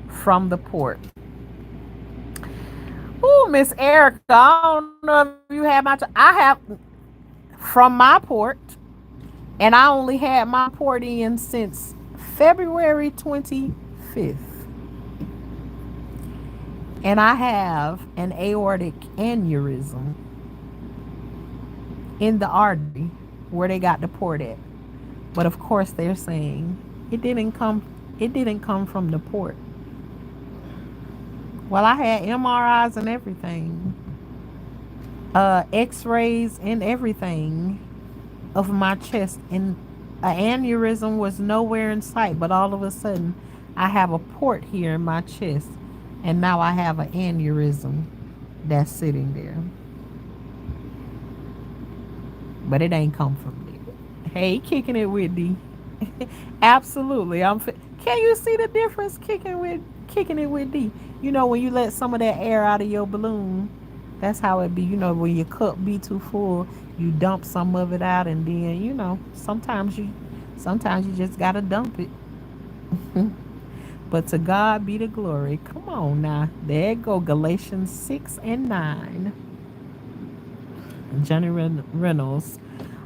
from the port. Oh, Miss Erica, I don't know if you have I have from my port, and I only had my port in since February 25th. And I have an aortic aneurysm in the artery where they got the port at. But of course they're saying it didn't come from the port. Well, I had MRIs and everything. X-rays and everything of my chest, and an aneurysm was nowhere in sight, but all of a sudden I have a port here in my chest, and now I have an aneurysm that's sitting there, but it ain't come from there. Hey, kicking it with D. Absolutely. Can you see the difference kicking it with D? You know, when you let some of that air out of your balloon, that's how it be. You know, when your cup be too full, you dump some of it out, and then sometimes you just gotta dump it. But to God be the glory. Come on now. There you go. Galatians 6:9. Johnny Reynolds.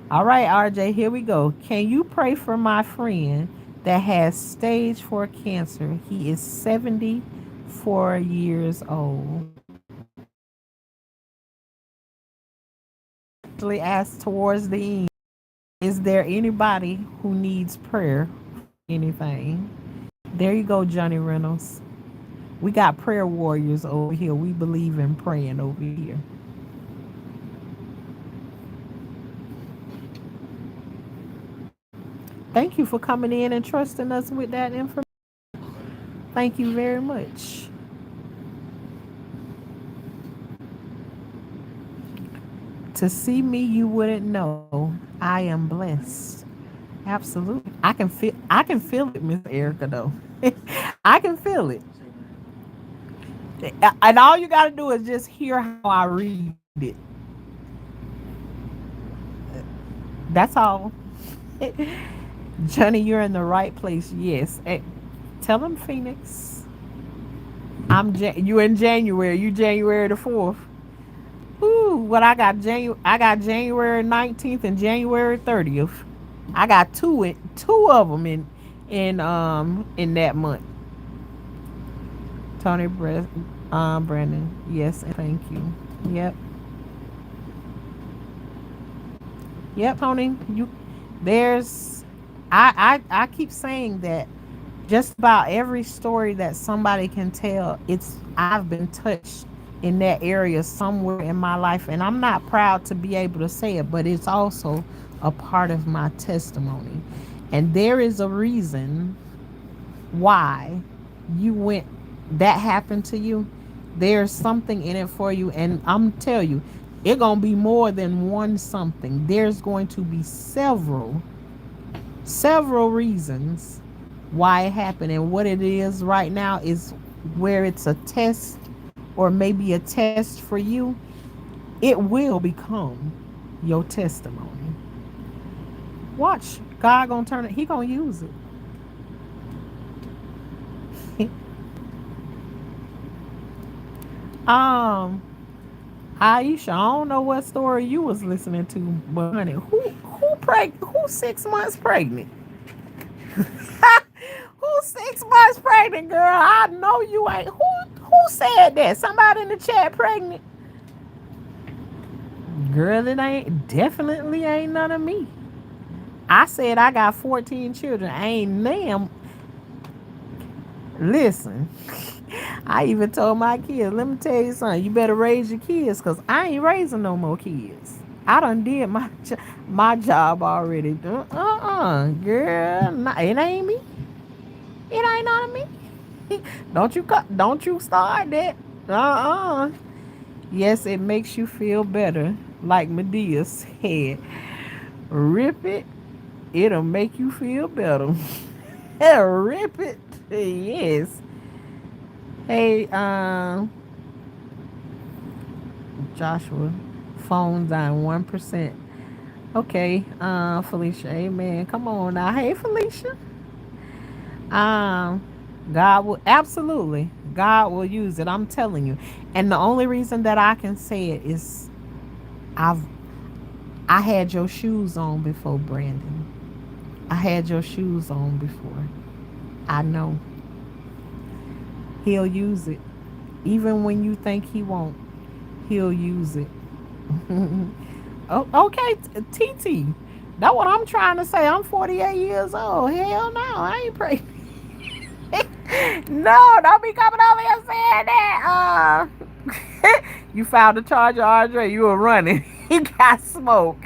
All right, RJ, here we go. Can you pray for my friend that has stage 4 cancer? He is 74 years old. Actually asked towards the end, is there anybody who needs prayer for anything? There you go, Johnny Reynolds. We got prayer warriors over here. We believe in praying over here. Thank you for coming in and trusting us with that information. Thank you very much. To see me, you wouldn't know I am blessed. Absolutely. I can feel it, Miss Erica though. I can feel it. And all you gotta do is just hear how I read it. That's all. Johnny, you're in the right place. Yes. Tell him, Phoenix. You in January. You January the 4th. Ooh, what I got January 19th and January 30th. I got two of them in that month. Tony Brandon. Yes, and thank you. Yep. Yep, Tony. There's I keep saying that just about every story that somebody can tell, it's I've been touched in that area somewhere in my life, and I'm not proud to be able to say it, but it's also a part of my testimony. And there is a reason why you went that happened to you. There's something in it for you, and I'm tell you, it's gonna be more than one something. There's going to be several reasons why it happened, and what it is right now is where it's a test or maybe a test for you. It will become your testimony. Watch, God gonna turn it. He gonna use it. um Aisha, I don't know what story you was listening to, but honey, who 6 months pregnant? Who's 6 months pregnant, girl? I know you ain't. Who said that? Somebody in the chat pregnant? Girl, it ain't definitely ain't none of me. I said I got 14 children. I ain't damn. Listen, I even told my kids, let me tell you something. You better raise your kids, cause I ain't raising no more kids. I done did my job already. Girl, it ain't me. It ain't none of me. Don't you start that. Yes, it makes you feel better. Like Medea said, rip it. It'll make you feel better. Rip it. Yes. Hey, Joshua, phone's on 1%. Okay, Felicia, amen. Come on now. Hey, Felicia. Um, God will absolutely, God will use it. I'm telling you. And the only reason that I can say it is I've I had your shoes on before, Brandon. I had your shoes on before. I know. He'll use it. Even when you think he won't, he'll use it. Oh, okay, TT. That's what I'm trying to say. I'm 48 years old. Hell no, I ain't pregnant. No, don't be coming over here saying that. You found the charger, Andre. You were running. He got smoke.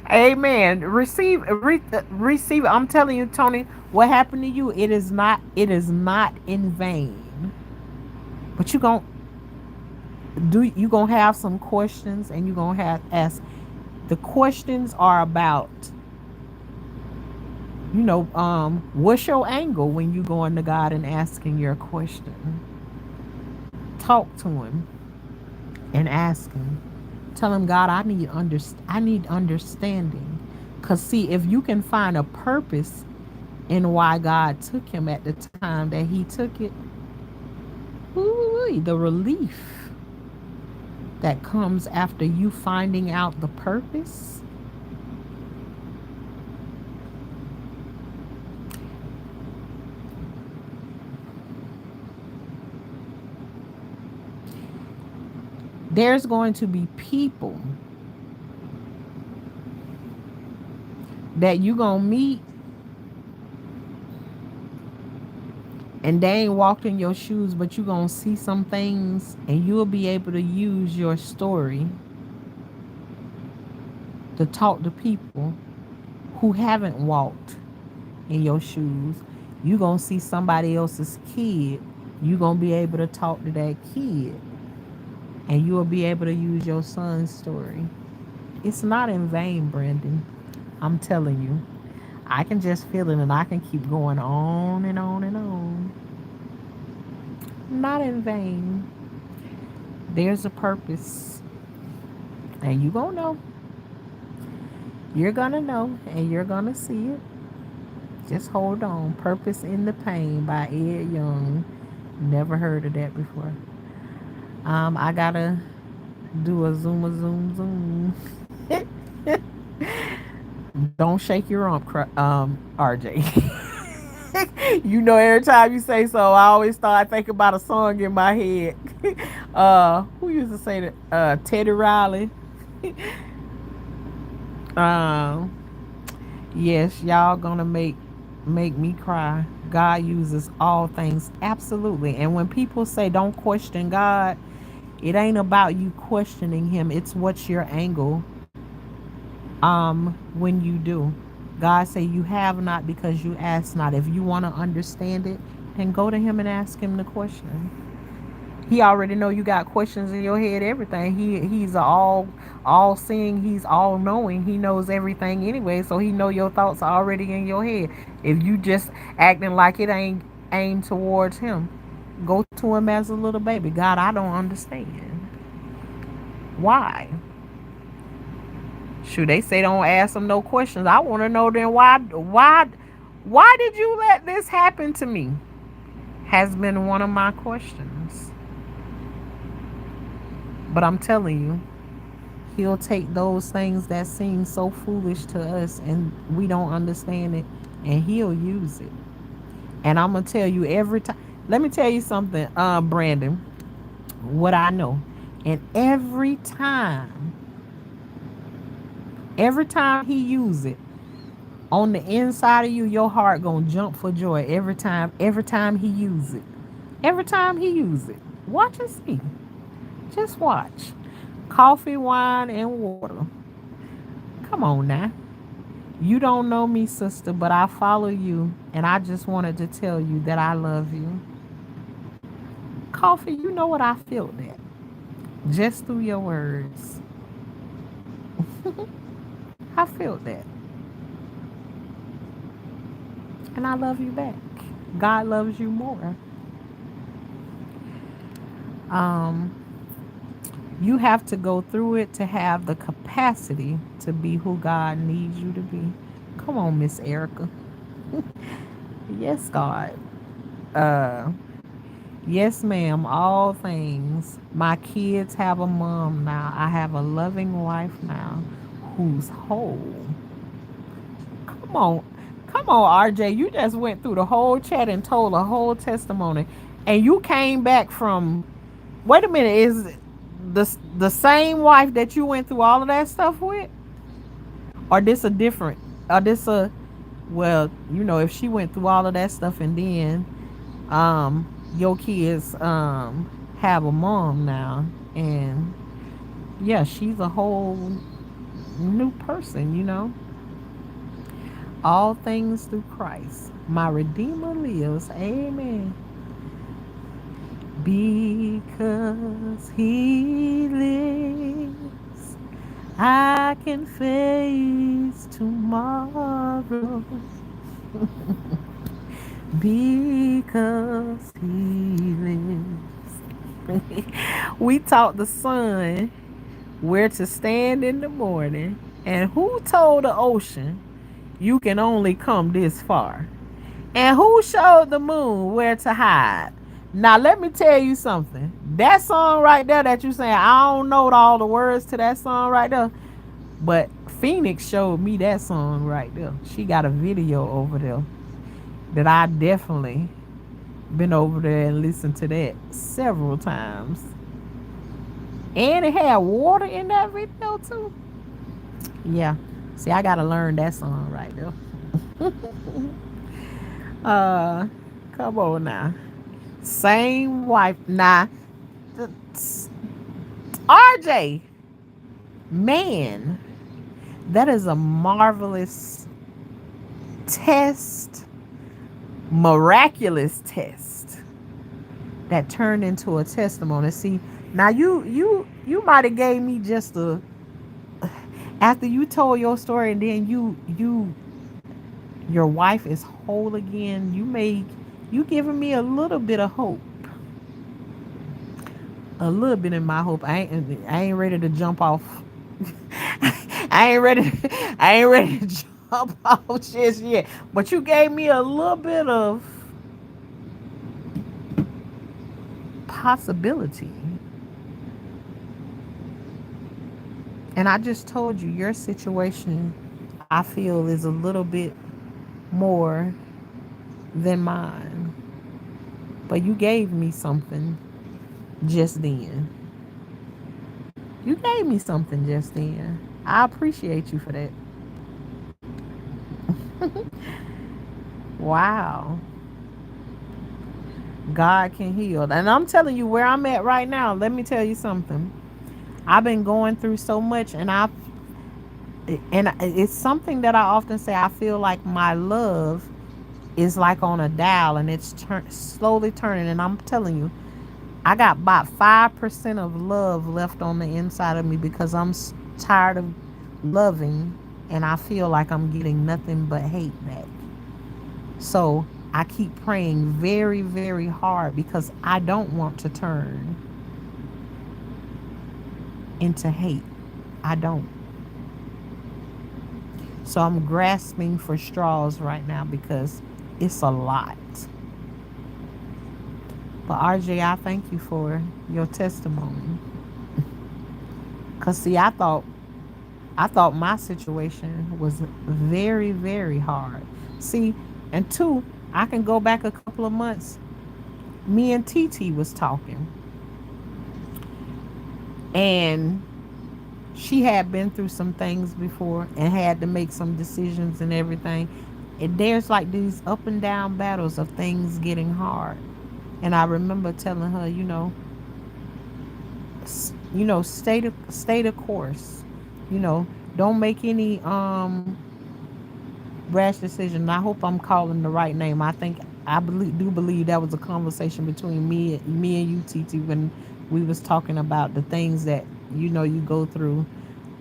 Amen. Receive. I'm telling you, Tony. What happened to you? It is not. It is not in vain. But you gonna have some questions, and you gonna have ask. The questions are about, what's your angle when you going to God and asking your question? Talk to him and ask him. Tell him, God, I need understanding. Cause see, if you can find a purpose in why God took him at the time that he took it, ooh, the relief that comes after you finding out the purpose. There's going to be people that you gonna meet and they ain't walked in your shoes, but you gonna see some things and you'll be able to use your story to talk to people who haven't walked in your shoes. You gonna see somebody else's kid. You gonna be able to talk to that kid and you will be able to use your son's story. It's not in vain, Brandon. I'm telling you. I can just feel it and I can keep going on and on and on. Not in vain. There's a purpose. And you gonna know. You're gonna know and you're gonna see it. Just hold on. Purpose in the Pain by Ed Young. Never heard of that before. I gotta do a zoom, zoom. Don't shake your arm, RJ. You know, every time you say so, I always start thinking about a song in my head. Who used to say that? Teddy Riley. um, yes, y'all gonna make me cry. God uses all things, absolutely. And when people say don't question God, it ain't about you questioning Him. It's what's your angle. When you do, God say you have not because you ask not. If you want to understand it, then go to Him and ask Him the question. He already know you got questions in your head. Everything. He's all seeing. He's all knowing. He knows everything anyway. So He know your thoughts are already in your head. If you just acting like it ain't aimed towards Him, go to Him as a little baby. God, I don't understand. Why? Shoot, they say don't ask Him no questions. I want to know then why did you let this happen to me? Has been one of my questions. But I'm telling you, He'll take those things that seem so foolish to us and we don't understand it, and He'll use it. And I'm gonna tell you every time. Let me tell you something, Brandon. What I know, and every time He use it, on the inside of you, your heart gonna jump for joy every time He use it. Every time He use it. Watch and see. Just watch. Coffee, wine, and water. Come on now. You don't know me, sister, but I follow you, and I just wanted to tell you that I love you. Coffee, you know what I felt that. Just through your words. I felt that. And I love you back. God loves you more. Um, you have to go through it to have the capacity to be who God needs you to be. Come on, Miss Erica. Yes, God. Uh, yes, ma'am. All things. My kids have a mom now. I have a loving wife now who's whole. Come on. Come on, RJ. You just went through the whole chat and told a whole testimony. And you came back from, wait a minute, is the same wife that you went through all of that stuff with? Or this a different, or this a, well, you know, if she went through all of that stuff and then your kids have a mom now, and yeah, she's a whole new person, you know. All things through Christ. My Redeemer lives. Amen. Because He lives, I can face tomorrow. Because He lives. We taught the sun where to stand in the morning, and who told the ocean you can only come this far? And who showed the moon where to hide? Now let me tell you something. That song right there that you saying, I don't know all the words to that song right there, but Phoenix showed me that song right there. She got a video over there that I definitely been over there and listened to that several times. And it had water in that video too. Yeah. See, I gotta learn that song right there. uh Come on now. Same wife. Nah. RJ. Man. That is a marvelous test. Miraculous test that turned into a testimony. See, Now you might have gave me just a after you told your story and then your wife is whole again. You giving me a little bit of hope, a little bit in my hope. I ain't ready to jump off. I ain't ready to jump off just yet. But you gave me a little bit of possibility. And I just told you your situation I feel is a little bit more than mine. But you gave me something just then. You gave me something just then. I appreciate you for that. Wow. God can heal. And I'm telling you where I'm at right now. Let me tell you something. I've been going through so much and it's something that I often say. I feel like my love is like on a dial and it's slowly turning, and I'm telling you, I got about 5% of love left on the inside of me because I'm tired of loving and I feel like I'm getting nothing but hate back. So I keep praying very, very hard because I don't want to turn into hate. I don't. So I'm grasping for straws right now because it's a lot. But RJ, I thank you for your testimony. Cause see, I thought my situation was very, very hard. See, and two, I can go back a couple of months. Me and TT was talking, and she had been through some things before and had to make some decisions and everything. And there's like these up and down battles of things getting hard. And I remember telling her, stay the course. You know, don't make any rash decision. I hope I'm calling the right name. I do believe that was a conversation between me and you, TT, when we was talking about the things that you go through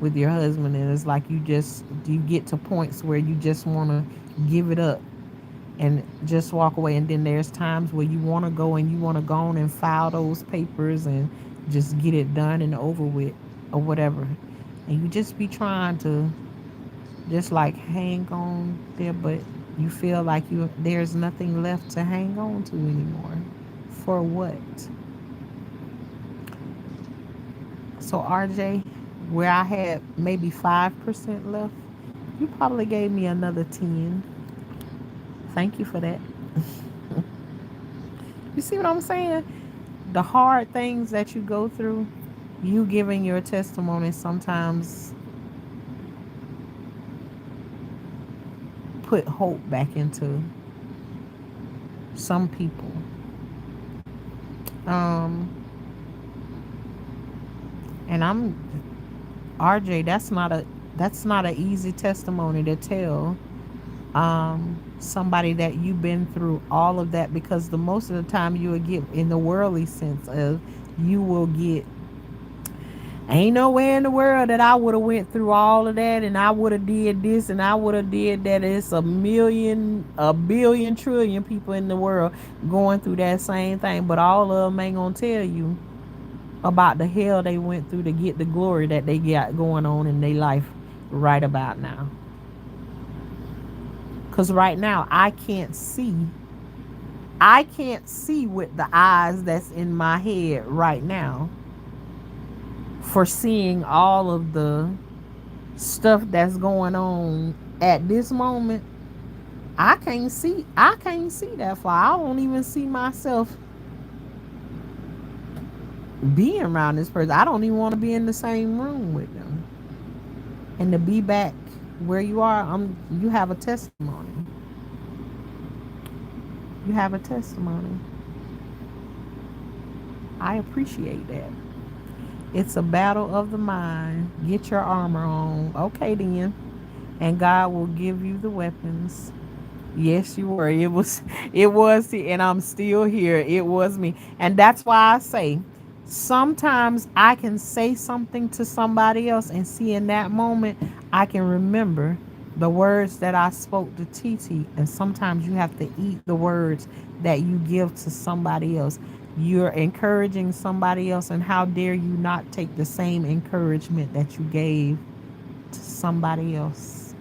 with your husband, and it's like you get to points where you just want to give it up and just walk away, and then there's times where you want to go and you want to go on and file those papers and just get it done and over with or whatever, and you just be trying to just like hang on there, but you feel like there's nothing left to hang on to anymore. For what? So RJ, where I had maybe 5% left, you probably gave me another 10. Thank you for that. You see what I'm saying? The hard things that you go through, you giving your testimony sometimes put hope back into some people. Um, and I'm RJ. That's not an easy testimony to tell. Somebody that you've been through all of that, because the most of the time you will get in the worldly sense of you will get ain't nowhere in the world that I would have went through all of that and I would have did this and I would have did that. It's a billion trillion people in the world going through that same thing, but all of them ain't gonna tell you about the hell they went through to get the glory that they got going on in their life right about now. Because right now I can't see with the eyes that's in my head right now, foreseeing all of the stuff that's going on at this moment. I can't see that far. I don't even see myself being around this person. I don't even want to be in the same room with them. And to be back where you are, you have a testimony. You have a testimony. I appreciate that. It's a battle of the mind. Get your armor on. Okay then. And God will give you the weapons. Yes, you were. It was and I'm still here. It was me. And that's why I say Sometimes I can say something to somebody else and see in that moment I can remember the words that I spoke to TT. And sometimes you have to eat the words that you give to somebody else. You're encouraging somebody else, and how dare you not take the same encouragement that you gave to somebody else?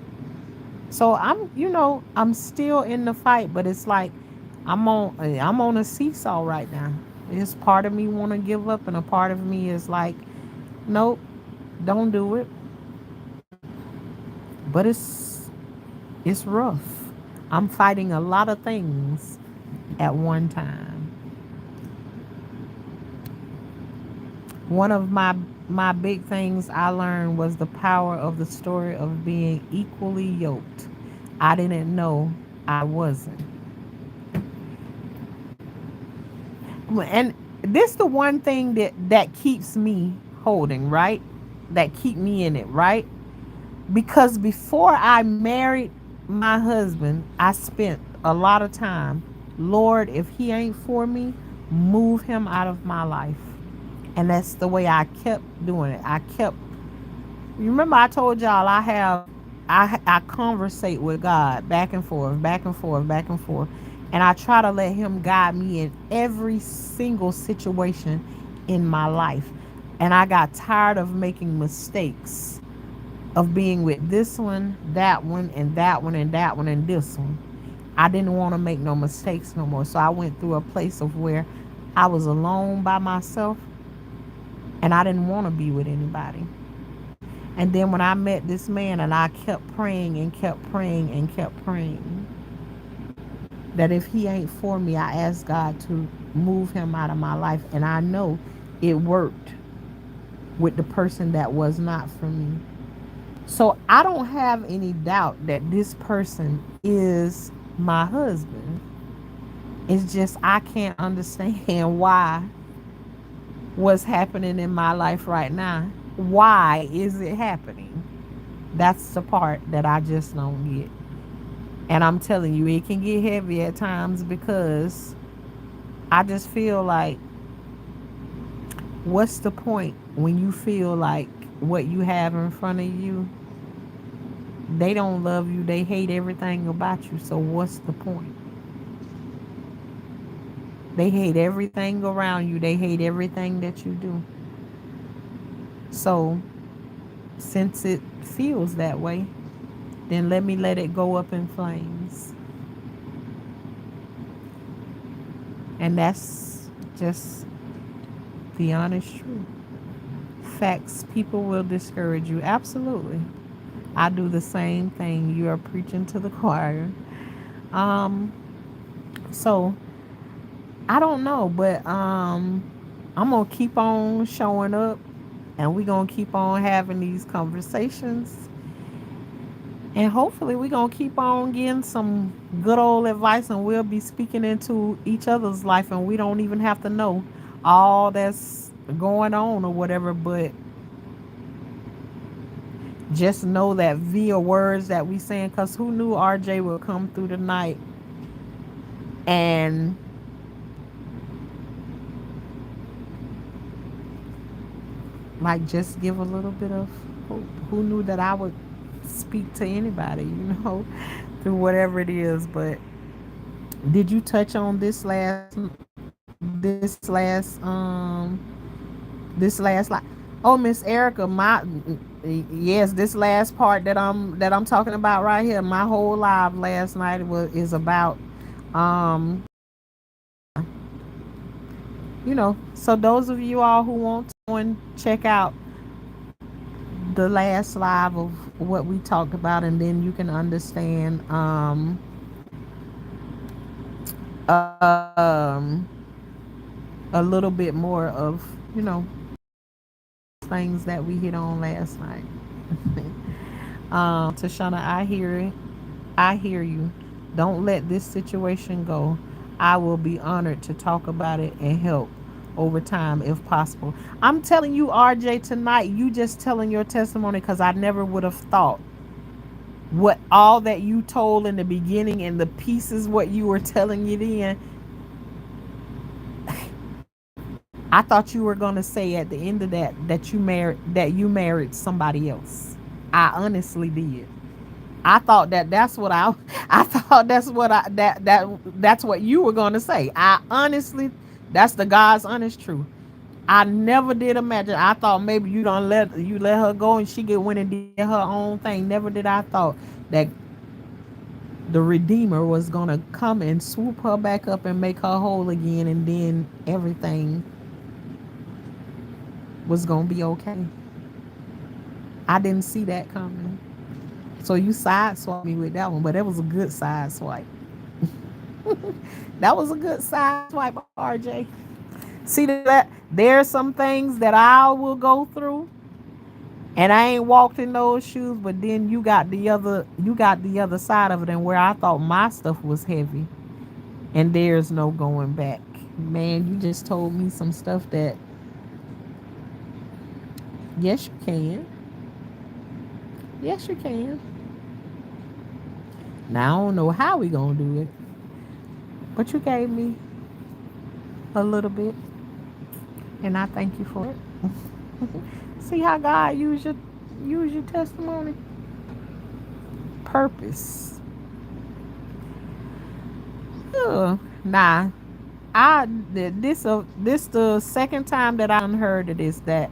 So I'm still in the fight, but it's like I'm on a seesaw right now. It's part of me want to give up, and a part of me is like, nope, don't do it. But it's rough. I'm fighting a lot of things at one time. One of my big things I learned was the power of the story of being equally yoked. I didn't know I wasn't. And this the one thing that keeps me holding, right? That keep me in it, right? Because before I married my husband, I spent a lot of time, Lord, if he ain't for me, move him out of my life. And that's the way I kept doing it. You remember I told y'all I conversate with God back and forth, back and forth, back and forth. And I try to let him guide me in every single situation in my life. And I got tired of making mistakes, of being with this one, that one, and that one, and that one, and this one. I didn't want to make no mistakes no more. So I went through a place of where I was alone by myself, and I didn't want to be with anybody. And then when I met this man, and I kept praying and kept praying and kept praying, that if he ain't for me, I asked God to move him out of my life. And I know it worked with the person that was not for me. So I don't have any doubt that this person is my husband. It's just I can't understand why what's happening in my life right now. Why is it happening? That's the part that I just don't get. And I'm telling you, it can get heavy at times because I just feel like, what's the point when you feel like what you have in front of you, they don't love you, they hate everything about you. So what's the point? They hate everything around you, they hate everything that you do. So since it feels that way, then let me let it go up in flames. And that's just the honest truth. Facts, people will discourage you. Absolutely. I do the same thing. You are preaching to the choir. Um, so I don't know, but I'm gonna keep on showing up, and we're gonna keep on having these conversations, and hopefully we're gonna keep on getting some good old advice, and we'll be speaking into each other's life, and we don't even have to know all that's going on or whatever, but just know that via words that we saying, because who knew RJ would come through the night and like just give a little bit of hope. Who knew that I would speak to anybody, through whatever it is. But did you touch on this last like, oh, Miss Erica, my yes, this last part that I'm talking about right here, my whole live last night is about um so those of you all who want to go and check out the last live of what we talked about, and then you can understand um a little bit more of things that we hit on last night. Tashana, I hear it. I hear you. Don't let this situation go. I will be honored to talk about it and help over time if possible. I'm telling you, RJ, tonight, you just telling your testimony, because I never would have thought what all that you told in the beginning and the pieces what you were telling it in. I thought you were gonna say at the end of that you married somebody else. I honestly did. I thought that's what I I thought that's what I that's what you were gonna say. I honestly, that's the God's honest truth. I never did imagine. I thought maybe you let her go and she get went and did her own thing. Never did I thought that the Redeemer was gonna come and swoop her back up and make her whole again, and then everything was gonna be okay. I didn't see that coming. So you sideswiped me with that one, but it was a good side swipe. That was a good side swipe, RJ. See that there's some things that I will go through, and I ain't walked in those shoes, but then you got the other side of it, and where I thought my stuff was heavy, and there's no going back. Man, you just told me some stuff that yes you can. Yes you can. Now I don't know how we gonna do it, but you gave me a little bit, and I thank you for it. See how God use your testimony. Purpose. Nah, this the second time that I heard of this, that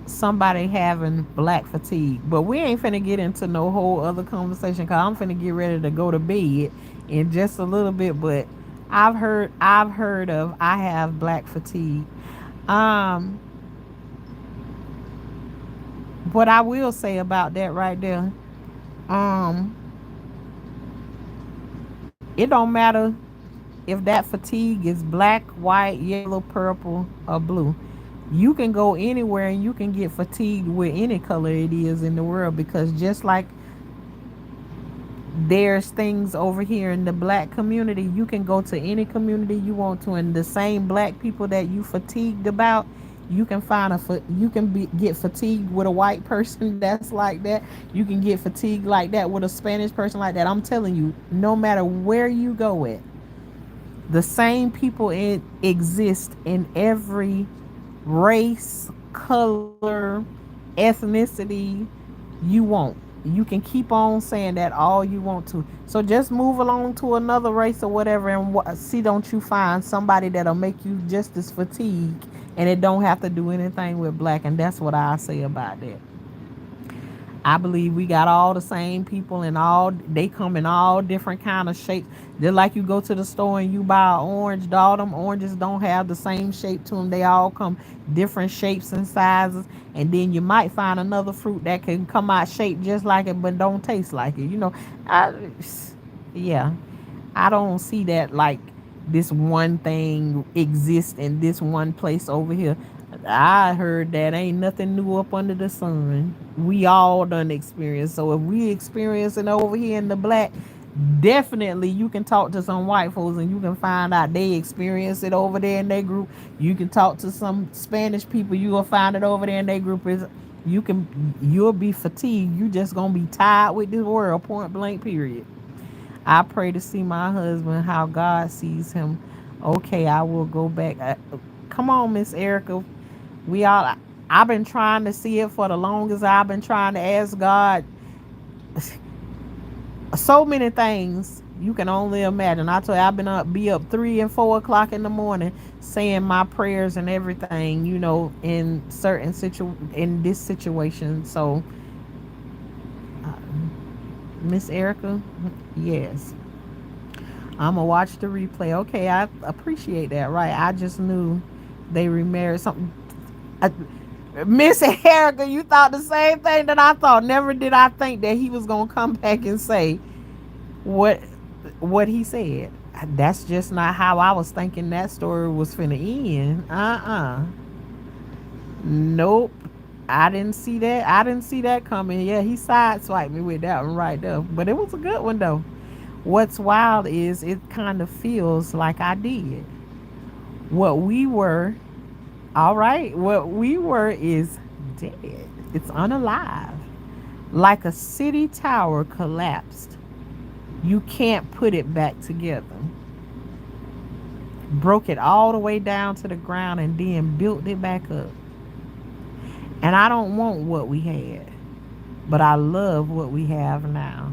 somebody having black fatigue. But we ain't finna get into no whole other conversation, because I'm finna get ready to go to bed in just a little bit. But I've heard of I have black fatigue. Um, what I will say about that right there, um, it don't matter if that fatigue is black, white, yellow, purple, or blue. You can go anywhere and you can get fatigued with any color it is in the world, because just like there's things over here in the black community, you can go to any community you want to, and the same black people that you fatigued about, you can get fatigued with a white person that's like that. You can get fatigued like that with a Spanish person like that. I'm telling you, no matter where you go at, the same people exist in every race, color, ethnicity you want. You can keep on saying that all you want to. So just move along to another race or whatever, and see, don't you find somebody that'll make you just as fatigued, and it don't have to do anything with black. And that's what I say about that. I believe we got all the same people, and all they come in all different kind of shapes. Just like you go to the store and you buy an orange, all them oranges don't have the same shape to them. They all come different shapes and sizes. And then you might find another fruit that can come out shaped just like it, but don't taste like it. I, yeah, I don't see that like this one thing exists in this one place over here. I heard that ain't nothing new up under the sun. We all done experience. So if we experience it over here in the black, definitely you can talk to some white folks and you can find out they experience it over there in their group. You can talk to some Spanish people, you will find it over there in their group. Is you'll be fatigued. You just gonna be tired with this world, point blank, period. I pray to see my husband how God sees him. Okay, I will go back. Come on, Miss Erica. We all. I've been trying to see it for the longest. I've been trying to ask God so many things you can only imagine. I told you I've been up 3 and 4 o'clock in the morning saying my prayers and everything. In in this situation. So, uh, Miss Erica, yes. I'm gonna watch the replay. Okay, I appreciate that. Right, I just knew they remarried something. I, Miss Erica, you thought the same thing that I thought. Never did I think that he was gonna come back and say what what he said. That's just not how I was thinking that story was finna end. Nope. I didn't see that. I didn't see that coming. Yeah, he sideswiped me with that one right there. But it was a good one though. What's wild is it kind of feels like I did. What we were, all right, what we were is dead. It's unalive. Like a city tower collapsed. You can't put it back together. broke it all the way down to the ground, and then built it back up. And I don't want what we had, but I love what we have now.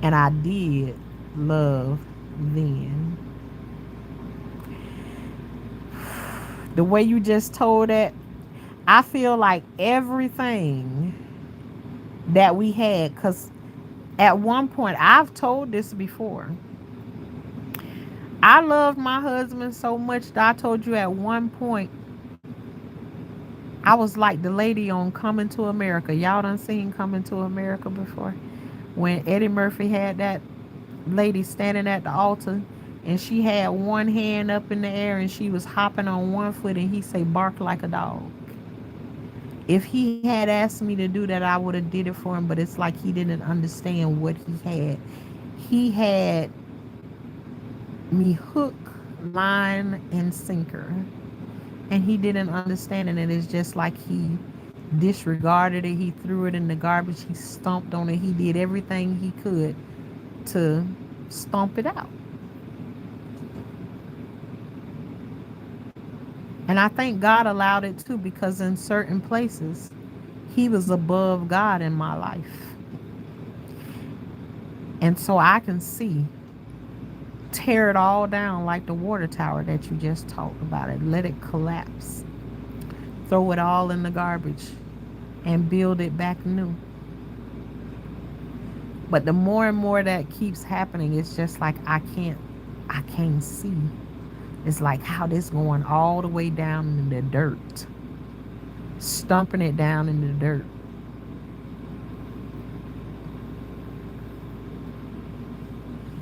And I did love then. The way you just told it, I feel like everything that we had, because at one point, I've told this before, I loved my husband so much that I told you at one point, I was like the lady on Coming to America. Y'all done seen Coming to America before? When Eddie Murphy had that lady standing at the altar, and she had one hand up in the air and she was hopping on one foot, and he say bark like a dog. If he had asked me to do that, I would have did it for him, but it's like he didn't understand what he had. He had me hook, line, and sinker, and he didn't understand it. And it's just like he disregarded it. He threw it in the garbage. He stomped on it. He did everything he could to stomp it out. And I think God allowed it too, because in certain places, he was above God in my life. And so I can see, tear it all down like the water tower that you just talked about it. Let it collapse. Throw it all in the garbage and build it back new. But the more and more that keeps happening, it's just like I can't see. It's like how this going all the way down in the dirt. Stumping it down in the dirt.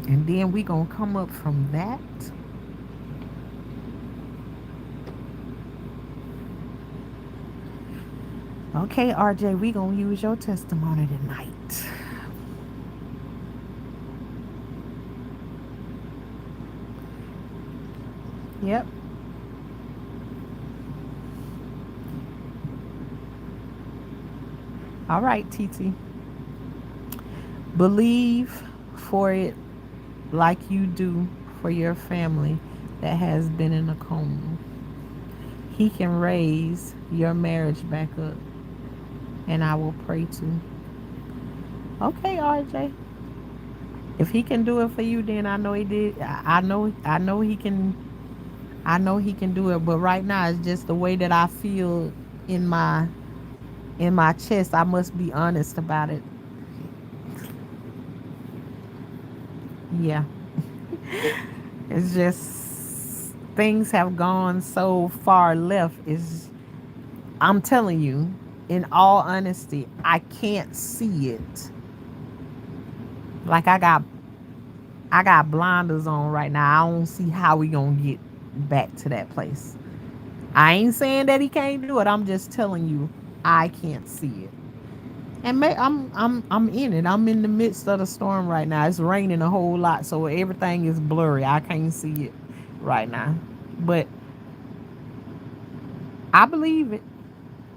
And then we gonna come up from that. Okay, RJ, we gonna use your testimony tonight. Yep. All right, TT. Believe for it like you do for your family that has been in a coma. He can raise your marriage back up. And I will pray too. Okay, RJ. If he can do it for you, then I know he did. I know he can. I know he can do it. But right now, it's just the way that I feel in my chest. I must be honest about it. Yeah. It's just things have gone so far left. Is I'm telling you, in all honesty, I can't see it. Like I got blinders on right now. I don't see how we gonna get back to that place. I ain't saying that he can't do it. I'm just telling you, I can't see it. And I'm in it. I'm in the midst of the storm right now. It's raining a whole lot, so everything is blurry. I can't see it right now. But I believe it.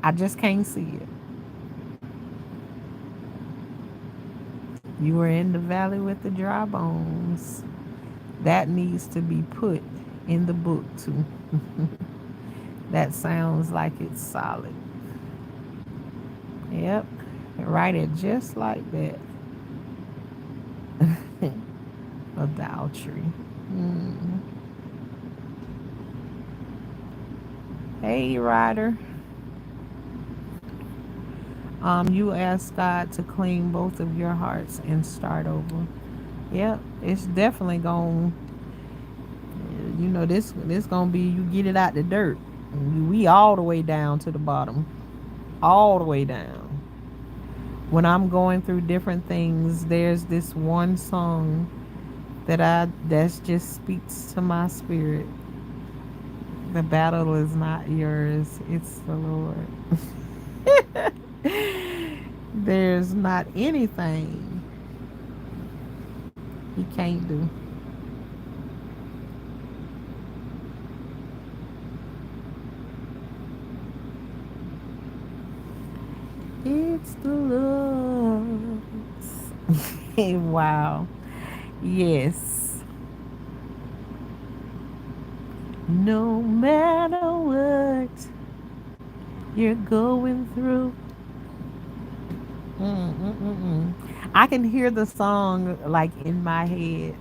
I just can't see it. You were in the valley with the dry bones. That needs to be put in the book too. That sounds like it's solid. Yep. Write it just like that. Adultery. Mm. Hey, Ryder. You ask God to clean both of your hearts and start over. Yep, it's definitely going. This gonna be, you get it out the dirt. We all the way down to the bottom, all the way down. When I'm going through different things, there's this one song that just speaks to my spirit. The battle is not yours, it's the Lord. There's not anything he can't do. It's the Lord's. Wow. Yes. No matter what you're going through. Mm-mm-mm-mm. I can hear the song like in my head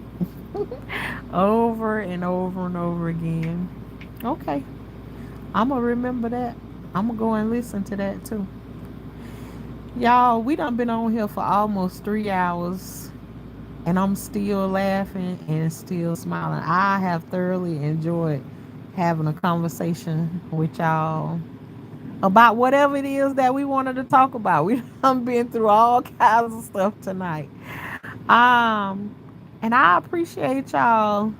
over and over and over again. Okay, I'm gonna remember that. I'm gonna go and listen to that too. Y'all, we done been on here for almost 3 hours and I'm still laughing and still smiling. I have thoroughly enjoyed having a conversation with y'all about whatever it is that we wanted to talk about. We done been through all kinds of stuff tonight. Um, and I appreciate y'all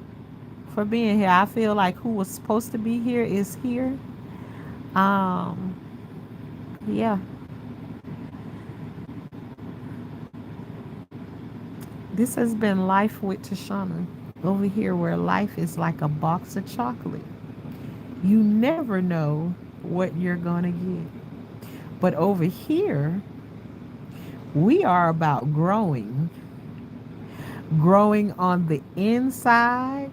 for being here. I feel like who was supposed to be here is here. Um, yeah, this has been Life with Tashana. Over here, where life is like a box of chocolate. You never know what you're gonna get. But over here, we are about growing on the inside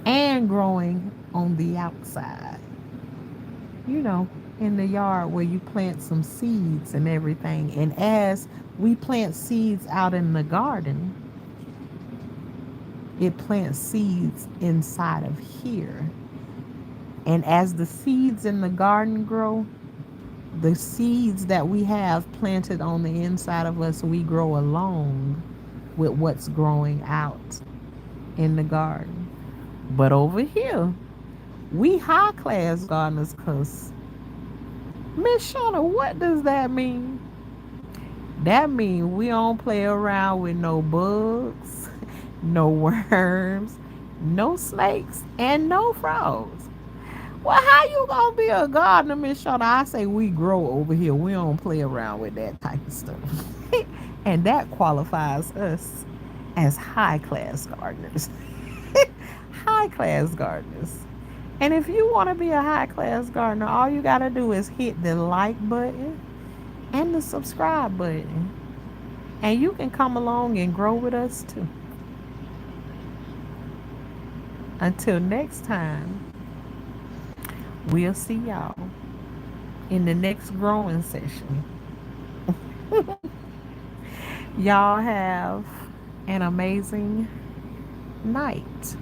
and growing on the outside. You know, in the yard where you plant some seeds and everything. And as we plant seeds out in the garden, it plants seeds inside of here. And as the seeds in the garden grow, the seeds that we have planted on the inside of us, we grow along with what's growing out in the garden. But over here, we high class gardeners, because Miss Shauna, what does that mean? That means we don't play around with no bugs, no worms, no snakes, and no frogs. Well, how you gonna be a gardener, Miss Shauna? I say we grow over here. We don't play around with that type of stuff. And that qualifies us as high class gardeners. High class gardeners. And if you want to be a high class gardener, all you got to do is hit the like button and the subscribe button. And you can come along and grow with us too. Until next time, we'll see y'all in the next growing session. Y'all have an amazing night.